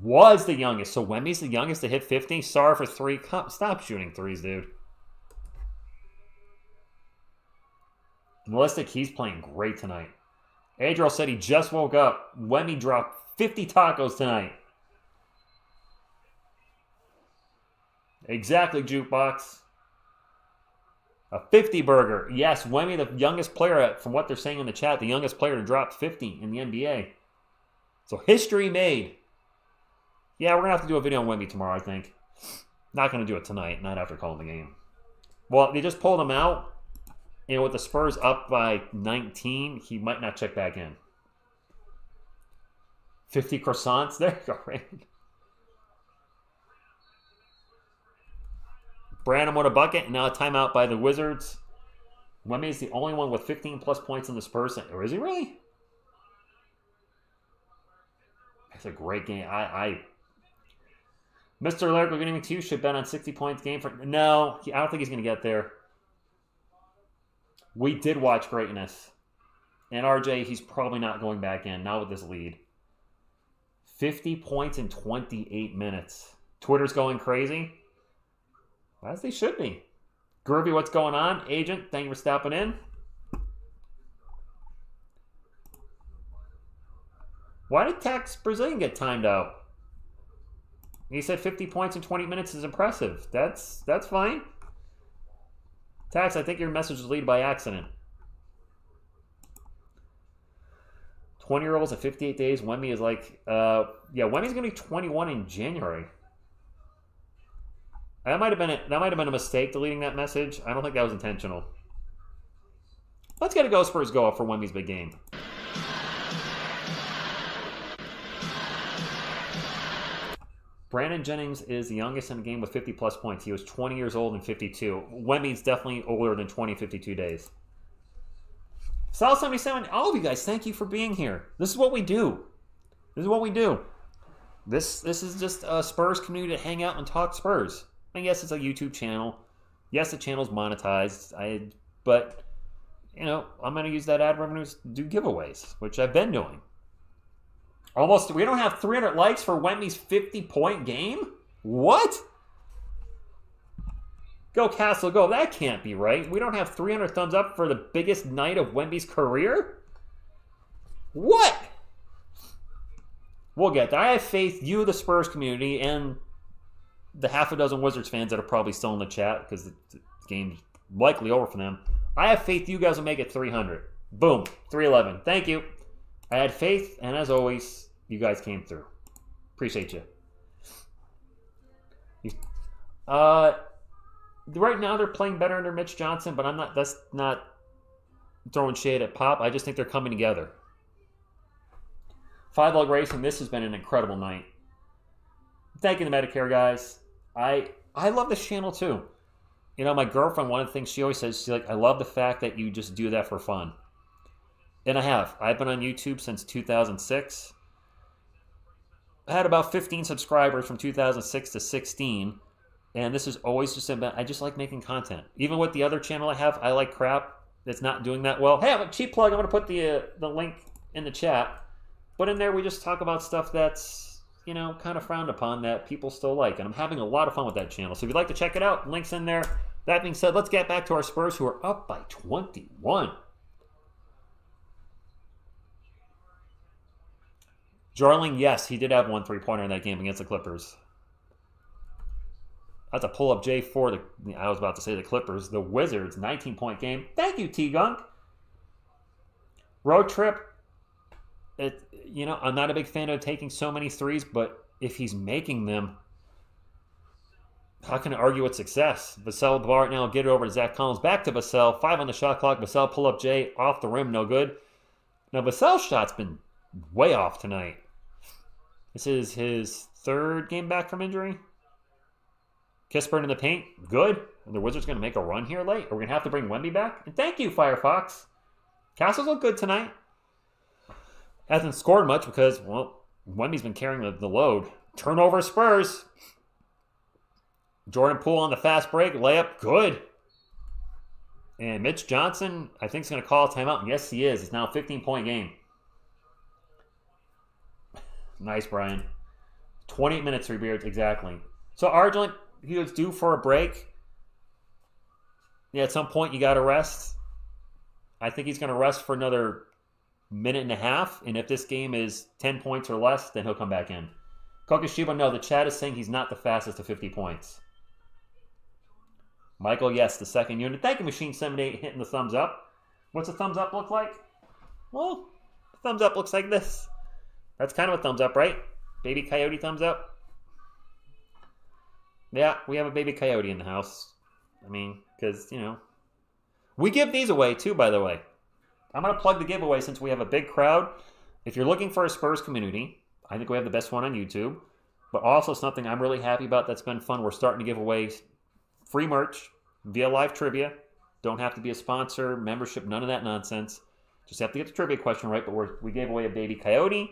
Was the youngest. So Wemby's the youngest to hit 50. Sarr for three. Stop shooting threes, dude. Melistic, he's playing great tonight. Adriel said he just woke up. Wemby dropped 50 tacos tonight. Exactly, Jukebox. A 50 burger. Yes, Wemby, the youngest player, from what they're saying in the chat, the youngest player to drop 50 in the NBA. So history made. Yeah, we're going to have to do a video on Wemby tomorrow, I think. Not going to do it tonight, not after calling the game. Well, they just pulled him out. You know, with the Spurs up by 19, he might not check back in. 50 croissants. There you go, right? Branham with a bucket, and now a timeout by the Wizards. Wemby is the only one with 15-plus points in the Spurs. Or is he really? That's a great game. Mr. Lyrical Getting Me Too should bet on 60 points game for... No, I don't think he's going to get there. We did watch greatness. And RJ, he's probably not going back in, not with this lead. 50 points in 28 minutes. Twitter's going crazy. As they should be. Groovy, what's going on? Agent, thank you for stopping in. Why did Tax Brazilian get timed out? He said 50 points in 20 minutes is impressive. That's fine. Tax, I think your message was lead by accident. 20-year-olds at 58 days. Wemby is like, yeah, Wemby's going to be 21 in January. That might have been a mistake deleting that message. I don't think that was intentional. Let's get a Go Spurs go up for Wemby's big game. Brandon Jennings is the youngest in the game with 50-plus points. He was 20 years old and 52. Wemby's definitely older than 20, 52 days. Sal 77, all of you guys, thank you for being here. This is what we do. This is what we do. This is just a Spurs community to hang out and talk Spurs. And yes, it's a YouTube channel. Yes, the channel's monetized. But, you know, I'm going to use that ad revenue to do giveaways, which I've been doing. We don't have 300 likes for Wemby's 50-point game? What? Go Castle, go. That can't be right. We don't have 300 thumbs up for the biggest night of Wemby's career? What? We'll get there. I have faith, you, the Spurs community, and the half a dozen Wizards fans that are probably still in the chat because the game's likely over for them. I have faith you guys will make it 300. Boom. 311. Thank you. I had faith, and as always, you guys came through. Appreciate you. Right now, they're playing better under Mitch Johnson, but that's not throwing shade at Pop. I just think they're coming together. 5-Log Racing, this has been an incredible night. Thank you to Medicare, guys. I love this channel, too. You know, my girlfriend, one of the things she always says, she's like, I love the fact that you just do that for fun. And I have. I've been on YouTube since 2006. I had about 15 subscribers from 2006 to 16. And this is always just about, I just like making content. Even with the other channel I have, I like crap that's not doing that well. Hey, I'm a cheap plug. I'm going to put the link in the chat. But in there, we just talk about stuff that's, you know, kind of frowned upon that people still like. And I'm having a lot of fun with that channel. So if you'd like to check it out, link's in there. That being said, let's get back to our Spurs, who are up by 21. Jarling, yes, he did have 1 3-pointer in that game against the Clippers. That's a pull-up J for I was about to say the Clippers. The Wizards, 19-point game. Thank you, T-Gunk. Road trip. I'm not a big fan of taking so many threes, but if he's making them, how can I argue with success? Vassell the ball right now, get it over to Zach Collins. Back to Vassell. 5 on the shot clock. Vassell pull-up J off the rim, no good. Now, Vassell's shot's been way off tonight. This is his 3rd game back from injury. Kispert in the paint, good. And the Wizards going to make a run here late? Are we going to have to bring Wemby back? And thank you, Firefox. Castles look good tonight. Hasn't scored much because, Wemby's been carrying the load. Turnover Spurs. Jordan Poole on the fast break. Layup, good. And Mitch Johnson, I think, is going to call a timeout. And yes, he is. It's now a 15-point game. Nice, Brian. 28 minutes, 3 beers, exactly. So Argent, he was due for a break. Yeah, at some point you got to rest. I think he's going to rest for another minute and a half. And if this game is 10 points or less, then he'll come back in. Kokoshiba, no, the chat is saying he's not the fastest to 50 points. Michael, yes, the second unit. Thank you, Machine78, hitting the thumbs up. What's a thumbs up look like? Well, the thumbs up looks like this. That's kind of a thumbs up, right? Baby Coyote thumbs up. Yeah, we have a baby coyote in the house. I mean, because, we give these away too, by the way. I'm going to plug the giveaway since we have a big crowd. If you're looking for a Spurs community, I think we have the best one on YouTube. But also something I'm really happy about that's been fun. We're starting to give away free merch via live trivia. Don't have to be a sponsor, membership, none of that nonsense. Just have to get the trivia question right. But we gave away a baby coyote,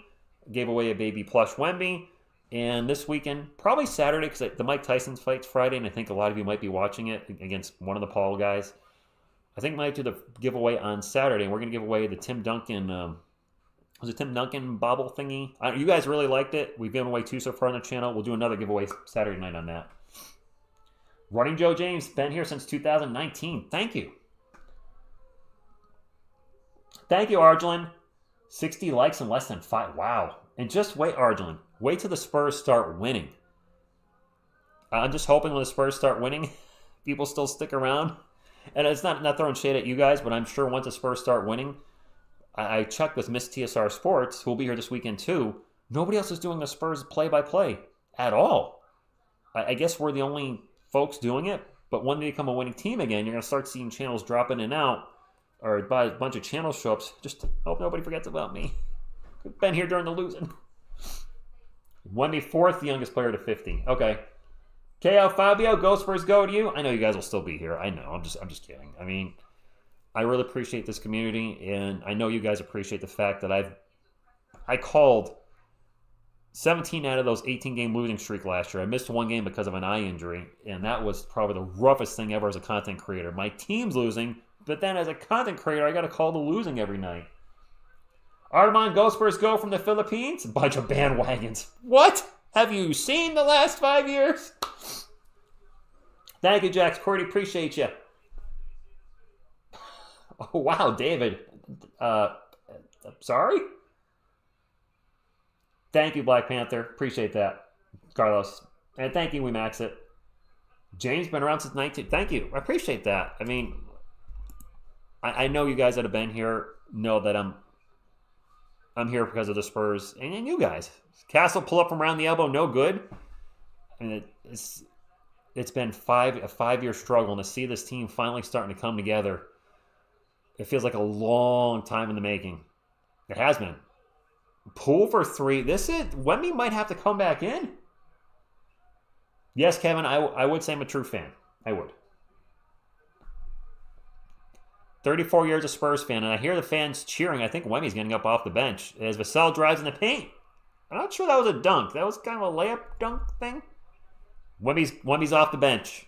gave away a baby plush Wemby. And this weekend, probably Saturday, because the Mike Tyson fight's Friday, and I think a lot of you might be watching it against one of the Paul guys. I think we might do the giveaway on Saturday, and we're going to give away the Tim Duncan, was it Tim Duncan bobble thingy? You guys really liked it. We've given away 2 so far on the channel. We'll do another giveaway Saturday night on that. Running Joe James, been here since 2019. Thank you. Thank you, Arjun. 60 likes in less than 5. Wow. And just wait, Arjun. Wait till the Spurs start winning. I'm just hoping when the Spurs start winning, people still stick around. And it's not throwing shade at you guys, but I'm sure once the Spurs start winning, I checked with Miss TSR Sports, who will be here this weekend too. Nobody else is doing the Spurs play-by-play at all. I guess we're the only folks doing it, but when they become a winning team again, you're going to start seeing channels drop in and out, or a bunch of channel show-ups. Just hope nobody forgets about me. Been here during the losing. Wemby 4th, the youngest player to 50. Okay. KL Fabio, go Spurs, go to you. I know you guys will still be here. I know. I'm just kidding. I mean, I really appreciate this community, and I know you guys appreciate the fact that I called 17 out of those 18-game losing streak last year. I missed 1 game because of an eye injury, and that was probably the roughest thing ever as a content creator. My team's losing, but then as a content creator, I got to call the losing every night. Armand, go Spurs, go from the Philippines. A bunch of bandwagons. What? Have you seen the last 5 years? Thank you, Jax Cordy. Appreciate you. Oh, wow, David. Sorry? Thank you, Black Panther. Appreciate that, Carlos. And thank you, We Max It. James been around since 19. Thank you. I appreciate that. I mean, I know you guys that have been here know that I'm here because of the Spurs and you guys. Castle pull up from around the elbow, no good. I mean, it's been a 5-year struggle, and to see this team finally starting to come together, it feels like a long time in the making. It has been. Pool for 3. Wemby might have to come back in. Yes, Kevin, I would say I'm a true fan. I would. 34 years a Spurs fan, and I hear the fans cheering. I think Wemby's getting up off the bench as Vassell drives in the paint. I'm not sure that was a dunk. That was kind of a layup dunk thing. Wemby's off the bench.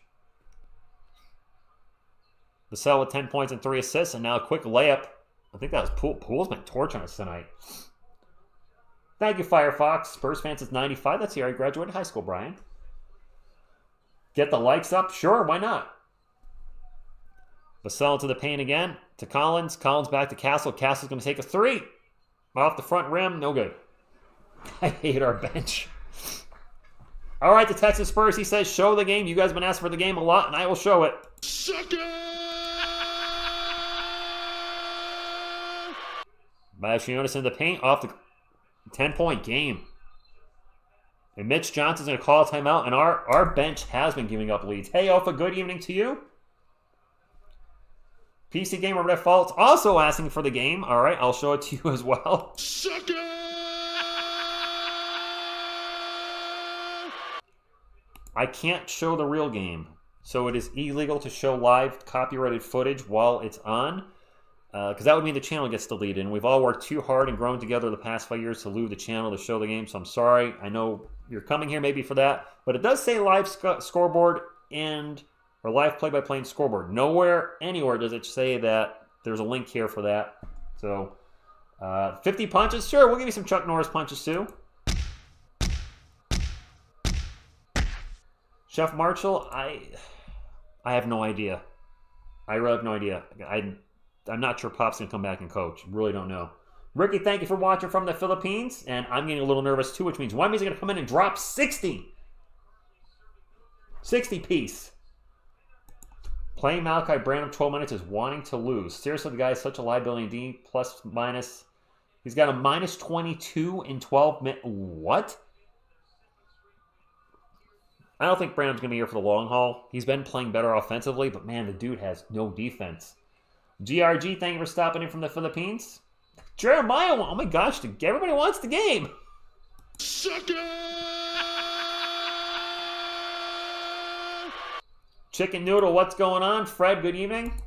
Vassell with 10 points and 3 assists, and now a quick layup. I think that was Poole. Poole's been torching us tonight. Thank you, Firefox. Spurs fan since 95. That's the year I graduated high school, Brian. Get the likes up? Sure, why not? Vassell to the paint again. To Collins. Collins back to Castle. Castle's going to take a three. Off the front rim. No good. I hate our bench. All right, the Texas Spurs, he says, show the game. You guys have been asking for the game a lot, and I will show it.
Sucker!
Valanciunas in the paint. Off the 10-point game. And Mitch Johnson's going to call a timeout, and our bench has been giving up leads. Hey, Alpha, good evening to you. PC Gamer by Default also asking for the game. All right, I'll show it to you as well.
Sucker!
I can't show the real game, so it is illegal to show live copyrighted footage while it's on, because that would mean the channel gets deleted, and we've all worked too hard and grown together the past 5 years to leave the channel to show the game, so I'm sorry. I know you're coming here maybe for that, but it does say live scoreboard or live play-by-play and scoreboard. Nowhere, anywhere does it say that there's a link here for that. So, 50 punches? Sure, we'll give you some Chuck Norris punches too. Chef Marshall, I have no idea. I really have no idea. I'm not sure Pop's going to come back and coach. Really don't know. Ricky, thank you for watching from the Philippines. And I'm getting a little nervous too, which means Wemby's going to come in and drop 60. 60 piece. Playing Malachi Branham 12 minutes is wanting to lose. Seriously, the guy is such a liability in D, plus minus. He's got a minus 22 in 12 minutes. What? I don't think Branham's going to be here for the long haul. He's been playing better offensively, but man, the dude has no defense. GRG, thank you for stopping in from the Philippines. Jeremiah, oh my gosh, everybody wants the game.
Sucker!
Chicken Noodle, what's going on? Fred, good evening.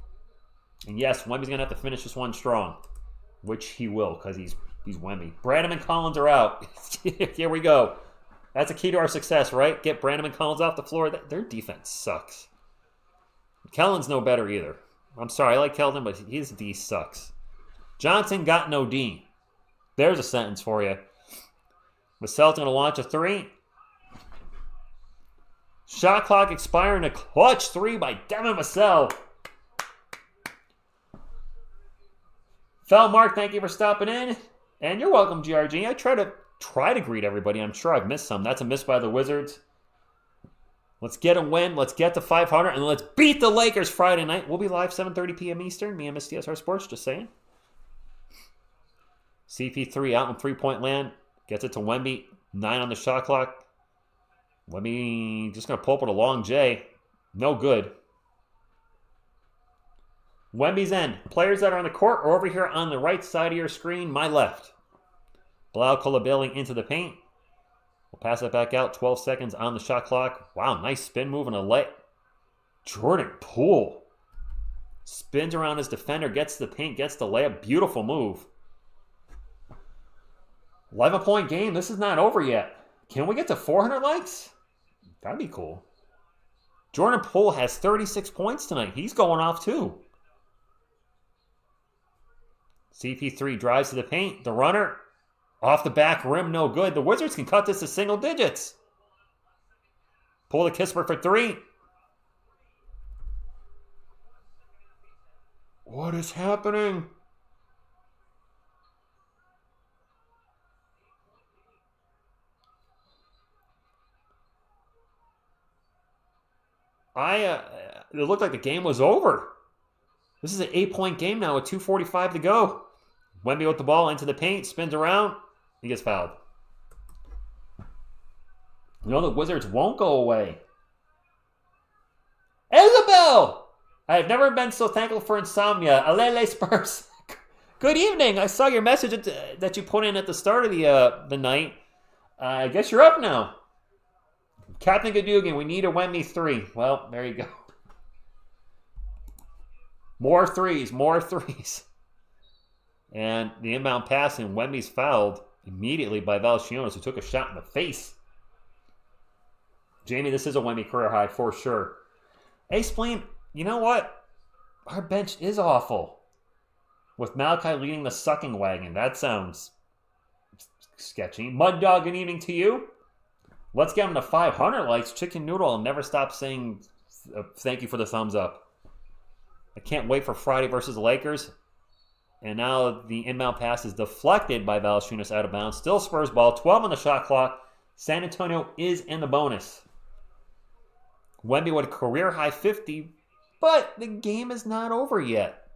And yes, Wemby's going to have to finish this one strong, which he will because he's Wemby. Branham and Collins are out. Here we go. That's a key to our success, right? Get Branham and Collins off the floor. Their defense sucks. Kellen's no better either. I'm sorry, I like Keldon, but his D sucks. Johnson got no D. There's a sentence for you. Vassell's going to launch a three. Shot clock expiring. A clutch three by Devin Vassell. Mark, thank you for stopping in. And you're welcome, GRG. I try to greet everybody. I'm sure I've missed some. That's a miss by the Wizards. Let's get a win. Let's get to 500, and let's beat the Lakers Friday night. We'll be live 7:30 p.m. Eastern. Me and Miss TSR Sports, just saying. CP3 out in three-point land. Gets it to Wemby. 9 on the shot clock. Wemby just going to pull up with a long J. No good. Wemby's end. Players that are on the court are over here on the right side of your screen, my left. Bilal Coulibaly into the paint. We'll pass that back out. 12 seconds on the shot clock. Wow, nice spin move and a lay. Jordan Poole spins around his defender, gets the paint, gets the layup. Beautiful move. 11-point game. This is not over yet. Can we get to 400 likes? That'd be cool. Jordan Poole has 36 points tonight. He's going off too. CP3 drives to the paint. The runner. Off the back rim, no good. The Wizards can cut this to single digits. Pull the Kispert for three. What is happening? It looked like the game was over. This is an 8-point game now with 2:45 to go. Wemby with the ball into the paint, spins around. He gets fouled. You know the Wizards won't go away. Isabel! I have never been so thankful for insomnia. Alele Spurs. Good evening. I saw your message that you put in at the start of the night. I guess you're up now. Captain Gadugan, we need a Wemby 3. Well, there you go. More threes. And the inbound pass, and Wemby's fouled immediately by Valanciunas, who took a shot in the face. Jamie, this is a Wemby career high for sure. Hey, Spleen, you know what? Our bench is awful. With Malachi leading the sucking wagon. That sounds sketchy. Mud Dog, good evening to you. Let's get him to 500 likes. Chicken Noodle, I'll never stop saying thank you for the thumbs up. I can't wait for Friday versus the Lakers. And now the inbound pass is deflected by Valanciunas out of bounds. Still Spurs ball. 12 on the shot clock. San Antonio is in the bonus. Wemby with a career-high 50, but the game is not over yet.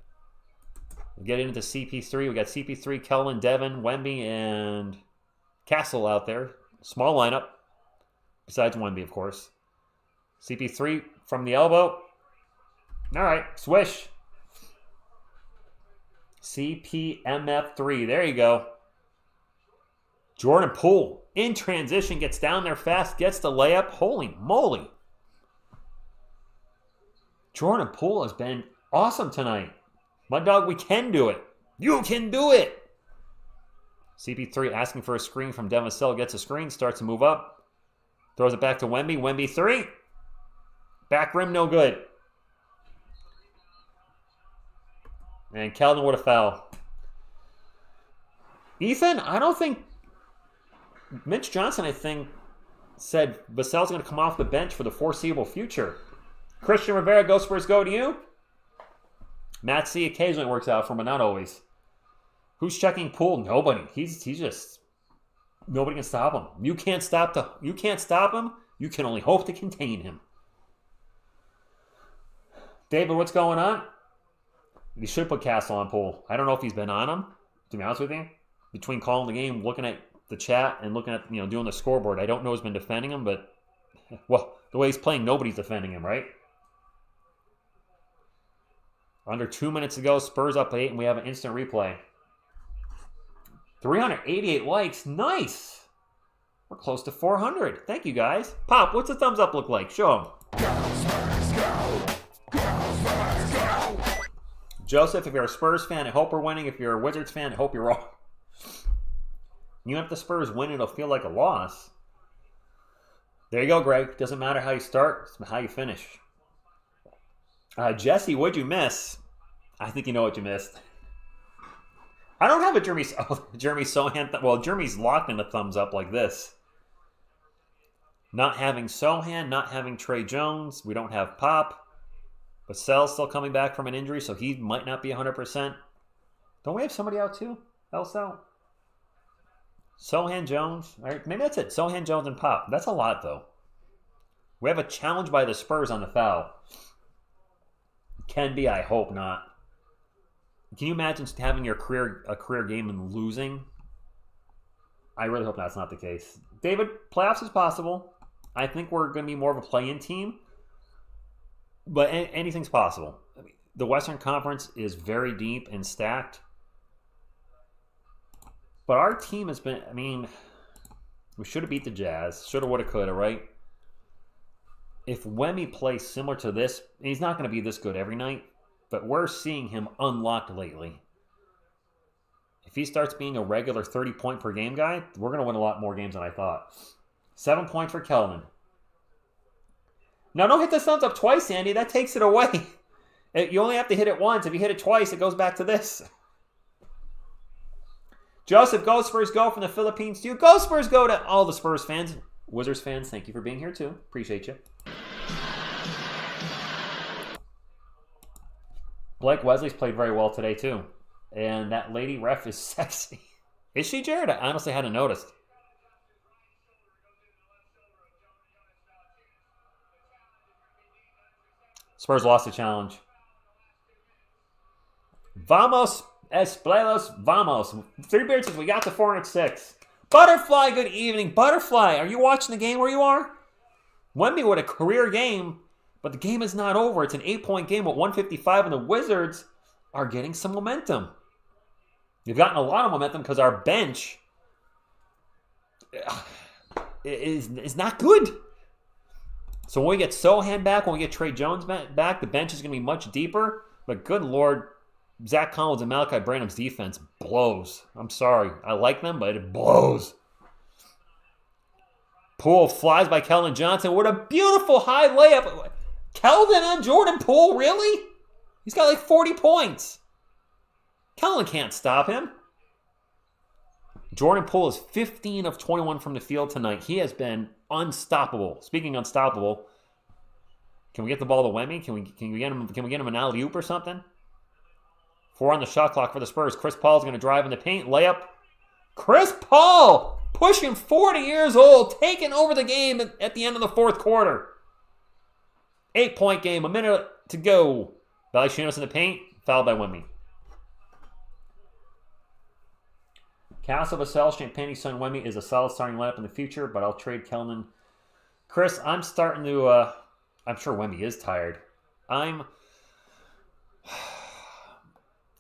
We'll get into CP3. We got CP3, Kellen, Devin, Wemby, and Castle out there. Small lineup, besides Wemby, of course. CP3 from the elbow. All right, swish. CPMF3. There you go. Jordan Poole in transition, gets down there fast, gets the layup. Holy moly. Jordan Poole has been awesome tonight. My dog, we can do it. You can do it. CP3 asking for a screen from Devin Vassell. Gets a screen, starts to move up. Throws it back to Wemby. Wemby 3. Back rim, no good. And Keldon with a foul. Ethan, I don't think... Mitch Johnson, I think, said Vassell's going to come off the bench for the foreseeable future. Christian Rivera, Go Spurs, go to you. Matt C occasionally works out for him, but not always. Who's checking Poole? Nobody. He's just... Nobody can stop him. You can't stop him. You can only hope to contain him. David, what's going on? He should put Castle on Poole. I don't know if he's been on him, to be honest with you. Between calling the game, looking at the chat, and looking at, doing the scoreboard, I don't know who's been defending him, but, well, the way he's playing, nobody's defending him, right? Under 2 minutes to go, Spurs up 8, and we have an instant replay. 388 likes. Nice. We're close to 400. Thank you, guys. Pop, what's the thumbs up look like? Show them. Joseph, if you're a Spurs fan, I hope we're winning. If you're a Wizards fan, I hope you're wrong. Even if the Spurs win, it'll feel like a loss. There you go, Greg. Doesn't matter how you start, it's how you finish. Jesse, what'd you miss? I think you know what you missed. I don't have a Jeremy Sohan. Well, Jeremy's locked in a thumbs up like this. Not having Sohan, not having Trey Jones. We don't have Pop. But Vassell's still coming back from an injury, so he might not be 100%. Don't we have somebody out too? Else out? Sohan, Jones. All right, maybe that's it. Sohan, Jones, and Pop. That's a lot, though. We have a challenge by the Spurs on the foul. Can be, I hope not. Can you imagine having a career game and losing? I really hope that's not the case. David, playoffs is possible. I think we're going to be more of a play-in team. But anything's possible. I mean, the Western Conference is very deep and stacked. But our team has been, we should have beat the Jazz. Should have, would have, could have, right? If Wemby plays similar to this, he's not going to be this good every night. But we're seeing him unlocked lately. If he starts being a regular 30-point per game guy, we're going to win a lot more games than I thought. 7 points for Kelvin. Now, don't hit the thumbs up twice, Andy. That takes it away. You only have to hit it once. If you hit it twice, it goes back to this. Joseph, go Spurs, go from the Philippines to you. Go Spurs, go to all the Spurs fans. Wizards fans, thank you for being here too. Appreciate you. Blake Wesley's played very well today too. And that lady ref is sexy. Is she, Jared? I honestly hadn't noticed. Spurs lost the challenge. Vamos, Esplelos, vamos. 3 beers since we got to 406. Butterfly, good evening. Butterfly, are you watching the game where you are? Wemby with a career game, but the game is not over. It's an 8-point game with 155, and the Wizards are getting some momentum. They've gotten a lot of momentum because our bench is not good. So when we get Sohan back, when we get Trey Jones back, the bench is going to be much deeper. But good Lord, Zach Collins and Malachi Branham's defense blows. I'm sorry. I like them, but it blows. Poole flies by Keldon Johnson. What a beautiful high layup. Keldon on Jordan Poole, really? He's got like 40 points. Keldon can't stop him. Jordan Poole is 15 of 21 from the field tonight. He has been unstoppable. Speaking unstoppable, Can we get the ball to Wemmy? Can we get him an alley-oop or something? 4 on the shot clock for the Spurs. Chris Paul's going to drive in the paint. Layup. Chris Paul, pushing 40 years old, taking over the game at the end of the fourth quarter. 8-point game, a minute to go. Valanciunas in the paint, fouled by Wemby. Castle, Vassell, Champagne, Son, Wemby is a solid starting lineup in the future, but I'll trade Kellman. Chris, I'm starting to, I'm sure Wemby is tired. I'm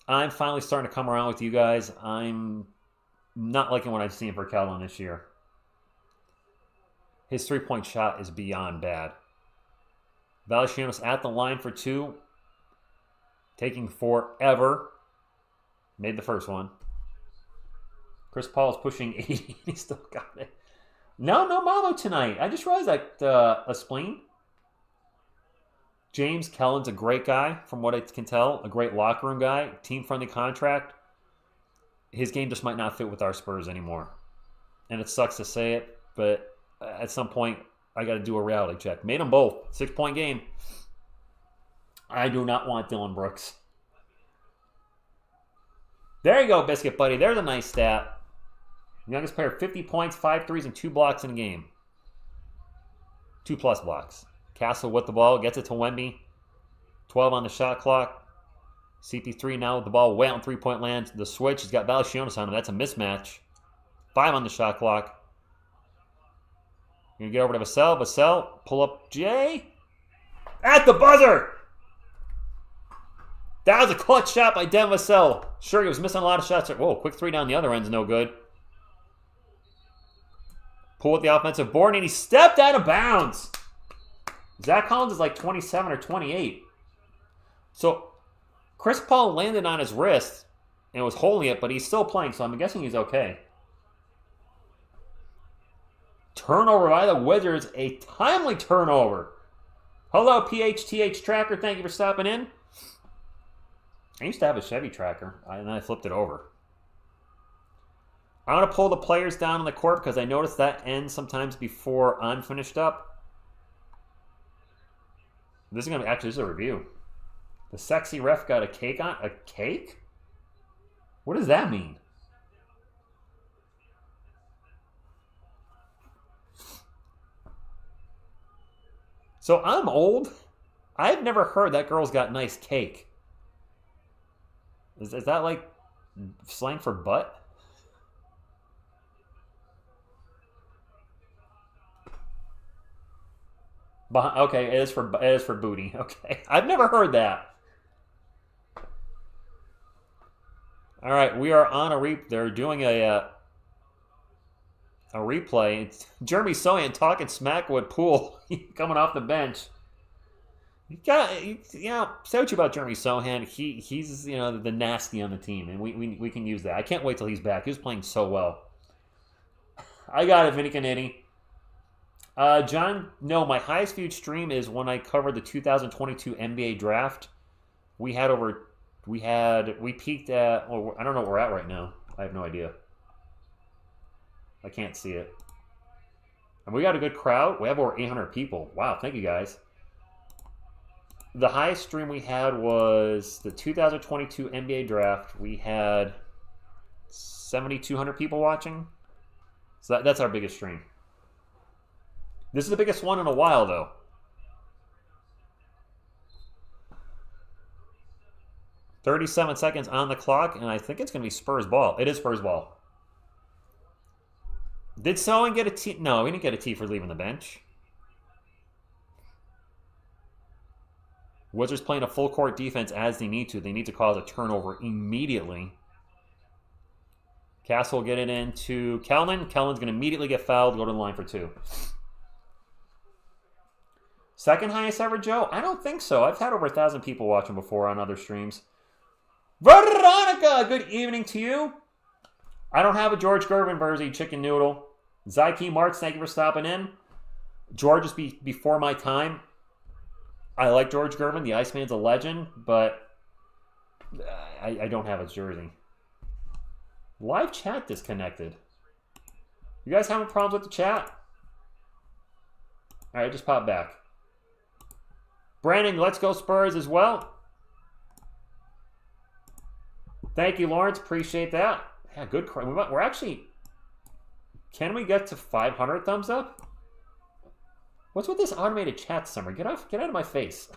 finally starting to come around with you guys. I'm not liking what I've seen for Kellman this year. His three-point shot is beyond bad. Valanciunas at the line for 2. Taking forever. Made the first one. Chris Paul is pushing 80. He still got it. No Malo tonight. I just realized that a spleen. James Kellen's a great guy, from what I can tell. A great locker room guy. Team-friendly contract. His game just might not fit with our Spurs anymore. And it sucks to say it, but at some point, I got to do a reality check. Made them both. 6-point game. I do not want Dylan Brooks. There you go, Biscuit Buddy. There's a nice stat. Youngest player, 50 points, 5 threes, and 2 blocks in a game. 2+ blocks. Castle with the ball. Gets it to Wemby. 12 on the shot clock. CP3 now with the ball way out in three-point land. The switch. He's got Valanciunas on him. That's a mismatch. 5 on the shot clock. Gonna get over to Vassell. Vassell, pull up Jay. At the buzzer! That was a clutch shot by Devin Vassell. Sure, he was missing a lot of shots. Whoa, quick 3 down the other end's no good. Pull with the offensive board, and he stepped out of bounds. Zach Collins is like 27 or 28. So, Chris Paul landed on his wrist and was holding it, but he's still playing, so I'm guessing he's okay. Turnover by the Wizards, a timely turnover. Hello, PHTH Tracker. Thank you for stopping in. I used to have a Chevy Tracker, and I flipped it over. I'm going to pull the players down on the court because I noticed that ends sometimes before I'm finished up. This is going to be, actually, this is a review. The sexy ref got a cake on. A cake? What does that mean? So I'm old. I've never heard that girl's got nice cake. Is that like slang for butt? Okay, it is for booty. Okay, I've never heard that. All right, we are on they're doing a replay. It's Jeremy Sohan talking smack with Poole coming off the bench. Say what you about Jeremy Sohan. He's the nasty on the team, and we can use that. I can't wait till he's back. He was playing so well. I got it, Vinny Canetti. John, no, my highest viewed stream is when I covered the 2022 NBA draft. We peaked at, well, I don't know what we're at right now. I have no idea. I can't see it. And we got a good crowd. We have over 800 people. Wow, thank you guys. The highest stream we had was the 2022 NBA draft. We had 7,200 people watching. So that's our biggest stream. This is the biggest one in a while, though. "37 seconds on the clock, and I think it's going to be Spurs ball. It is Spurs ball. Did Sohan get a T? No, he didn't get a T for leaving the bench. Wizards playing a full court defense as they need to. They need to cause a turnover immediately. Castle will get it into Kellman. Kellman's going to immediately get fouled, go to the line for 2. Second highest ever, Joe? I don't think so. I've had over 1,000 people watching before on other streams. Veronica, good evening to you. I don't have a George Gervin version, chicken noodle. Zyke Marks, thank you for stopping in. George is before my time. I like George Gervin. The Iceman's a legend, but I don't have his jersey. Live chat disconnected. You guys having problems with the chat? All right, just pop back. Brandon, let's go Spurs as well. Thank you, Lawrence. Appreciate that. Yeah, good. We're actually... Can we get to 500 thumbs up? What's with this automated chat, Summer? Get out of my face.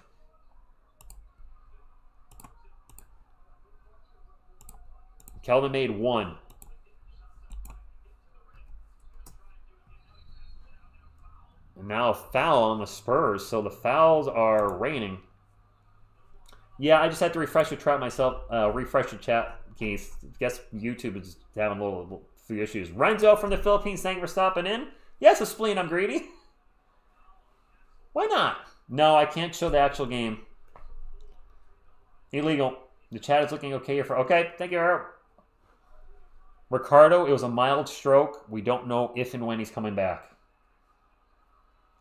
Kelvin made 1. And now a foul on the Spurs, so the fouls are raining. Yeah, I just had to refresh the chat myself. Refresh the chat case. Guess YouTube is having a little few issues. Renzo from the Philippines, thank you for stopping in. Yes, a spleen, I'm greedy. Why not? No, I can't show the actual game. Illegal. The chat is looking okay here for... Okay, thank you, Eric. Ricardo, it was a mild stroke. We don't know if and when he's coming back.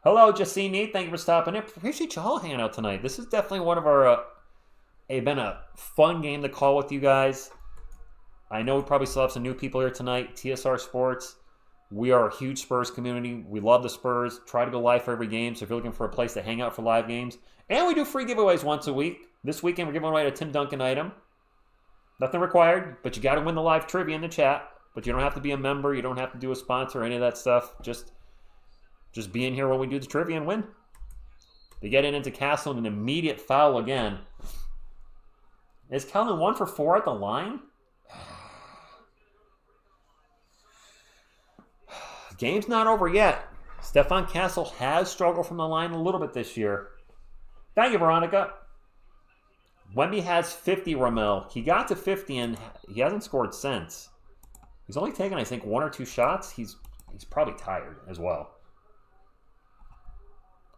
Hello, Jacini. Thank you for stopping in. Appreciate you all hanging out tonight. This is definitely one of our... it's been a fun game to call with you guys. I know we probably still have some new people here tonight. TSR Sports. We are a huge Spurs community. We love the Spurs. Try to go live for every game. So if you're looking for a place to hang out for live games. And we do free giveaways once a week. This weekend we're giving away a Tim Duncan item. Nothing required, but you got to win the live trivia in the chat. But you don't have to be a member. You don't have to do a sponsor or any of that stuff. Just be in here when we do the trivia and win. They get it into Castle and an immediate foul again. Is Calvin 1 for 4 at the line? Game's not over yet. Stefan Castle has struggled from the line a little bit this year. Thank you, Veronica. Wemby has 50, Ramel. He got to 50 and he hasn't scored since. He's only taken, I think, 1 or 2 shots. He's probably tired as well.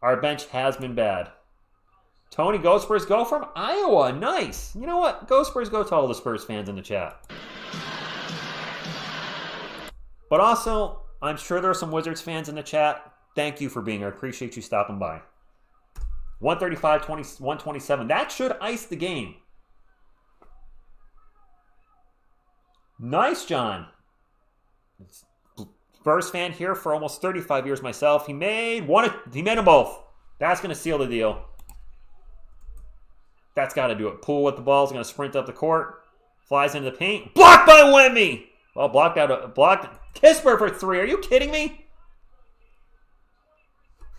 Our bench has been bad. Tony, go Spurs, go from Iowa. Nice. You know what? Go Spurs, go to all the Spurs fans in the chat. But also, I'm sure there are some Wizards fans in the chat. Thank you for being here. I appreciate you stopping by. 135-127. That should ice the game. Nice, John. Spurs fan here for almost 35 years myself. He made them both. That's going to seal the deal. That's got to do it. Poole with the ball is going to sprint up the court. Flies into the paint. Blocked by Wemby. Well, blocked. Kispert for 3. Are you kidding me?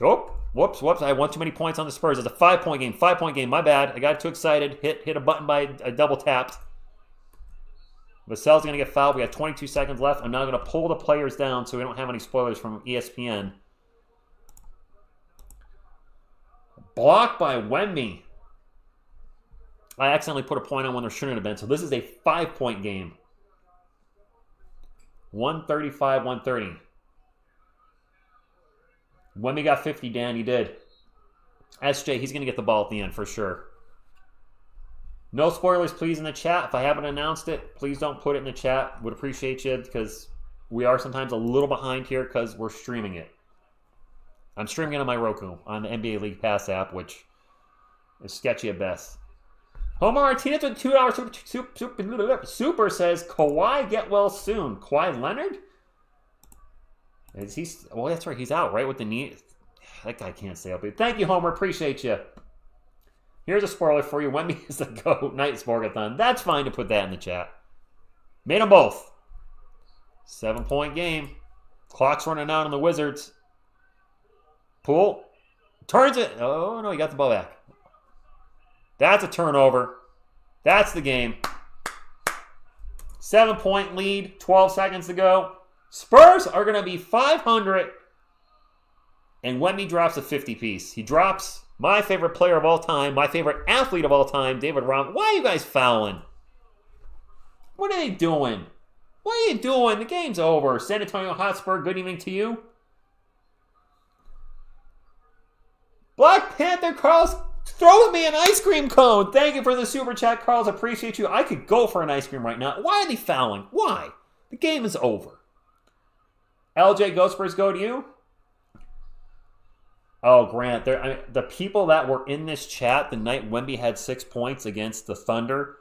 Oh, whoops. I had 1 too many points on the Spurs. It's a 5-point game. 5-point game. My bad. I got too excited. Hit a button by a double tapped. Vassell's going to get fouled. We got 22 seconds left. I'm now going to pull the players down so we don't have any spoilers from ESPN. Blocked by Wemby. I accidentally put a point on when there shouldn't have been. So this is a 5-point game. 135-130. Wemby got 50, Dan. He did. SJ, he's going to get the ball at the end for sure. No spoilers, please, in the chat. If I haven't announced it, please don't put it in the chat. Would appreciate you because we are sometimes a little behind here because we're streaming it. I'm streaming it on my Roku on the NBA League Pass app, which is sketchy at best. Homer Martinez with $2 super says, Kawhi get well soon. Kawhi Leonard? Is he? Well, that's right. He's out, right, with the knee. That guy can't stay up. Thank you, Homer. Appreciate you. Here's a spoiler for you. Wemby is the GOAT. Night Sporgathon. That's fine to put that in the chat. Made them both. 7-point game. Clock's running out on the Wizards. Poole. Turns it. Oh, no, he got the ball back. That's a turnover. That's the game. 7-point lead. 12 seconds to go. Spurs are going to be 500. And Wemby drops a 50-piece. He drops my favorite player of all time, my favorite athlete of all time, David Rom. Why are you guys fouling? What are they doing? What are you doing? The game's over. San Antonio Hotspur, good evening to you. Black Panther Carlos throws me an ice cream cone. Thank you for the super chat, Carlos. Appreciate you. I could go for an ice cream right now. Why are they fouling? Why? The game is over. LJ, go Spurs, go to you. Oh, Grant, the people that were in this chat the night Wemby had 6 points against the Thunder,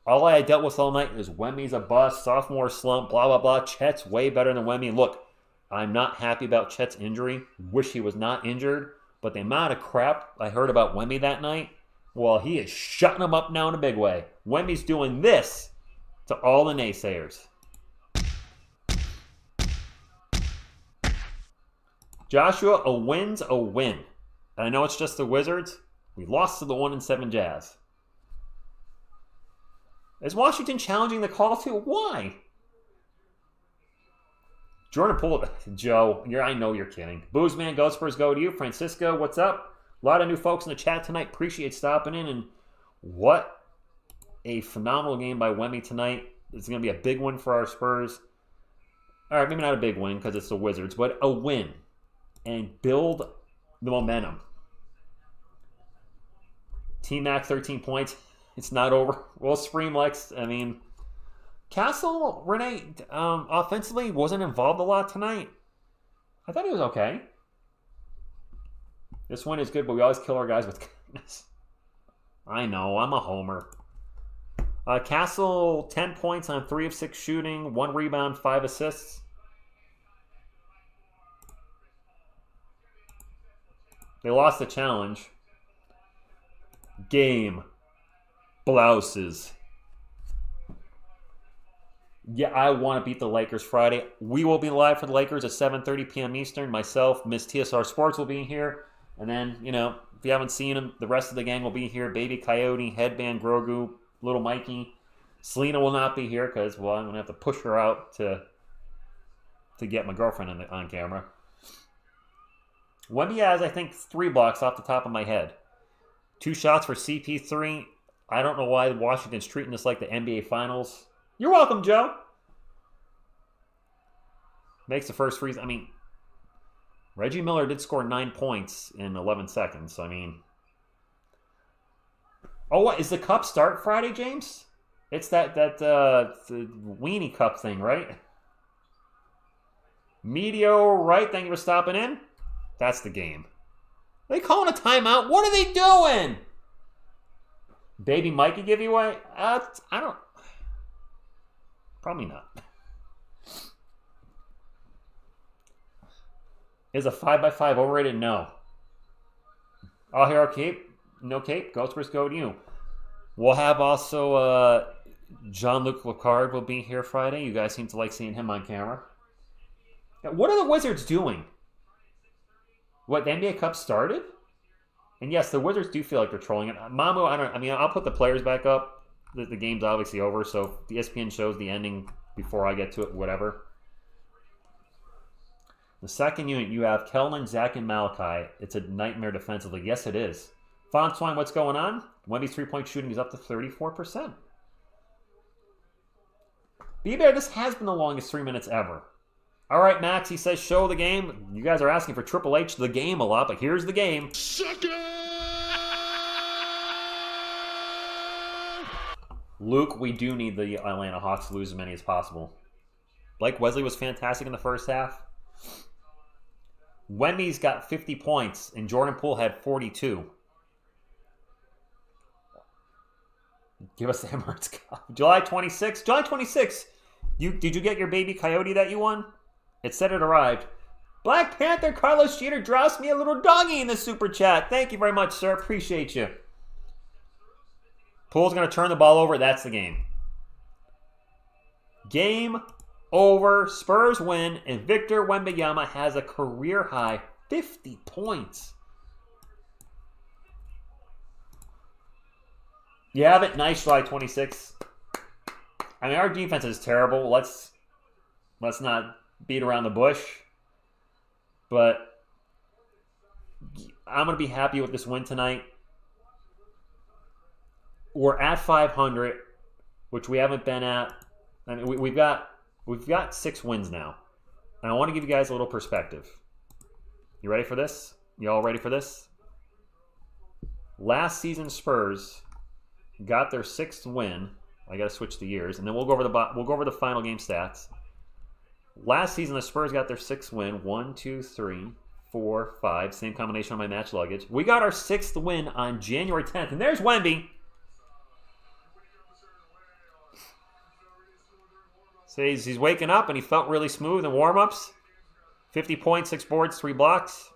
all I had dealt with all night is Wemby's a bust, sophomore slump, blah, blah, blah. Chet's way better than Wemby. Look, I'm not happy about Chet's injury. Wish he was not injured. But the amount of crap I heard about Wemby that night, well, he is shutting them up now in a big way. Wemby's doing this to all the naysayers. Joshua, a win's a win. And I know it's just the Wizards. We lost to the 1-7 Jazz. Is Washington challenging the call too? Why? Jordan Poole, Joe, I know you're kidding. Boozman, Go Spurs, go to you. Francisco, what's up? A lot of new folks in the chat tonight. Appreciate stopping in. And what a phenomenal game by Wemby tonight. It's going to be a big win for our Spurs. All right, maybe not a big win because it's the Wizards, but a win. And build the momentum. Team Max 13 points. It's not over. Well, Scream Lex, I mean, Castle, Renee, offensively wasn't involved a lot tonight. I thought he was okay. This one is good, but we always kill our guys with kindness. I know, I'm a homer. Castle, 10 points on 3 of 6 shooting, 1 rebound, 5 assists. They lost the challenge. Game. Blouses. Yeah, I want to beat the Lakers Friday. We will be live for the Lakers at 7:30 p.m. Eastern. Myself, Miss TSR Sports will be here. And then, if you haven't seen them, the rest of the gang will be here. Baby Coyote, Headband, Grogu, Little Mikey. Selena will not be here because, well, I'm going to have to push her out to get my girlfriend on camera. Wemby has, I think, 3 blocks off the top of my head. 2 shots for CP3. I don't know why Washington's treating this like the NBA Finals. You're welcome, Joe. Makes the first free. I mean, Reggie Miller did score 9 points in 11 seconds. I mean, oh, what is the cup start Friday, James? It's that the weenie cup thing, right? Meteorite, thank you for stopping in. That's the game. Are they calling a timeout? What are they doing? Baby Mikey giveaway? I don't. Probably not. Is a 5x5 overrated? No. All hero cape? No cape? Go Spurs, go to you. We'll have also Jean-Luc Picard will be here Friday. You guys seem to like seeing him on camera. What are the Wizards doing? What, the NBA Cup started? And yes, the Wizards do feel like they're trolling it. Mamu, I'll put the players back up. The game's obviously over, so the ESPN shows the ending before I get to it, whatever. The second unit, you have Kellman, Zach, and Malachi. It's a nightmare defensively. Yes, it is. Fontswine, what's going on? Wemby's 3-point shooting is up to 34%. B-Bear, this has been the longest 3 minutes ever. All right, Max, he says show the game. You guys are asking for Triple H the game a lot, but here's the game.
Suck it!
Luke, we do need the Atlanta Hawks to lose as many as possible. Blake Wesley was fantastic in the first half. Wemby's got 50 points, and Jordan Poole had 42. Give us the Emirates Cup. July 26th. July 26th. Did you get your baby coyote that you won? It said it arrived. Black Panther Carlos Jeter drops me a little doggy in the super chat. Thank you very much, sir. Appreciate you. Poole's going to turn the ball over. That's the game. Game over. Spurs win, and Victor Wembanyama has a career-high 50 points. You have it? Nice, July 26th. I mean, our defense is terrible. Let's not beat around the bush. But I'm going to be happy with this win tonight. We're at 500, which we haven't been at. I mean, we've got 6 wins now. And I want to give you guys a little perspective. You ready for this? You all ready for this? Last season, Spurs got their 6th win. I got to switch the years, and then we'll go over the final game stats. Last season, the Spurs got their 6th win. 1, 2, 3, 4, 5. Same combination on my match luggage. We got our 6th win on January 10th, and there's Wemby. So he's waking up, and he felt really smooth in warm-ups. 50 points, 6 boards, 3 blocks.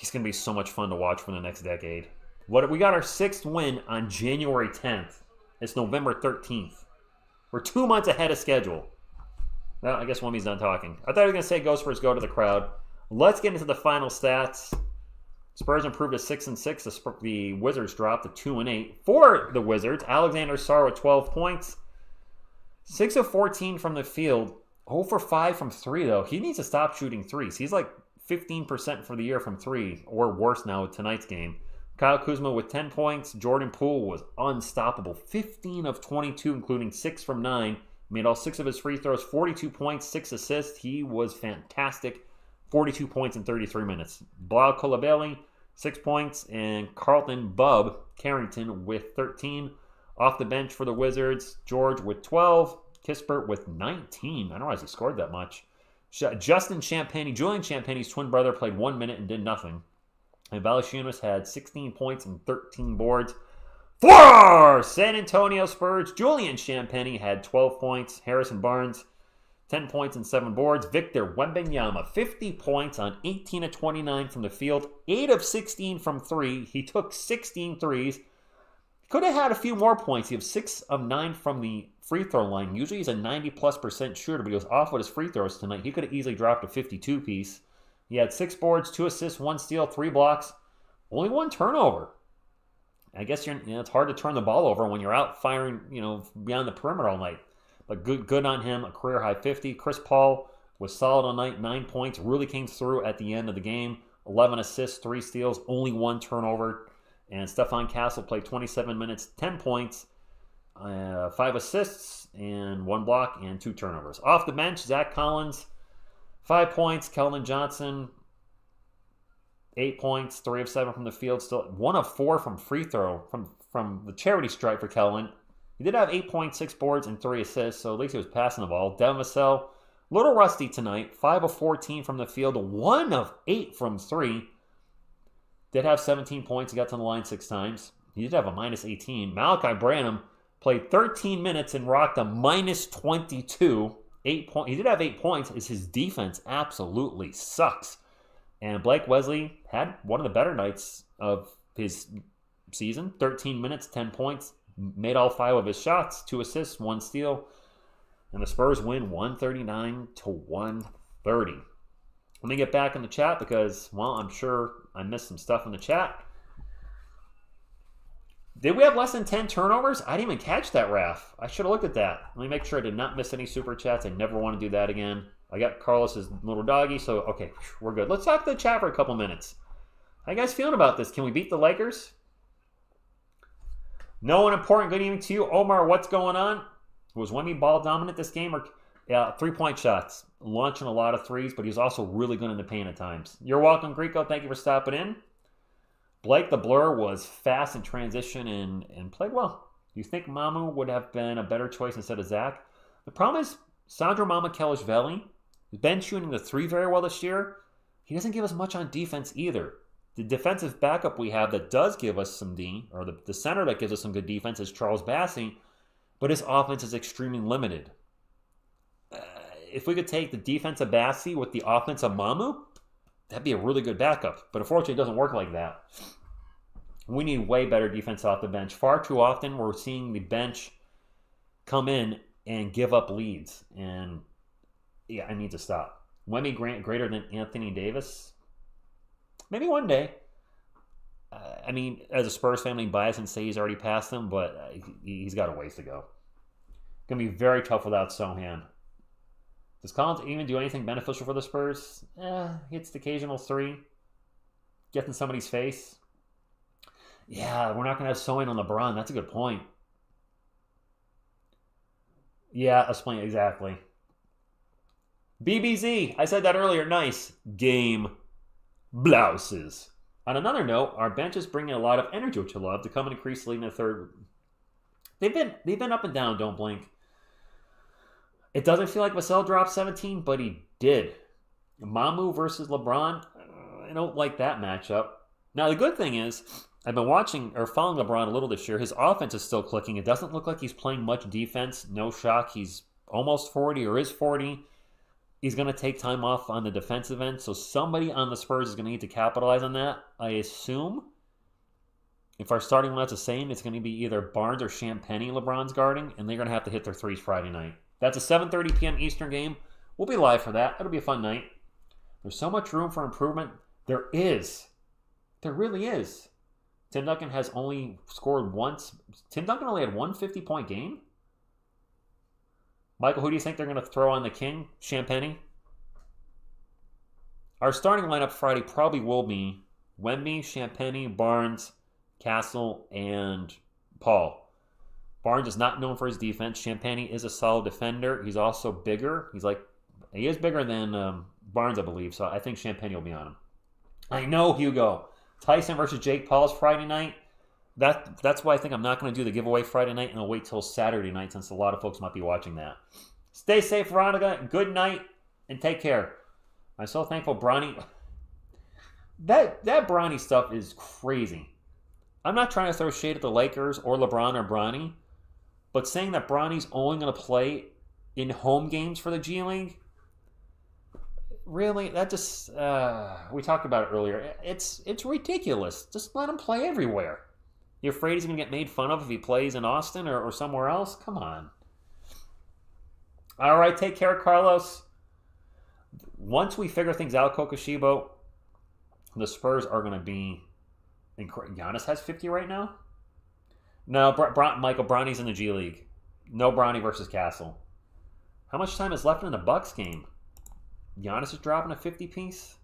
He's going to be so much fun to watch for the next decade. We got our 6th win on January 10th. It's November 13th. We're 2 months ahead of schedule. Well, I guess Wemmy's done talking. I thought he was going to say go Spurs, go to the crowd. Let's get into the final stats. Spurs improved to 6-6. The Wizards dropped to 2-8. For the Wizards, Alexander Sarr with 12 points. 6 of 14 from the field. 0 for 5 from 3, though. He needs to stop shooting threes. He's like 15% for the year from 3, or worse now with tonight's game. Kyle Kuzma with 10 points. Jordan Poole was unstoppable. 15 of 22, including 6 from 9. Made all 6 of his free throws. 42 points, 6 assists. He was fantastic. 42 points in 33 minutes. Bilal Coulibaly, 6 points. And Carlton Bub Carrington with 13. Off the bench for the Wizards, George with 12. Kispert with 19. I don't realize he scored that much. Julian Champagne's twin brother, played 1 minute and did nothing. And Valanciunas had 16 points and 13 boards. For San Antonio Spurs, Julian Champagnie had 12 points. Harrison Barnes, 10 points and 7 boards. Victor Wembanyama, 50 points on 18 of 29 from the field. 8 of 16 from 3. He took 16 threes. Could have had a few more points. He had 6 of 9 from the free throw line. Usually he's a 90+% shooter, but he was off with his free throws tonight. He could have easily dropped a 52 piece. He had 6 boards, 2 assists, 1 steal, 3 blocks, only 1 turnover. I guess it's hard to turn the ball over when you're out firing, beyond the perimeter all night. But good on him, a career high 50. Chris Paul was solid all night, 9 points, really came through at the end of the game. 11 assists, 3 steals, only 1 turnover. And Stephon Castle played 27 minutes, 10 points, 5 assists, and 1 block, and 2 turnovers. Off the bench, Zach Collins, 5 points. Keldon Johnson, 8 points, 3 of 7 from the field. Still 1 of 4 from free throw, from the charity stripe for Keldon. He did have 8.6 boards and 3 assists, so at least he was passing the ball. Devin Vassell, a little rusty tonight. 5 of 14 from the field, 1 of 8 from 3. Did have 17 points. He got to the line 6 times. He did have a minus 18. Malachi Branham played 13 minutes and rocked a minus 22. 8 points. He did have 8 points. His defense absolutely sucks. And Blake Wesley had one of the better nights of his season. 13 minutes, 10 points. Made all 5 of his shots. 2 assists, 1 steal. And the Spurs win 139-130. Let me get back in the chat because, well, I'm sure I missed some stuff in the chat. Did we have less than 10 turnovers? I didn't even catch that, Raph. I should have looked at that. Let me make sure I did not miss any super chats. I never want to do that again. I got Carlos's little doggy, so okay, we're good. Let's talk to the chat for a couple minutes. How you guys feeling about this? Can we beat the Lakers? No one important. Good evening to you. Omar, what's going on? Was Wemby ball dominant this game? Or 3-point shots. Launching a lot of threes, but he's also really good in the paint at times. You're welcome, Greco. Thank you for stopping in. Blake the Blur was fast in transition and played well. You think Mamu would have been a better choice instead of Zach? The problem is Sandro Mamukelashvili has been shooting the 3 very well this year. He doesn't give us much on defense either. The defensive backup we have that does give us some D, or the center that gives us some good defense is Charles Bassey, but his offense is extremely limited. If we could take the defense of Bassey with the offense of Mamu, that'd be a really good backup. But unfortunately, it doesn't work like that. We need way better defense off the bench. Far too often, we're seeing the bench come in and give up leads. And, yeah, I need to stop. Wemby Grant greater than Anthony Davis? Maybe one day. As a Spurs family, bias and say he's already passed him, but he's got a ways to go. Going to be very tough without Sohan. Does Collins even do anything beneficial for the Spurs? Hits the occasional 3. Gets in somebody's face. Yeah, we're not going to have Sohan on LeBron. That's a good point. Yeah, explain exactly. BBZ, I said that earlier. Nice. Game blouses. On another note, our bench is bringing a lot of energy, which I love, to come and increase lead in the third. They've been up and down, don't blink. It doesn't feel like Vassell dropped 17, but he did. Mamu versus LeBron, I don't like that matchup. Now, the good thing is, I've been watching or following LeBron a little this year. His offense is still clicking. It doesn't look like he's playing much defense. No shock. He's almost 40 or is 40. He's going to take time off on the defensive end, so somebody on the Spurs is going to need to capitalize on that. I assume if our starting lineup's the same, it's going to be either Barnes or Champagnie LeBron's guarding, and they're going to have to hit their threes Friday night. That's a 7:30 p.m. Eastern game. We'll be live for that. It'll be a fun night. There's so much room for improvement. There is. There really is. Tim Duncan has only scored once. Tim Duncan only had one 50-point game? Michael, who do you think they're going to throw on the king? Champagnie? Our starting lineup Friday probably will be Wemby, Champagnie, Barnes, Castle, and Paul. Barnes is not known for his defense. Champagnie is a solid defender. He's also bigger. He is bigger than Barnes, I believe, so I think Champagnie will be on him. I know, Hugo. Tyson versus Jake Paul's Friday night. That's why I think I'm not going to do the giveaway Friday night, and I'll wait till Saturday night since a lot of folks might be watching that. Stay safe, Veronica. Good night, and take care. I'm so thankful Bronny... That Bronny stuff is crazy. I'm not trying to throw shade at the Lakers or LeBron or Bronny, but saying that Bronny's only going to play in home games for the G League, really, that just... we talked about it earlier. It's ridiculous. Just let him play everywhere. You afraid he's going to get made fun of if he plays in Austin or somewhere else? Come on. All right, take care, Carlos. Once we figure things out, Kokoshibo, the Spurs are going to be... Giannis has 50 right now? No, Michael, Bronny's in the G League. No Bronny versus Castle. How much time is left in the Bucks game? Giannis is dropping a 50-piece?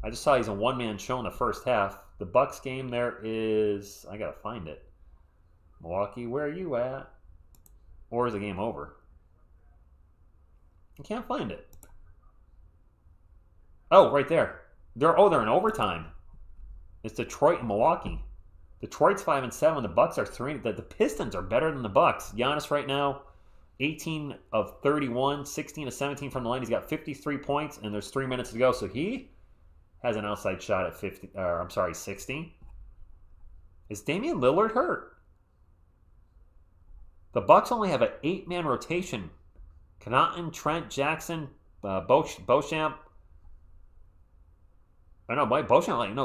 I just saw he's a one-man show in the first half. The Bucks game there is... I gotta find it. Milwaukee, where are you at? Or is the game over? I can't find it. Oh, right there. They're in overtime. It's Detroit and Milwaukee. Detroit's 5-7. The Bucks are 3. The Pistons are better than the Bucks. Giannis right now, 18 of 31, 16 of 17 from the line. He's got 53 points, and there's 3 minutes to go. So he has an outside shot at 60. Is Damian Lillard hurt? The Bucks only have an 8-man rotation. Connaughton, Trent, Jackson, Beauchamp.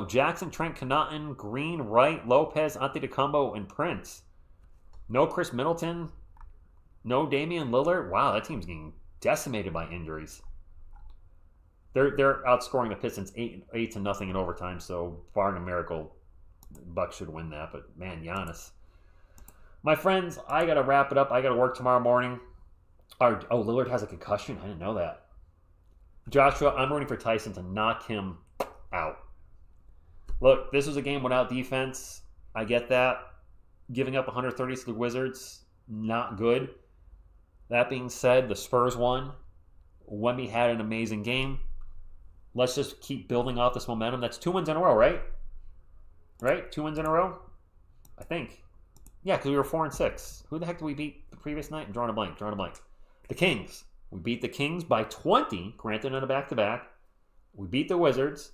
Jackson, Trent, Connaughton, Green, Wright, Lopez, Antetokounmpo, and Prince. No Chris Middleton. No Damian Lillard. Wow, that team's getting decimated by injuries. They're outscoring the Pistons 8-0 in overtime, so barring a miracle, Bucks should win that. But man, Giannis. My friends, I gotta wrap it up. I gotta work tomorrow morning. Lillard has a concussion. I didn't know that. Joshua, I'm rooting for Tyson to knock him out. Look, this was a game without defense. I get that. Giving up 130 to the Wizards, not good. That being said, the Spurs won. Wemby had an amazing game. Let's just keep building off this momentum. That's 2 wins in a row, right? Right? 2 wins in a row? I think. Yeah, because we were 4-6. Who the heck did we beat the previous night? I'm drawing a blank. The Kings. We beat the Kings by 20, granted in a back-to-back. We beat the Wizards.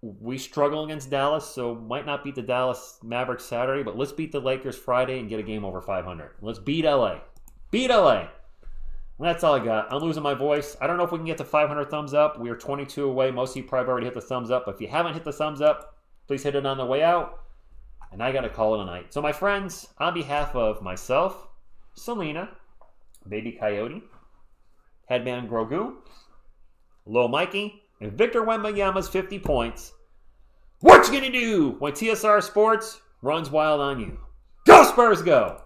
We struggle against Dallas, so might not beat the Dallas Mavericks Saturday, but let's beat the Lakers Friday and get a game over 500. Let's beat LA. Beat LA. And that's all I got. I'm losing my voice. I don't know if we can get to 500 thumbs up. We are 22 away. Most of you probably already hit the thumbs up. But if you haven't hit the thumbs up, please hit it on the way out. And I got to call it a night. So my friends, on behalf of myself, Selena, Baby Coyote, Headman Grogu, Lil Mikey, and Victor Wembanyama's 50 points. What you gonna do when TSR Sports runs wild on you? Go Spurs, go!